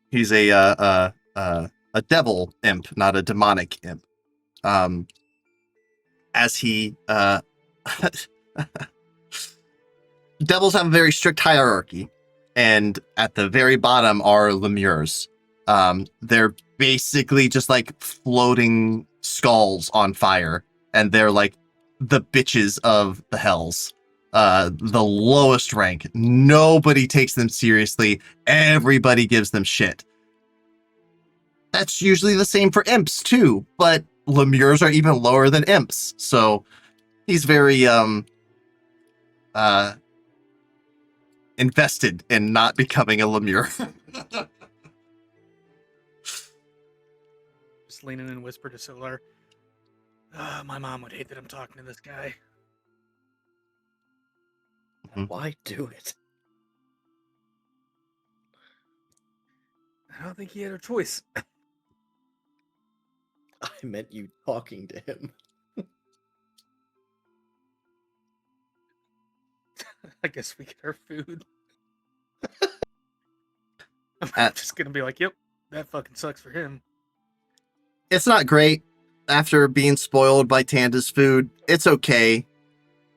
He's a devil imp, not a demonic imp. As he devils have a very strict hierarchy, and at the very bottom are lemures. They're basically just like floating skulls on fire, and they're like the bitches of the hells. The lowest rank. Nobody takes them seriously. Everybody gives them shit. That's usually the same for imps too, but lemures are even lower than imps. So he's very invested in not becoming a lemure. Just lean in and whisper to Sildar. My mom would hate that I'm talking to this guy. Why do it? I don't think he had a choice. I meant you talking to him. I guess we get our food. I'm just gonna be like, yep, that fucking sucks for him. It's not great after being spoiled by Tanda's food. It's okay.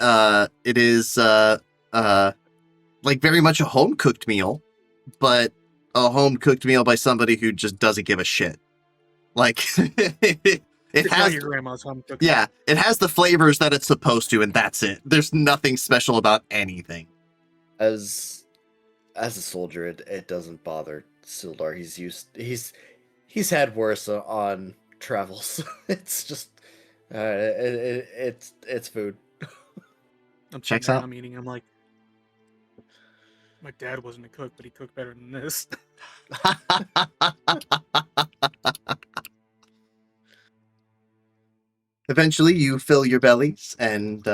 It is like very much a home cooked meal, but a home cooked meal by somebody who just doesn't give a shit. Like it It's has not your grandma's home cooking. yeah, it has the flavors that it's supposed to, and that's it. There's nothing special about anything. As a soldier, it doesn't bother Sildar. He's had worse on travels. It's just it's food. I'm Checks sitting there, out. I'm eating. I'm like, my dad wasn't a cook, but he cooked better than this. Eventually, you fill your bellies and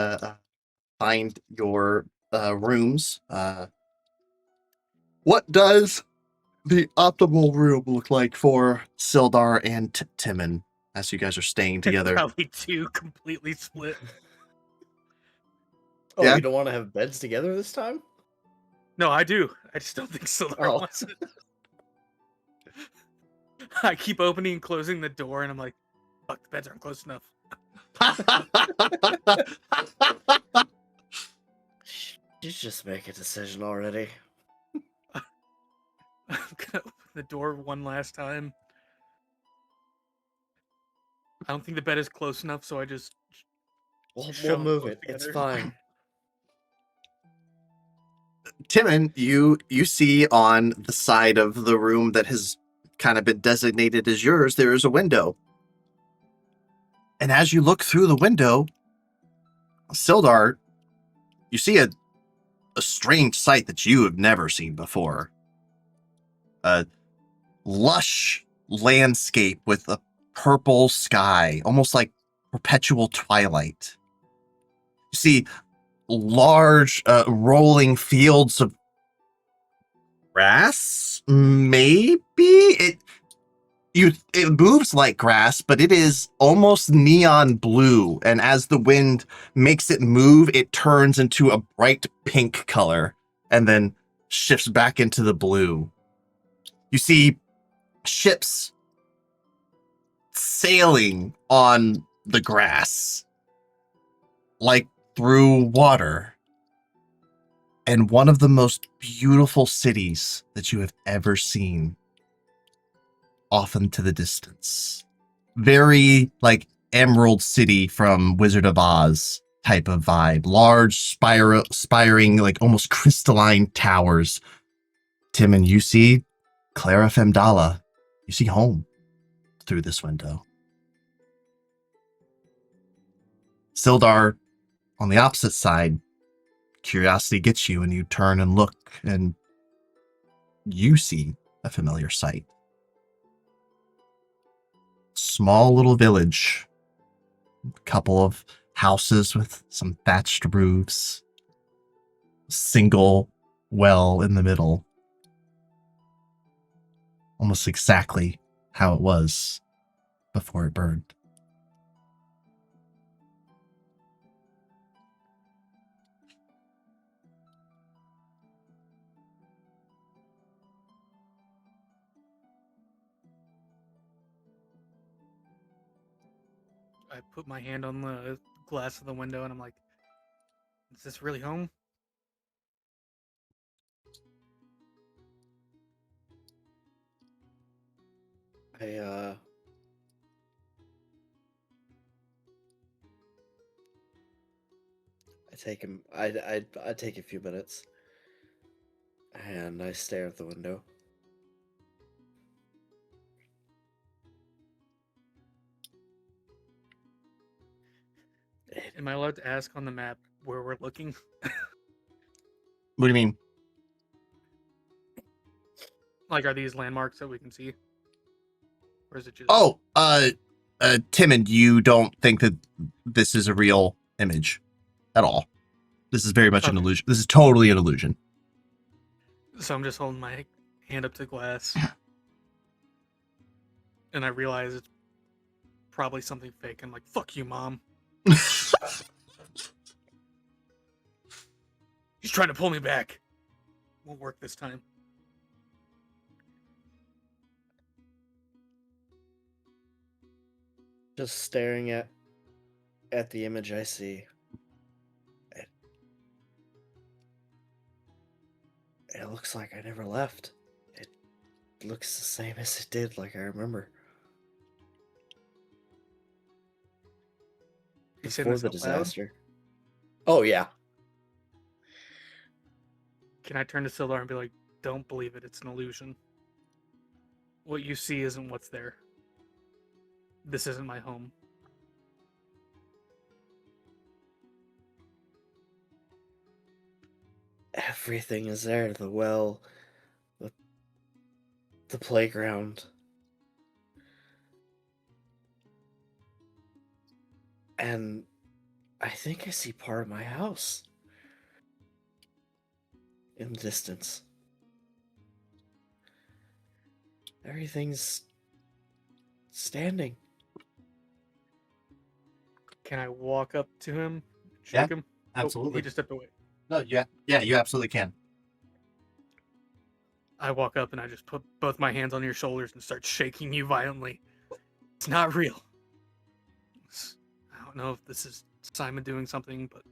find your rooms. What does the optimal room look like for Sildar and Timon as you guys are staying together? Probably two completely split. Oh, Yeah. you don't want to have beds together this time? No, I do. I just don't think Sildar Oh. wants it. I keep opening and closing the door, and I'm like, fuck, the beds aren't close enough. You just make a decision already. I'm gonna open the door one last time. I don't think the bed is close enough, so I just We'll shove 'em move close it. It's together. fine. Timon, you see on the side of the room that has kind of been designated as yours, there is a window. And as you look through the window, Sildar, you see a strange sight that you have never seen before. A lush landscape with a purple sky, almost like perpetual twilight. You see large rolling fields of grass, maybe? It moves like grass, but it is almost neon blue, and as the wind makes it move, it turns into a bright pink color and then shifts back into the blue. You see ships sailing on the grass like through water, and one of the most beautiful cities that you have ever seen off into the distance. Very like Emerald City from Wizard of Oz type of vibe. Large, spiring, like almost crystalline towers. Tim, and you see Clara Femdala. You see home through this window. Sildar, on the opposite side, curiosity gets you and you turn and look and you see a familiar sight. Small little village, a couple of houses with some thatched roofs, single well in the middle, almost exactly how it was before it burned. I put my hand on the glass of the window and I'm like, is this really home? I take him. I take a few minutes, and I stare at the window. Am I allowed to ask on the map where we're looking? What do you mean? Like, are these landmarks that we can see? Or is it just... Oh, Timon, you don't think that this is a real image at all. This is very much an Okay. illusion. This is totally an illusion. So I'm just holding my hand up to the glass. And I realize it's probably something fake. I'm like, fuck you, Mom. He's trying to pull me back. Won't work this time. Just staring at the image I see. It looks like I never left. It looks the same as it did, like I remember. You saying Before this the out loud? disaster. Oh, yeah. Can I turn to Sildar and be like, don't believe it, it's an illusion. What you see isn't what's there. This isn't my home. Everything is there. The well, the playground. And I think I see part of my house in the distance. Everything's standing. Can I walk up to him? Yeah, Shake him? Oh, absolutely. he just stepped away. No, yeah, you absolutely can. I walk up and I just put both my hands on your shoulders and start shaking you violently. It's not real. I don't know if this is Simon doing something, but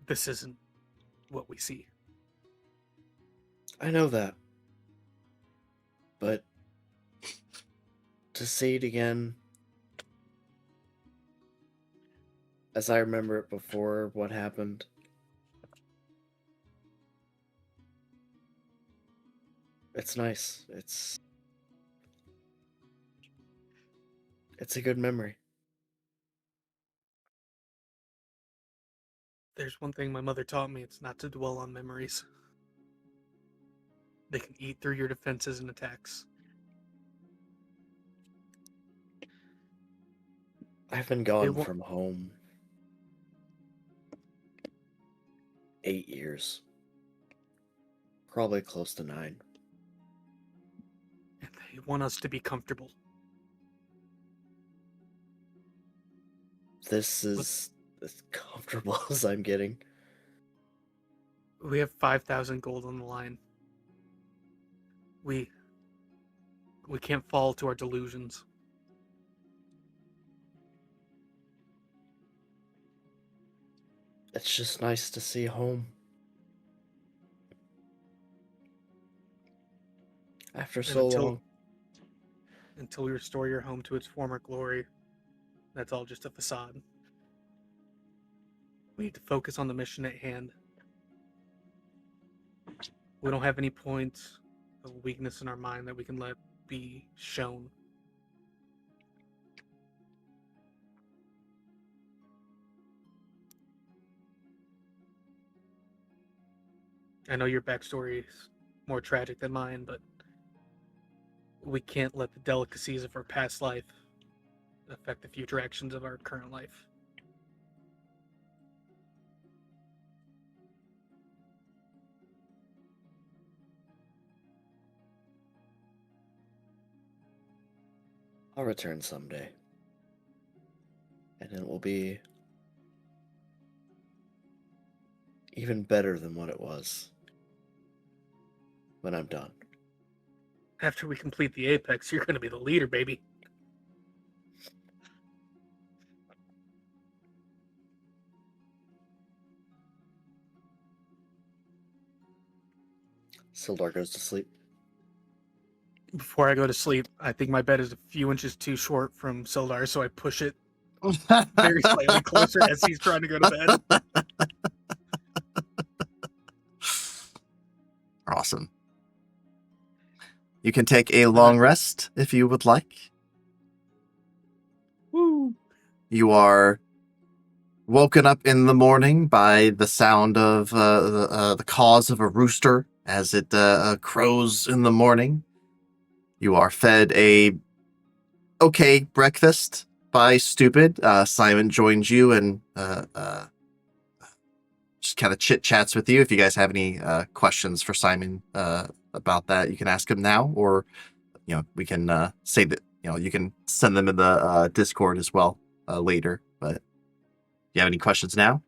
this isn't what we see. I know that. But to see it again as I remember it before what happened. It's nice. It's a good memory. There's one thing my mother taught me, it's not to dwell on memories. They can eat through your defenses and attacks. I've been gone won't- from home 8 years. Probably close to 9. And they want us to be comfortable. This is as comfortable as I'm getting. We have 5,000 gold on the line. We can't fall to our delusions. It's just nice to see home. After so long. Until we restore your home to its former glory, that's all just a facade. We need to focus on the mission at hand. We don't have any points of weakness in our mind that we can let be shown. I know your backstory is more tragic than mine, but we can't let the delicacies of our past life affect the future actions of our current life. I'll return someday. And it will be even better than what it was when I'm done. After we complete the Apex, you're going to be the leader, baby. Sildar goes to sleep. Before I go to sleep, I think my bed is a few inches too short from Sildar, so I push it very slightly closer as he's trying to go to bed. Awesome. You can take a long rest if you would like. Woo! You are woken up in the morning by the sound of the caws of a rooster as it crows in the morning. You are fed a okay breakfast by Stupid. Simon joins you and just kind of chit chats with you. If you guys have any questions for Simon about that, you can ask him now, or we can say that you can send them in the Discord as well later. But do you have any questions now?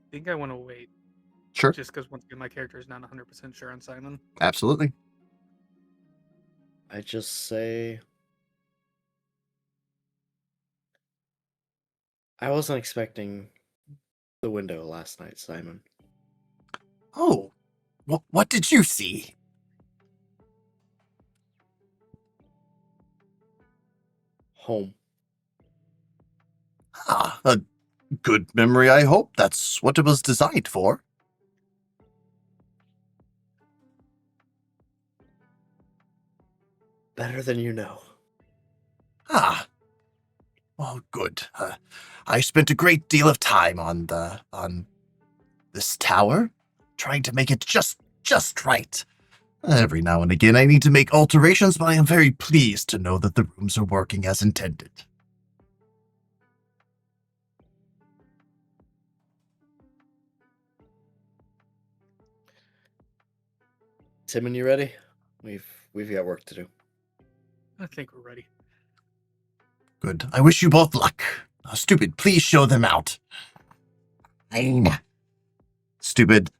I think I want to wait. Sure. Just because once again my character is not 100% sure on Simon. Absolutely. I just say I wasn't expecting the window last night, Simon. Oh, what did you see? Home. Ah, a good memory, I hope. That's what it was designed for. Better than you know. Ah, well, good. I spent a great deal of time on this tower, trying to make it just right. Every now and again, I need to make alterations, but I am very pleased to know that the rooms are working as intended. Timon, you ready? We've got work to do. I think we're ready. Good. I wish you both luck. Stupid, please show them out. Fine. Stupid,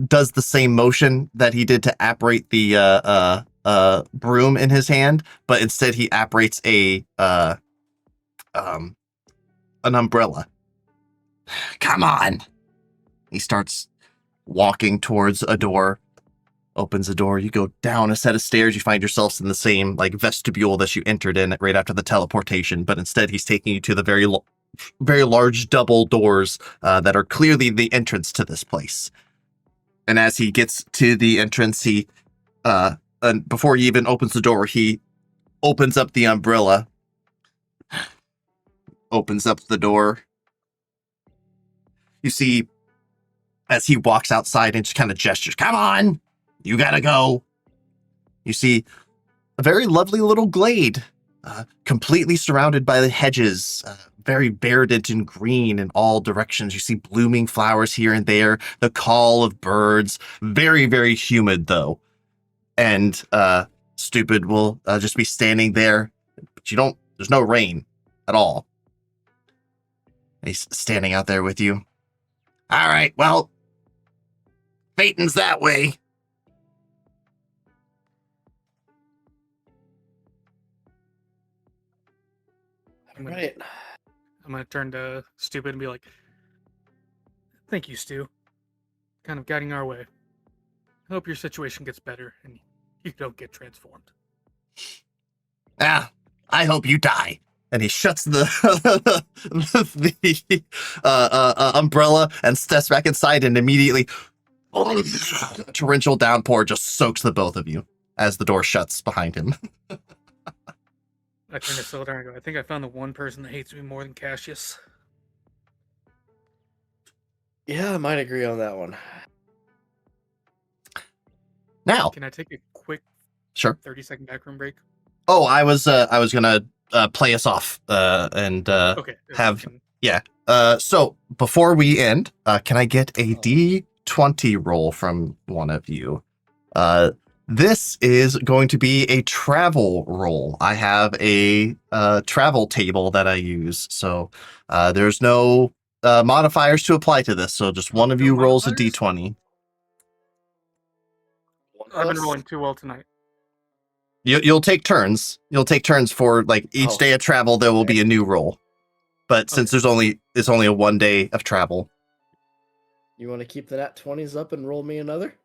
does the same motion that he did to apparate the broom in his hand, but instead he apparates an umbrella. Come on. He starts walking towards a door, opens the door. You go down a set of stairs. You find yourselves in the same like vestibule that you entered in right after the teleportation, but instead he's taking you to the very large double doors that are clearly the entrance to this place. And as he gets to the entrance, and before he even opens the door, he opens up the umbrella, opens up the door. You see, as he walks outside and just kind of gestures, "Come on, you gotta go." You see a very lovely little glade, completely surrounded by the hedges, very verdant and green in all directions. You see blooming flowers here and there, the call of birds, very, very humid though. And Stupid will just be standing there, but there's no rain at all. He's standing out there with you. "All right, well, Phaeton's that way." I'm gonna, Right. I'm gonna turn to Stupid and be like, "Thank you, Stu. Kind of guiding our way. I hope your situation gets better and you don't get transformed." "Ah, I hope you die." And he shuts the umbrella and steps back inside, and immediately a torrential downpour just soaks the both of you as the door shuts behind him. I turn to Sildar and go, "I think I found the one person that hates me more than Cassius." Yeah, I might agree on that one. Now, Can I take a quick sure. 30-second backroom break? Oh, I was gonna play us off and Okay. have- can- so before we end, can I get a D20 roll from one of you? This is going to be a travel roll. I have a travel table that I use, so there's no modifiers to apply to this. So just one of No you rolls a modifiers? D20. I've been rolling too well tonight. You'll take turns. You'll take turns for like each Oh. day of travel. There will be a new roll, but since Okay. it's only a 1 day of travel. You want to keep the nat 20s up and roll me another?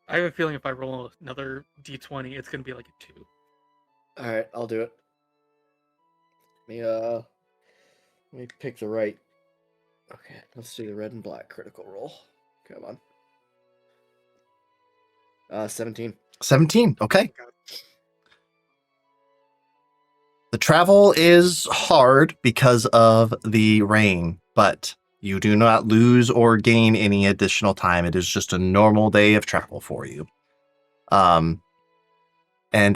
I have a feeling if I roll another D20, it's gonna be like a 2. All right, I'll do it. Let me pick the right. Okay, let's do the red and black critical roll. Come on. 17. 17. Okay. God. The travel is hard because of the rain, but you do not lose or gain any additional time. It is just a normal day of travel for you. And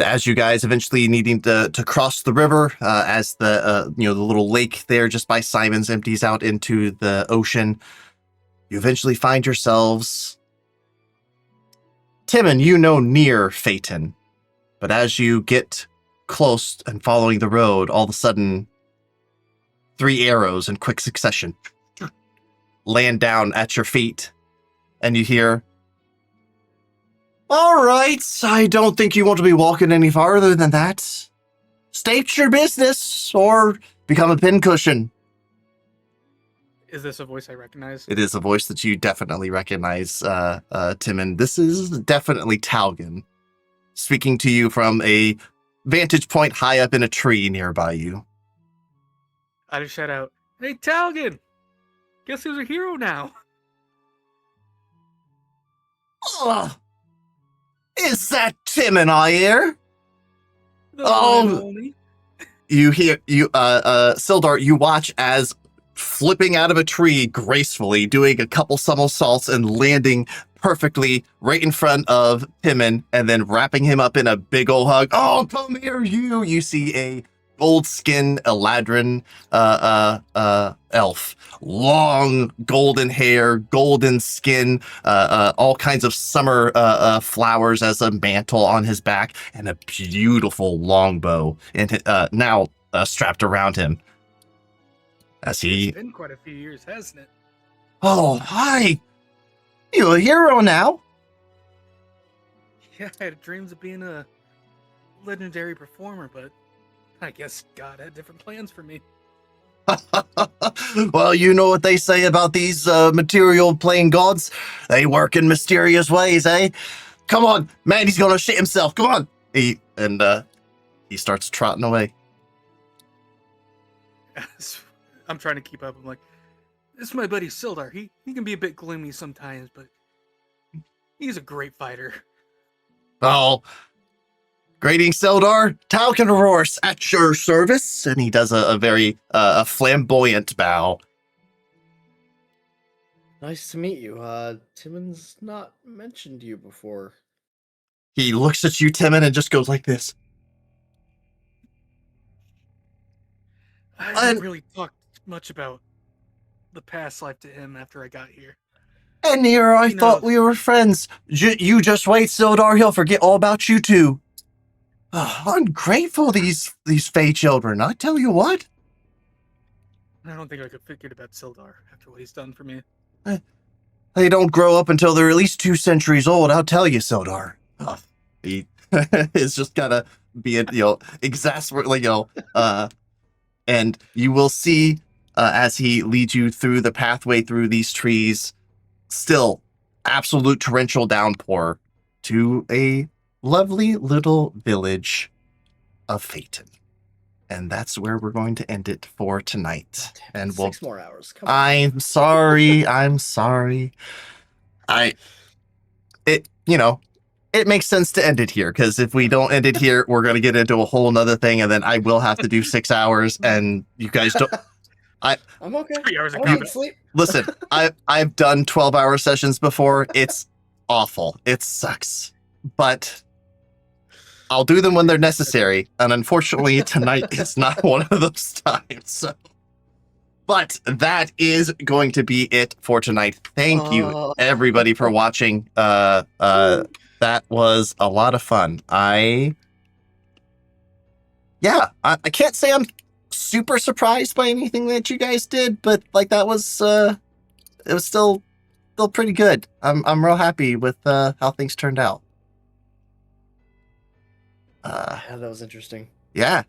as you guys eventually needing to cross the river, as the the little lake there just by Simon's empties out into the ocean, you eventually find yourselves, Timon, near Phaeton. But as you get close and following the road, all of a sudden, 3 arrows in quick succession land down at your feet, and you hear, "All right, I don't think you want to be walking any farther than that. State your business, or become a pincushion." Is this a voice I recognize? It is a voice that you definitely recognize, Timon. This is definitely Talgan, speaking to you from a vantage point high up in a tree nearby you. I just shout out, "Hey, Talgan! Guess who's a hero now?" "Oh, is that Timon I hear?" The Oh. one and only. You hear, Sildar, you watch as flipping out of a tree gracefully, doing a couple somersaults and landing perfectly right in front of Timon, and then wrapping him up in a big old hug. "Oh, come here, you!" You see a gold skin Eladrin elf. Long golden hair, golden skin, all kinds of summer flowers as a mantle on his back, and a beautiful longbow now strapped around him. As he, It's been quite a few years, hasn't it? "Oh, hi! You're a hero now." Yeah, I had dreams of being a legendary performer, but I guess God had different plans for me. Well, you know what they say about these material plane gods? They work in mysterious ways, eh? Come on, man, he's gonna shit himself. Come on. He starts trotting away. I'm trying to keep up. I'm like, this is my buddy Sildar. He can be a bit gloomy sometimes, but he's a great fighter. Oh, greetings, Seldar. Talcanaroris at your service. And he does a very flamboyant bow. Nice to meet you. Timon's not mentioned you before. He looks at you, Timon, and just goes like this. I didn't really talk much about the past life to him after I got here. And here I He thought knows. we were friends. You just wait, Sildar. He'll forget all about you too. Ungrateful, these Fey children. I tell you what. I don't think I could forget about Sildar after what he's done for me. They don't grow up until they're at least 2 centuries old. I'll tell you, Sildar. He is just gonna be exasperated, and you will see as he leads you through the pathway through these trees, still absolute torrential downpour, to a lovely little village of Phaeton. And that's where we're going to end it for tonight. And we'll 6 more hours. Come on. I'm sorry. I'm sorry. It makes sense to end it here, because if we don't end it here, we're going to get into a whole nother thing, and then I will have to do 6 hours, and you guys don't. I'm okay. 3 hours of I'll need combat. sleep. Listen, I've done 12-hour sessions before. It's awful. It sucks. But I'll do them when they're necessary, and unfortunately, tonight is not one of those times. So. But that is going to be it for tonight. Thank you, everybody, for watching. That was a lot of fun. I can't say I'm super surprised by anything that you guys did, but like that was it was still pretty good. I'm real happy with how things turned out. Yeah, that was interesting. Yeah.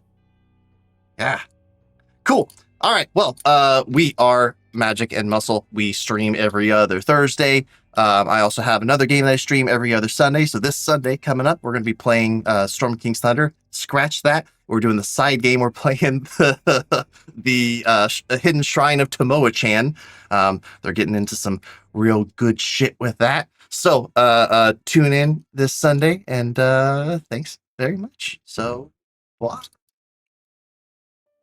Cool. All right. Well, we are Magic and Muscle. We stream every other Thursday. I also have another game that I stream every other Sunday. So this Sunday coming up, we're going to be playing Storm King's Thunder. Scratch that. We're doing the side game. We're playing the Hidden Shrine of Tomoa-chan. They're getting into some real good shit with that. So tune in this Sunday, and thanks very much. So, what?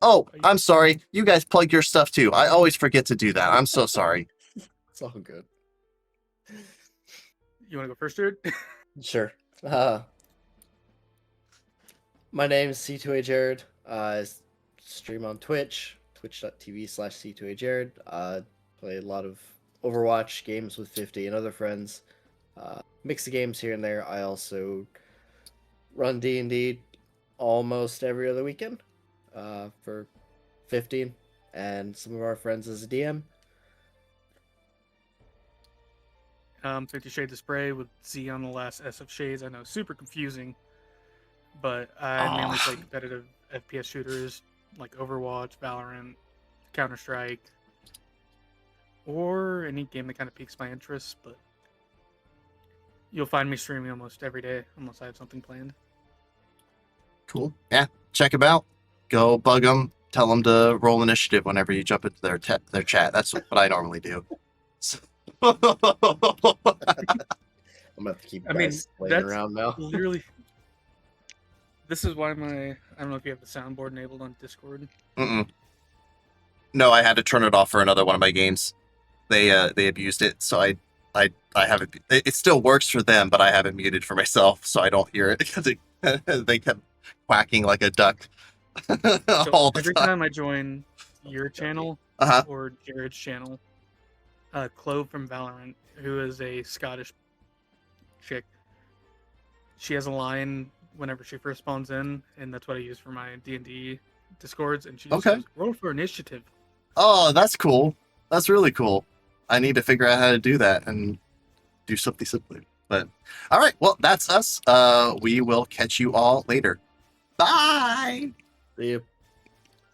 Oh, I'm sorry. You guys plug your stuff too. I always forget to do that. I'm so sorry. It's all good. You want to go first, Jared? Sure. My name is C2A Jared. I stream on Twitch, twitch.tv/C2AJared. Play a lot of Overwatch games with 50 and other friends. Mix the games here and there. I also run D&D almost every other weekend for 15 and some of our friends as a DM. 50 Shades of Spray with Z on the last S of Shades. I know, super confusing, but I mainly play competitive FPS shooters like Overwatch, Valorant, Counter-Strike, or any game that kind of piques my interest, but you'll find me streaming almost every day unless I have something planned. Cool. Yeah, check them out. Go bug them. Tell them to roll initiative whenever you jump into their chat. That's what I normally do. I'm gonna have to keep I mean, playing that's around now. literally. This is why I don't know if you have the soundboard enabled on Discord. Mm-mm. No, I had to turn it off for another one of my games. They abused it, so I haven't. It still works for them, but I have it muted for myself, so I don't hear it because they kept quacking like a duck all the Every time I join your channel Uh-huh. or Jared's channel, Clove from Valorant, who is a Scottish chick, she has a line whenever she first spawns in, and that's what I use for my D&D Discords, and she just Okay. goes, roll for initiative. Oh, that's cool. That's really cool. I need to figure out how to do that and do something simply. But all right, well, that's us. We will catch you all later. Bye. See you.